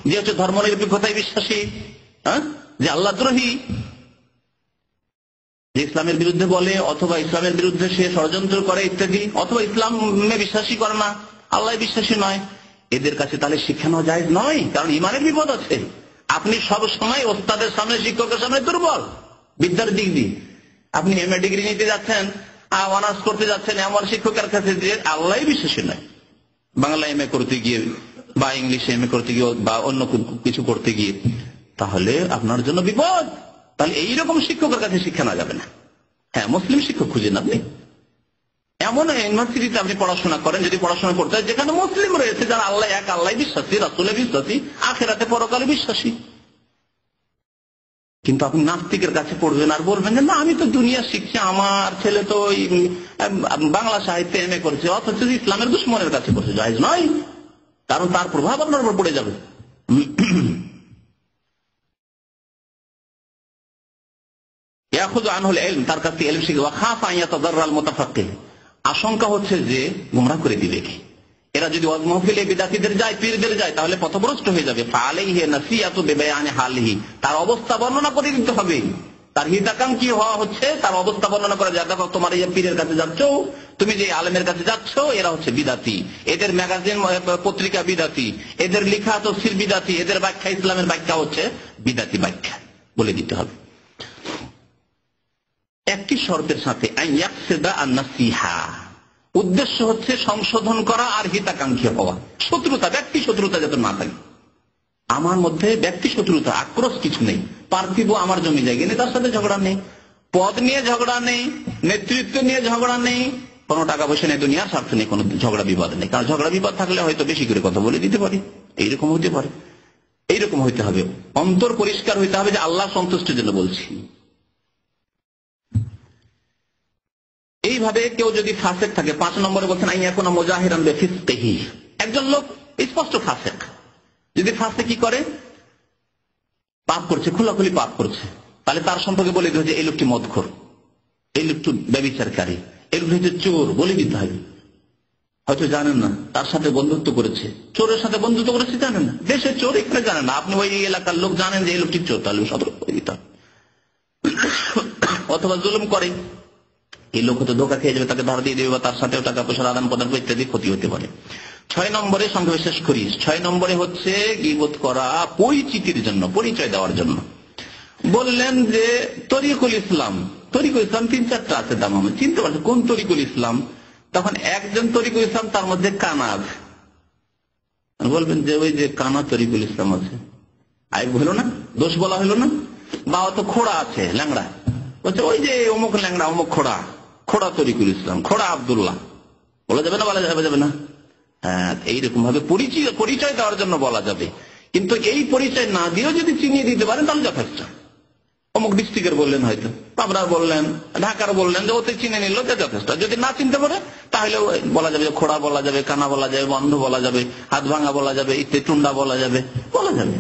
যে হচ্ছে ধর্মনিরপেক্ষতায় বিশ্বাসী, যে আল্লাহদ্রোহী, যে ইসলামের বিরুদ্ধে বলে, অথবা ইসলামের বিরুদ্ধে সে ষড়যন্ত্র করে ইত্যাদি, অথবা ইসলামে বিশ্বাসী করে না, আল্লাহ বিশ্বাসী নয়, এদের কাছে তাহলে শিক্ষা নেওয়া জায়েজ নয়, কারণ ইমানের বিপদ আছে। আপনি সব সময় ওস্তাদের সামনে, শিক্ষকের সামনে দুর্বল বিদ্যার দিক দিয়ে। আপনি এমএ ডিগ্রি নিতে যাচ্ছেন, অনার্স করতে যাচ্ছেন এমন শিক্ষকের কাছে যে আল্লাহ বিশ্বাসী নয়, বাংলা এমএ করতে গিয়ে বা ইংলিশে এমএ করতে গিয়ে বা অন্য কিছু করতে গিয়ে, তাহলে আপনার জন্য বিপদ। তাহলে এইরকম শিক্ষকের কাছে শিক্ষা নেওয়া যাবে না। হ্যাঁ, মুসলিম শিক্ষক খুঁজেন আপনি, এমন ইউনিভার্সিটিতে আপনি পড়াশোনা করেন, যদি পড়াশোনা করতে হয় যেখানে মুসলিম রয়েছে, যারা আল্লাহ এক, আল্লাহ বিশ্বাসী, রাসূলে বিশ্বাসী, আখিরাতে পরকালে বিশ্বাসী। কিন্তু আপনি নাস্তিকের কাছে পড়বেন আর বলবেন যে না আমি তো দুনিয়া শিখছি, আমার ছেলে তো বাংলা সাহিত্যে এমএ করেছে, অথচ ইসলামের দুশ্মনের কাছে করছে, জায়েজ নয়, কারণ তার প্রভাব আপনার উপর পড়ে যাবে। তার কাছ থেকে ইলম শিখে, আশঙ্কা হচ্ছে যে গুমরাহ করে দিবে কি, এরা যদি ওয়াজ মাহফিলে বিদাতীদের যায়, পীরদের যায়, তাহলে পথভ্রষ্ট হয়ে যাবে। ফালাইহি নাসিয়াতু বিবায়ানি হালিহি, তার অবস্থা বর্ণনা করে দিতে হবে। তার হিতাকাঙ্ক্ষী হওয়া হচ্ছে তার অবস্থা বর্ণনা করে, যা দেখো তোমার এই পীরের কাছে যাচ্ছ, তুমি যে আলেমের কাছে যাচ্ছ, এরা হচ্ছে বিদাতি, এদের ম্যাগাজিন পত্রিকা বিদাতি, এদের লেখা তাফসীর বিদাতি, এদের ব্যাখ্যা ইসলামের ব্যাখ্যা হচ্ছে বিদাতি ব্যাখ্যা, বলে দিতে হবে। একটি শর্তের সাথে, উদ্দেশ্য হচ্ছে সংশোধন করা আর হিতাকাঙ্ক্ষী হওয়া, শত্রুতা, ব্যক্তি শত্রুতা যাতে না থাকে। আমার মধ্যে ব্যক্তি শত্রুতা, আক্রোশ কিছু নেই, পার্থিব আমার জমি জায়গা নেই, তার সাথে ঝগড়া নেই, পদ নিয়ে ঝগড়া নেই, নেতৃত্ব নিয়ে ঝগড়া নেই, কোনো টাকা পয়সা নেই, দুনিয়ার স্বার্থ নেই, কোনো ঝগড়া বিবাদ নেই। কারণ ঝগড়া বিবাদ থাকলে হয়তো বেশি করে কথা বলে দিতে পারি, এইরকম হতে পারে। এইরকম হইতে হবে, অন্তর পরিষ্কার হইতে হবে যে আল্লাহ সন্তুষ্টির জন্য বলছি। এইভাবে কেউ যদি ফাসেক থাকে, 5 নম্বরে বলছেন আইয়াকুনা মুজাহিরান বিফিসকিহি, একজন লোক স্পষ্ট ফাসেক, যদি ফাসেক কি করে, পাপ করছে, খোলাখুলি পাপ করছে, তাহলে তার সম্পর্কে বলে দিতে হবে যে এই লোকটি মদখোর, এই লোকটি ব্যভিচারকারী, এই লোকটি হচ্ছে চোর, বলে দিতে হবে। হয়তো জানেন না, তার সাথে বন্ধুত্ব করেছে, চোরের সাথে বন্ধুত্ব করেছে, জানেন না, দেশের চোর, এখানে জানেন না, আপনি ওই এলাকার লোক জানেন যে এই লোকটি চোর, তাহলে সতর্ক করে দিতে হবে। অথবা জুলুম করে, এই লোক হয়তো ধোকা খেয়ে যাবে, তাকে ধরা দিয়ে দেবে, বা তার সাথেও টাকা পয়সার আদান প্রদান ইত্যাদি ক্ষতি হতে পারে। 6 নম্বরে সংক্ষেপে শেষ করি, 6 নম্বরে হচ্ছে গীবত করা পরিচিতির জন্য, পরিচয় দেওয়ার জন্য। বললেন যে তরিকুল ইসলাম, তরিকুল ইসলাম 3-4টা আছে, দাম আমি চিনতে পারছি কোন তরিকুল ইসলাম। তখন একজন তরিকুল ইসলাম, তার মধ্যে কানা আছে, বলবেন যে ওই যে কানা তরিকুল ইসলাম আছে, আইব হলো না, দোষ বলা হলো না। বা অত খোড়া আছে, ল্যাংড়া, বলছে ওই যে অমুক ল্যাংড়া, অমুক খোড়া, খোড়া তরিকুল ইসলাম, খোড়া আব্দুল্লাহ, বলা যাবে না, বলা যাবে না। হ্যাঁ, এইরকম ভাবে পরিচয় দেওয়ার জন্য বলা যাবে, কিন্তু এই পরিচয় না দিয়েও যদি চিনিয়ে দিতে পারেন তাহলে যথেষ্ট। অমুক ডিস্ট্রিক্টের বললেন, হয়তো পাবনার বললেন, ঢাকার বললেন, যে ওতে চিনে নিল যথেষ্ট। যদি না চিনতে পারে তাহলে বলা যাবে খোড়া বলা যাবে, কানা বলা যাবে, বন্ধ বলা যাবে, হাত ভাঙা বলা যাবে, ইত্যাদি টুন্ডা বলা যাবে, বলা যাবে,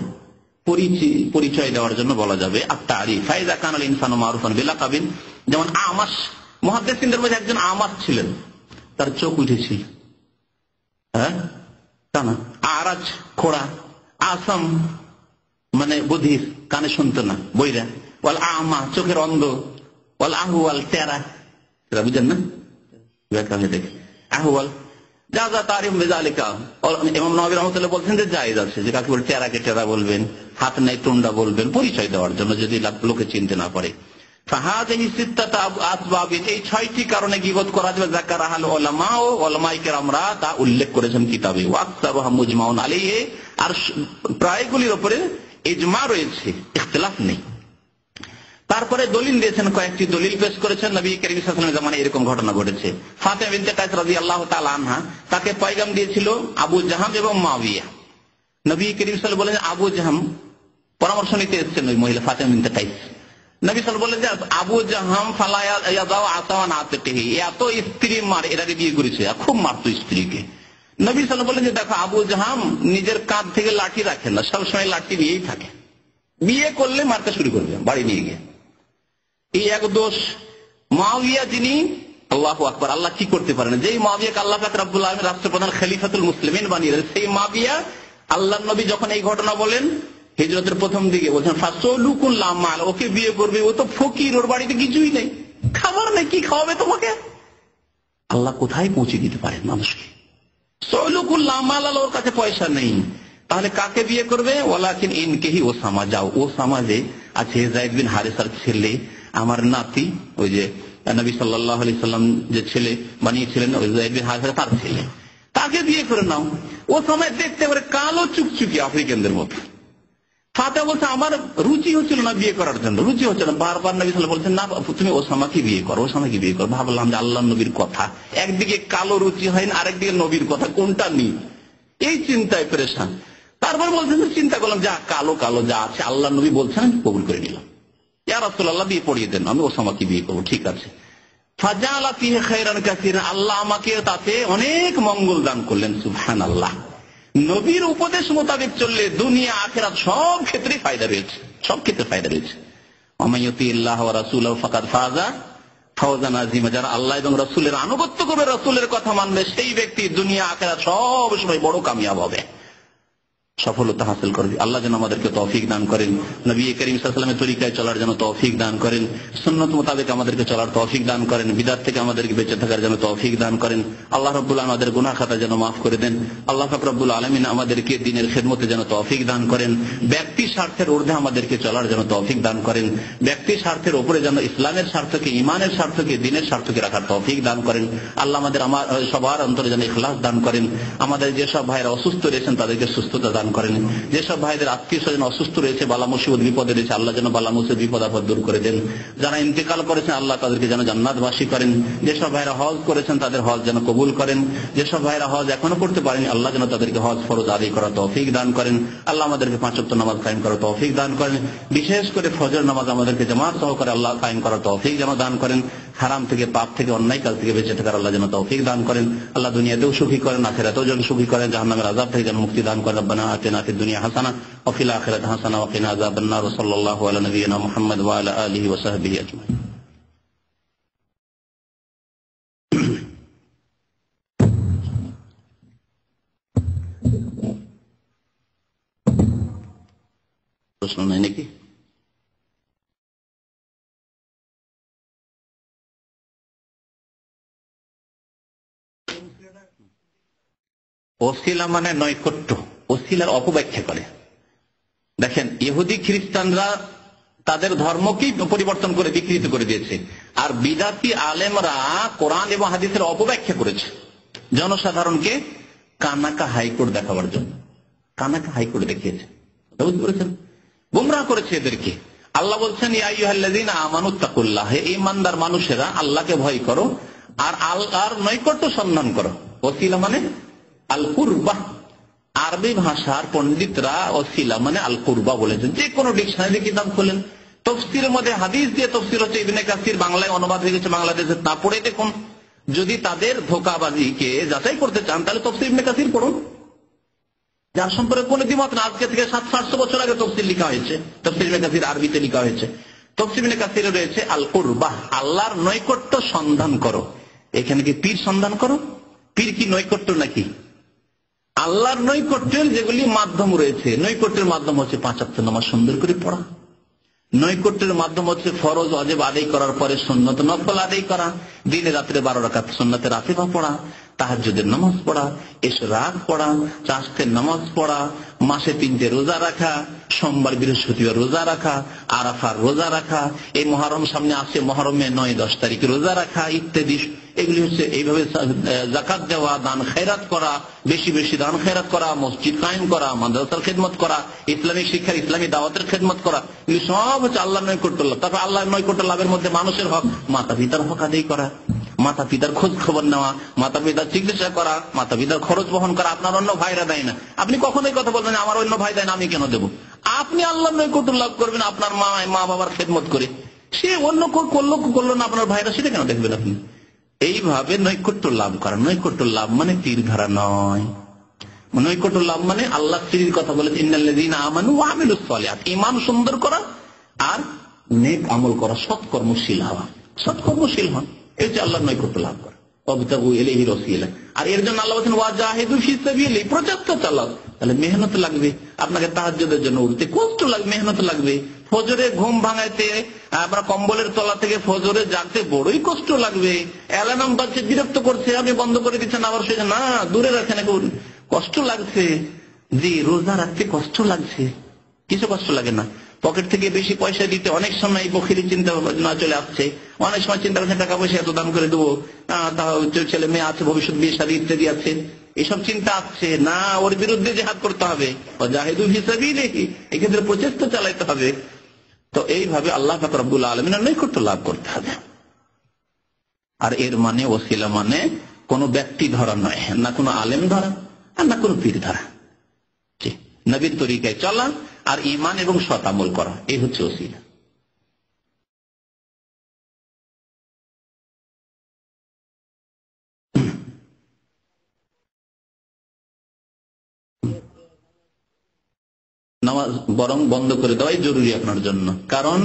পরিচয় দেওয়ার জন্য বলা যাবে। আত-তারিফ ফাইজা কানাল ইনসানু মারুফান বিলাকাবিন, যেমন আমাস, মুহাদ্দিসিনদের মধ্যে একজন আমাস ছিলেন, তার চোখ উঠেছিল, হ্যাঁ, কানা। আরাজ খোড়া, আসাম মানে বধির, কানে শুনতো না, বইরা। ওয়াল আমা, চোখের অন্ধ। ওয়াল আহওয়াল, টেরা, এরা বুঝেন না, দেখে আহওয়াল যা যা তারিফ বেজালিকা। ইমাম নবী রাহমাতুল্লাহ বলছেন যে জায়েজ আছে, যে কাকে বলে টেরাকে টেরা বলবেন, হাত নাই টুন্ডা বলবেন, পরিচয় দেওয়ার জন্য, যদি লোকে চিনতে না পারে। ফাহাদিহি সিত্তাতু আসবাবিন, এই 6টি কারণে গীবত করা যাবে। যাকারাহাল উলামা, ও উলামায়ে কেরামরা তা উল্লেখ করেছেন কিতাবে। ওয়া আকসারুহা মুজমাউন আলাইহি, আর প্রায়গুলির উপরে ইজমা রয়েছে, ইখতিলাফ নেই। তারপরে দলিল দিয়েছেন, কয়েকটি দলিল পেশ করেছেন। নবী করিম সাল্লাল্লাহু আলাইহি ওয়াসাল্লামের জামানায় এরকম ঘটনা ঘটেছে। ফাতেমা বিনতে কায়েস রাদিয়াল্লাহু তাআলা আনহা, তাকে পয়গাম দিয়েছিল আবু জাহাম এবং মুয়াবিয়া। নবী করিম সাল্লাল্লাহু আলাইহি ওয়াসাল্লাম বলেন, আবু জাহাম পরামর্শ নিতে এসেছেন ওই মহিলা ফাতেমা বিনতে কায়েস, নবী সাল্লাল্লাহু আলাইহি ওয়াসাল্লাম বললেন যে আবু জাহাম ফালা ইয়াদাউ আসাওয়ান আতিহি, এত স্ত্রী মার, এর আগে বিয়ে করেছে, খুব মারতো স্ত্রীকে। নবী সাল্লাল্লাহু আলাইহি ওয়াসাল্লাম বললেন যে দেখো আবু জাহাম নিজের কাঁধ থেকে লাঠি রাখেন না, সবসময় লাঠি নিয়েই থাকে, বিয়ে করলে মারতে শুরু করবে বাড়ি নিয়ে গিয়ে। এই এক দোষ। মুআবিয়া যিনি, আল্লাহু আকবার, আল্লাহ কি করতে পারেন, যেই মুআবিয়াকে আল্লাহ পাক রব্বুল আলামিন রাষ্ট্রপ্রধান খলিফাতুল মুসলিমিন বানিয়ে দিলেন, সেই মুআবিয়া আল্লাহর নবী যখন এই ঘটনা বলেন হিজরতের প্রথম দিকে, বলছেন ফাসলুকুল লামাল, ওকে বিয়ে করবে, ও তো ফকির, ওর বাড়িতে কিছুই নেই, খাবার নেই, কি খাওয়াবে তোমাকে? আল্লাহ কোথায় পৌঁছে দিতে পারেন মানুষকে। সলুকুল লামাল, ওর কাছে পয়সা নেই, তাহলে কাকে বিয়ে করবে? ওয়ালাকিন ইনকেহি ওসামা, যাও ওসামা যে আছে যায়েদ বিন হারেসার ছেলে, আমার নাতি, ওই যে নবী সাল্লাল্লাহু আলাইহি সাল্লাম যে ছেলে বানিয়েছিলেন ওই যায়েদ বিন হারেসা, তার ছেলে, তাকে বিয়ে করে নাও। ও সময় দেখতে পারে কালো চুকচুকি আফ্রিকানদের মতো। ফাতেমা বলছে আমার রুচি হচ্ছিল না বিয়ে করার জন্য, রুচি হচ্ছে না, বারবার নবী সাল্লাল্লাহু আলাইহি ওয়াসাল্লাম বলছেন না তুমি ওসামাকে বিয়ে করো, ওসামাকে বিয়ে করো। ভাবলাম যে আল্লাহ নবীর কথা, একদিকে কালো রুচি হয় না, আরেকদিকে নবীর কথা, কোনটা নিই, এই চিন্তায় পরেশান। তারপর বলছেন চিন্তা করলাম যা কালো কালো যা আছে আল্লাহ নবী বলছেন, কবুল করে নিলাম। ইয়া রাসূলুল্লাহ বিয়ে পড়িয়ে দেন, আমি ওসামাকে বিয়ে করবো, ঠিক আছে। ফাজালা ফিহি খায়রান কাসীরা, আল্লাহ আমাকে তাতে অনেক মঙ্গল দান করলেন, সুবহানাল্লাহ। নবীর উপদেশ মোতাবেক চললে দুনিয়া আখিরাত সব ক্ষেত্রে ফায়দা রয়েছে, সব ক্ষেত্রে ফায়দা রয়েছে। ওয়ামাইয়ুতিল্লাহ ওয়া রাসূলাহু ফাকাদ ফাযা ফাওজান আযীমা, যারা আল্লাহ এবং রাসূলের আনুগত্য করবে, রাসূলের কথা মানবে, সেই ব্যক্তি দুনিয়া আখিরাত সব সময় বড় কামিয়াব হবে, সফলতা হাসিল করবে। আল্লাহ যেন আমাদেরকে তৌফিক দান করেন, নবী করিম সাল্লাল্লাহু আলাইহি ওয়াসাল্লামের তরিকায় চলার জন্য তৌফিক দান করেন, সুন্নাত মোতাবেক আমাদেরকে চলার তৌফিক দান করেন, বিদআত থেকে আমাদেরকে বেঁচে থাকার জন্য তৌফিক দান করেন। আল্লাহ রাব্বুল আলামিন আমাদের গুনাহ খাতা যেন মাফ করে দেন। আল্লাহ পাক রব্বুল আলামিন আমাদেরকে দ্বীনের খিদমতে যেন তৌফিক দান করেন, ব্যক্তি স্বার্থের ঊর্ধ্বে আমাদেরকে চলার জন্য তৌফিক দান করেন, ব্যক্তি স্বার্থের উপরে যেন ইসলামের স্বার্থকে, ঈমানের স্বার্থকে, দ্বীনের স্বার্থকে রাখার তৌফিক দান করেন। আল্লাহ আমাদের সবার অন্তরে যেন ইখলাস দান করেন। আমাদের যেসব ভাইরা অসুস্থ রয়েছেন তাদেরকে সুস্থতা দান করেন, যেসব ভাইদের আত্মীয় স্বজন অসুস্থ রয়েছে, বালা মুসিবত বিপদে রয়েছে, আল্লাহ যেন বালা মুসিবত বিপদ আপদ দূর করে দেন। যারা ইন্তেকাল করেছেন আল্লাহ তাদেরকে যেন জান্নাতবাসী করেন। যেসব ভাইরা হজ করেছেন তাদের হজ যেন কবুল করেন। যেসব ভাইরা হজ এখনো করতে পারেন আল্লাহ যেন তাদেরকে হজ ফরজ আদায় করার তৌফিক দান করেন। আল্লাহ আমাদেরকে 5 ওয়াক্ত নামাজ কায়েম করার তৌফিক দান করেন। বিশেষ করে ফজর নামাজ আমাদেরকে জামাত সহকারে আল্লাহ কায়েম করার তৌফিক যেন দান করেন। হারাম থেকে, পাপ থেকে, অন্যায় কাজ থেকে বেঁচে থাকার আল্লাহ যেন তৌফিক দান করেন। আল্লাহ দুনিয়াতেও সুখী করেন, আখিরাতেও যেন সুখী করেন, জাহান্নামের আযাব থেকে যেন মুক্তি দান করেন। রব্বানা আতিনা ফিদ দুনিয়া হাসানাহ ওয়া ফিল আখিরাতি হাসানাহ ওয়া কিনা আযাবান নার। সাল্লাল্লাহু আলা নাবিয়িনা মুহাম্মদ ওয়া আলা আলিহি ওয়া সাহবিহি আজমাইন। প্রশ্ন নাই নাকি? ওসিলা মানে নৈকট্য, ওসিলার অপব্যাখ্যা করে। দেখেন ইহুদি খ্রিস্টানরা তাদের ধর্মকেই পরিবর্তন করে বিকৃত করে দিয়েছে, আর বিদাতি আলেমরা কোরআন এবং হাদিসের অপব্যাখ্যা করেছে জনসাধারণকে কানাকা হাইকোর্ট দেখাবার জন্য। কানাকা হাইকোর্ট দেখিয়েছে, বুঝতে পেরেছেন? গুমরাহ করেছে এদেরকে। আল্লাহ বলছেন ইয়া আইয়ুহাল্লাযীনা আমানুত্তাকুল্লাহ, হে ঈমানদার মানুষেরা আল্লাহকে ভয় করো আর আল্লাহর নৈকট্য সন্ধান করো। ওসিলা মানে আল কুরবা। আরবি ভাষার পণ্ডিতরা ওসিলা মানে আল কুরবা বলেছেন। যে কোনো ডিকশনারি কিতাব খোলেন, তাফসীরের মধ্যে হাদিস দিয়ে তাফসীর হচ্ছে ইবনে কাসির, বাংলায় অনুবাদ হয়ে গেছে বাংলাদেশে, তা পড়ে দেখুন। যদি তাদের ধোঁকাবাজিকে যাচাই করতে চান তাহলে তাফসীর ইবনে কাসির পড়ুন, যার সম্পর্কে কোনো দ্বিমত না। আজকে থেকে 700-800 বছর আগে তাফসীর লেখা হয়েছে, তাফসীর ইবনে কাসির আরবিতে লেখা হয়েছে। তাফসীর ইবনে কাসিরে রয়েছে আল কুরবা, আল্লাহর নৈকট্য সন্ধান করো। এখানে কি পীর সন্ধান করো? পীর কি নৈকট্য নাকি? আল্লাহর নৈকট্যের যেগুলি মাধ্যম রয়েছে, নৈকট্যের মাধ্যম হচ্ছে 5 ওয়াক্ত নামাজ সুন্দর করে পড়া, নৈকট্যের মাধ্যম হচ্ছে ফরজ ওয়াজিব আদায় করার পরে সুন্নত নফল আদায় করা, দিনে রাত্রে 12 রাকাত সুন্নতে রাতিবা পড়া, তাহাজ্জুদের নামাজ পড়া, ইশরাক পড়া, চাষের নামাজ পড়া, মাসে 3টে রোজা রাখা, সোমবার বৃহস্পতিবার রোজা রাখা, আরাফার রোজা রাখা, এই মুহররম সামনে আসছে, মুহররমে 9-10 তারিখে রোজা রাখা ইত্যাদি। এগুলি হচ্ছে এইভাবে যাকাত দেওয়া, দান খেরাত করা, বেশি বেশি দান খেরাত করা, মসজিদ কায়েম করা, মাদ্রাসার খেদমত করা, ইসলামিক শিক্ষার, ইসলামী দাওয়াতের খেদমত করা, এগুলি সব হচ্ছে আল্লাহর নৈকট্য লাভ। তারপর আল্লাহর নৈকট্য লাভের মধ্যে মানুষের হক, মাতা পিতার হক আদায় করা, মাতা পিতার খোঁজ খবর নেওয়া, মাতা পিতার চিকিৎসা করা, মাতা পিতার খরচ বহন করা। আপনার অন্য ভাইরা দেয় না, আপনি কখনোই কথা বলবেন আমার অন্য ভাই দেয় না, আমি কেন দেবো? আপনি আল্লাহর নৈকট্য লাভ করবেন আপনার মা বাবার খেদমত করে। সে অন্য করলো করলো না, আপনার ভাইরা সেটা কেন দেখবেন আপনি? এইভাবে নৈকট্য লাভ করা। নৈকট্য লাভ মানে তীর ধরা নয়। নৈকট্য লাভ মানে আল্লাহ স্ত্রীর কথা বলেছে, ইন্নাল্লাযীনা আমানু ওয়া আমিলুস সালিহাত, ঈমান সুন্দর করা আর নেক আমল করা, সৎকর্মশীল হওয়া। সৎকর্মশীল হন, এই যে আল্লাহর নৈকট্য লাভ করা। ওয়াবতাগু ইলাইহি ওয়াসিলা। আর এর জন্য আল্লাহ বলেছেন ওয়াজাহিদু ফি সাবিলিহি, প্রচেষ্টা চালাও। তাহলে মেহনত লাগবে, আপনাকে তাহাজ্জুদের জন্য উঠতে কষ্ট লাগবে, মেহনত লাগবে। ফজরে ঘুম ভাঙাইতে, আপনার কম্বলের তলা থেকে ফজরে জাগতে বড়ই কষ্ট লাগবে। অ্যালার্ম বাজছে, বিরক্ত করছে, আপনি বন্ধ করে দিচ্ছেন, আবার সে না দূরে রাখেন, কষ্ট লাগছে। জি, রোজা রাখতে কষ্ট লাগছে, কিছু কষ্ট লাগে না। পকেট থেকে বেশি পয়সা দিতে অনেক সময় বখিরি চিন্তা না চলে আসছে, অনেক সময় চিন্তা করছেন টাকা পয়সা এত দাম করে দেবো, ছেলে মেয়ে আছে, ভবিষ্যৎ বিয়ে শাদী ইত্যাদি আছে, এসব চিন্তা আসছে না। ওর বিরুদ্ধে জিহাদ করতে হবে, জাহিদু ফি সাবিলিহি, এক্ষেত্রে প্রচেষ্টা চালাইতে হবে। তো এইভাবে আল্লাহ পাক রব্বুল আলামিনের নৈকট্য লাভ করতে হবে। আর এর মানে ওসিলা মানে কোন ব্যক্তি ধরা নয়, না কোনো আলেম ধরা আর না কোনো পীর ধরা। নবীর তরিকায় চলা আর ঈমান এবং সৎ আমল করা, এই হচ্ছে ওসিলা। নামাজ বরং বন্ধ করে দেওয়াই জরুরি আপনার জন্য। কারণ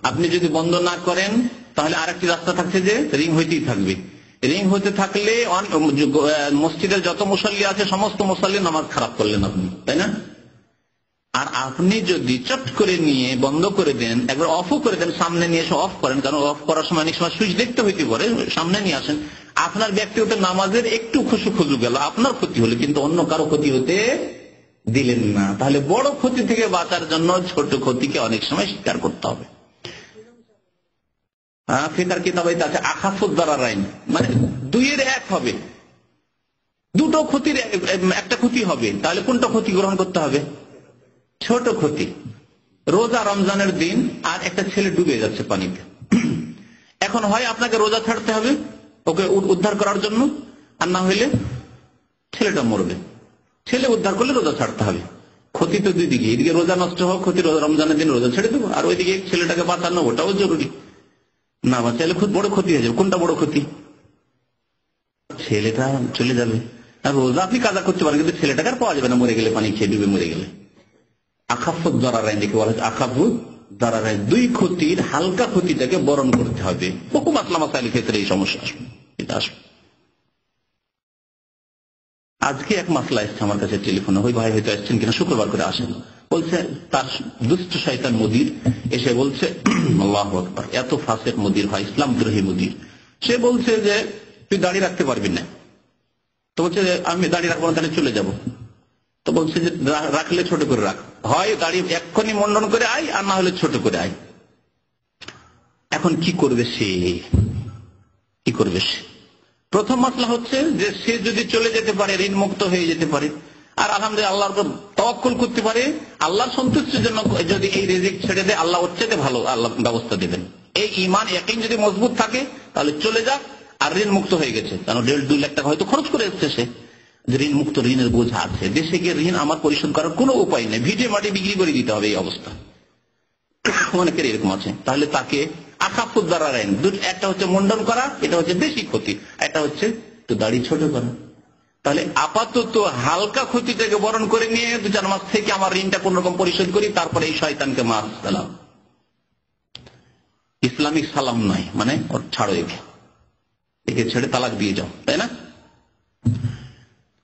আপনি যদি বন্ধ না করেন তাহলে আরেকটি রাস্তা থাকছে যে রিং হইতেই থাকবে। রিং হইতে থাকলে মসজিদের যত মুসাল্লি আছে সমস্ত মুসাল্লি নামাজ খারাপ করলেন আপনি, তাই না? আর আপনি যদি চট করে নিয়ে বন্ধ করে দেন, একবার অফও করে দেন, সামনে নিয়ে এসে অফ করেন, কারণ অফ করার সময় অনেক সময় সুইচ দেখতে হইতে পারে, সামনে নিয়ে আসেন, আপনার ব্যক্তিগত নামাজের একটু খুশু গেল, আপনার ক্ষতি হলো, কিন্তু অন্য কারো ক্ষতি হতে দিলেন না। তাহলে বড় ক্ষতি থেকে বাঁচার জন্য ছোট ক্ষতিকে অনেক সময় স্বীকার করতে হবে। ফিকার কিতাবে আছে আখাফুদ দারারাইন, মানে দুইয়ের এক হবে, দুটো ক্ষতির একটা ক্ষতি হবে। তাহলে কোনটা ক্ষতি গ্রহণ করতে হবে? ছোট ক্ষতি। রোজা রমজানের দিন আর একটা ছেলে ডুবে যাচ্ছে পানিতে, এখন হয় আপনাকে রোজা ছাড়তে হবে ওকে উদ্ধার করার জন্য, আর না হইলে ছেলেটা মরবে। ছেলে উদ্ধার করলে রোজা ছাড়তে হবে। ক্ষতি তো দুই দিকে, এদিকে রোজা নষ্ট হোক ক্ষতি, রমজানের দিন রোজা ছেড়ে দেবো, আর ওইদিকে ছেলেটাকে বাঁচানো ওটাও জরুরি। না বাঁচাইলে খুব বড় ক্ষতি হয়ে যাবে। কোনটা বড় ক্ষতি? ছেলেটা চলে যাবে। আর রোজা আপনি কাজা করতে পারেন, কিন্তু ছেলেটাকে আর পাওয়া যাবে না, মরে গেলে, পানি খেয়ে ডুবে মরে গেলে। আখাফুদ দারারাইন দেখে বলা হচ্ছে, আখাফুদ দারারাইন, দুই ক্ষতির হালকা ক্ষতিটাকে বরণ করতে হবে। বহু মাসলা মাসাইলের ক্ষেত্রে এই সমস্যা আসবে, এটা আসবে। আজকে এক মাসলা এসছে আমার কাছে টেলিফোনে, ওই ভাই হয়তো আসছেন কিনা, শুক্রবার করে আসেন। বলছে তার দুষ্ট শয়তান মুদির এসে বলছে, আল্লাহু আকবার, এত ফাসিক মুদির ভাই, ইসলাম দ্রোহী মুদির। সে বলছে যে তুই দাঁড়িয়ে রাখতে পারবি না। তো বলছে আমি দাঁড়িয়ে রাখবো না, তাহলে চলে যাব। তো বলছে যে রাখলে ছোট করে রাখ, হয় দাঁড়িয়ে এক্ষুনি মন্ডন করে আয়, আর না হলে ছোট করে আয়। এখন কি করবে সে? কি করবে সে? প্রথম মাসলা হচ্ছে যে সে যদি চলে যেতে পারে, ঋণ মুক্ত হয়ে যেতে পারে, আর আলহামদুলিল্লাহ আল্লাহর উপর তাওয়াক্কুল করতে পারে, আল্লাহর সন্তুষ্টির জন্য যদি এই রিজিক ছেড়ে দেয়, আল্লাহ ওর চেয়ে ভালো আল্লাহ ব্যবস্থা দেবেন। এই ঈমান ইয়াকিন যদি মজবুত থাকে তাহলে চলে যাক, আর ঋণ মুক্ত হয়ে গেছে। কারণ 1.5-2 লাখ টাকা হয়তো খরচ করে এসছে সে, ঋণ মুক্ত, ঋণের বোঝা আছে, দেশে গিয়ে ঋণ আমার পরিশোধ করার কোনো উপায় নেই, ভিটে মাটি বিক্রি করে দিতে হবে, এই অবস্থা অনেকের এরকম আছে। তাহলে তাকে আখাফুদ দারারাইন, একটা হচ্ছে মুন্ডন করা, এটা হচ্ছে বেশি ক্ষতি, একটা হচ্ছে তো দাড়ি ছোট করা। তাহলে আপাতত হালকা ক্ষতিটাকে বরণ করে নিয়ে 2-4 মাস থেকে আমার ঋণটা কোন রকম পরিশোধ করি, তারপরে এই শয়তানকে মাস সালাম, ইসলামিক সালাম নয়, মানে ওর ছাড়ো, একে ছেড়ে তালাক দিয়ে যাও, তাই না?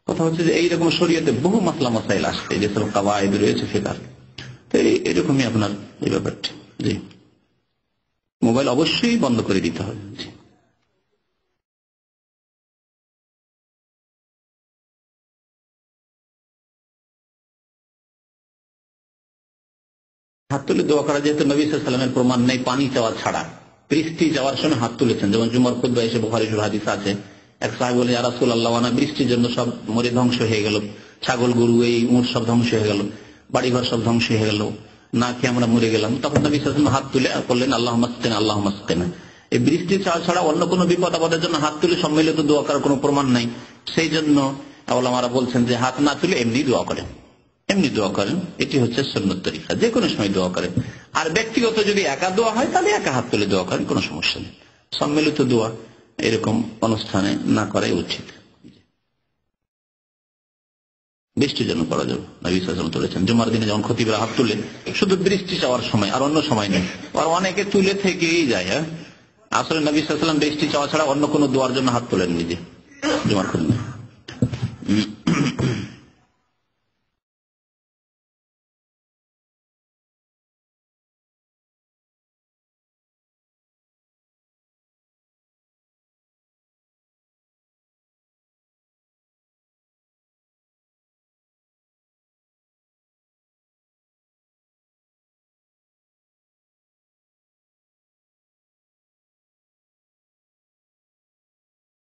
কথা হচ্ছে যে এইরকম শরীয়তে বহু মাসলা মাসাইল আসছে, যেসব কাওয়ায়েদ রয়েছে ফিকার, তো এরকমই আপনার এই ব্যাপারটা। জি, মোবাইল অবশ্যই বন্ধ করে দিতে হবে। হাত তুলে দোয়া করা, যেহেতু নবী সাল্লাল্লাহু আলাইহি ওয়াসাল্লামের প্রমাণ নেই পানি চাওয়া ছাড়া, বৃষ্টি যাওয়ার সময় হাত তুলেছেন, যেমন জুমার খুতবা এসে বুখারী শরীফ হাদিস আছে, এক সাহাবী বলে, ইয়া রাসূলুল্লাহ, ওয়ানা বৃষ্টির জন্য সব মরে ধ্বংস হয়ে গেল, ছাগল গরু এই উট সব ধ্বংস হয়ে গেল, বাড়িঘর সব ধ্বংস হয়ে গেল, না খেয়ে আমরা মরে গেলাম। তখন নবী সাল্লাল্লাহু আলাইহি ওয়াসাল্লাম হাত তুলে বললেন, আল্লাহুম্মা আসকিনা, আল্লাহুম্মা আসকিনা। এই বৃষ্টি চাওয়া ছাড়া অন্য কোনো বিপদ আপদের জন্য হাত তুলে সম্মিলিত দোয়া করার কোনো প্রমাণ নাই। সেই জন্য উলামারা বলছেন যে হাত না তুলে এমনি দোয়া করেন, এমনি দোয়া করেন, এটি হচ্ছে সুন্নত তরিকা, যে কোনো সময় দোয়া করেন। আর ব্যক্তিগত যদি একা দোয়া হয় তাহলে একা হাত তুলে দোয়া করেন, কোনো সমস্যা নেই। সম্মিলিত দোয়া এরকম অনুষ্ঠানে না করাই উচিত। বৃষ্টি যেন করা যাবে, নবী সাল্লাল্লাহু আলাইহি ওয়াসাল্লাম তুলেছেন জুমার দিনে যখন খতিবরা হাত তুলে শুধু বৃষ্টি চাওয়ার সময়, আর অন্য সময় নেই। আর অনেকে তুলে থেকেই যায়। হ্যাঁ, আসলে নবী সাল্লাল্লাহু আলাইহি ওয়াসাল্লাম বৃষ্টি চাওয়া ছাড়া অন্য কোনো দোয়ার জন্য হাত তোলেন নিজে জুমার খুতবায়।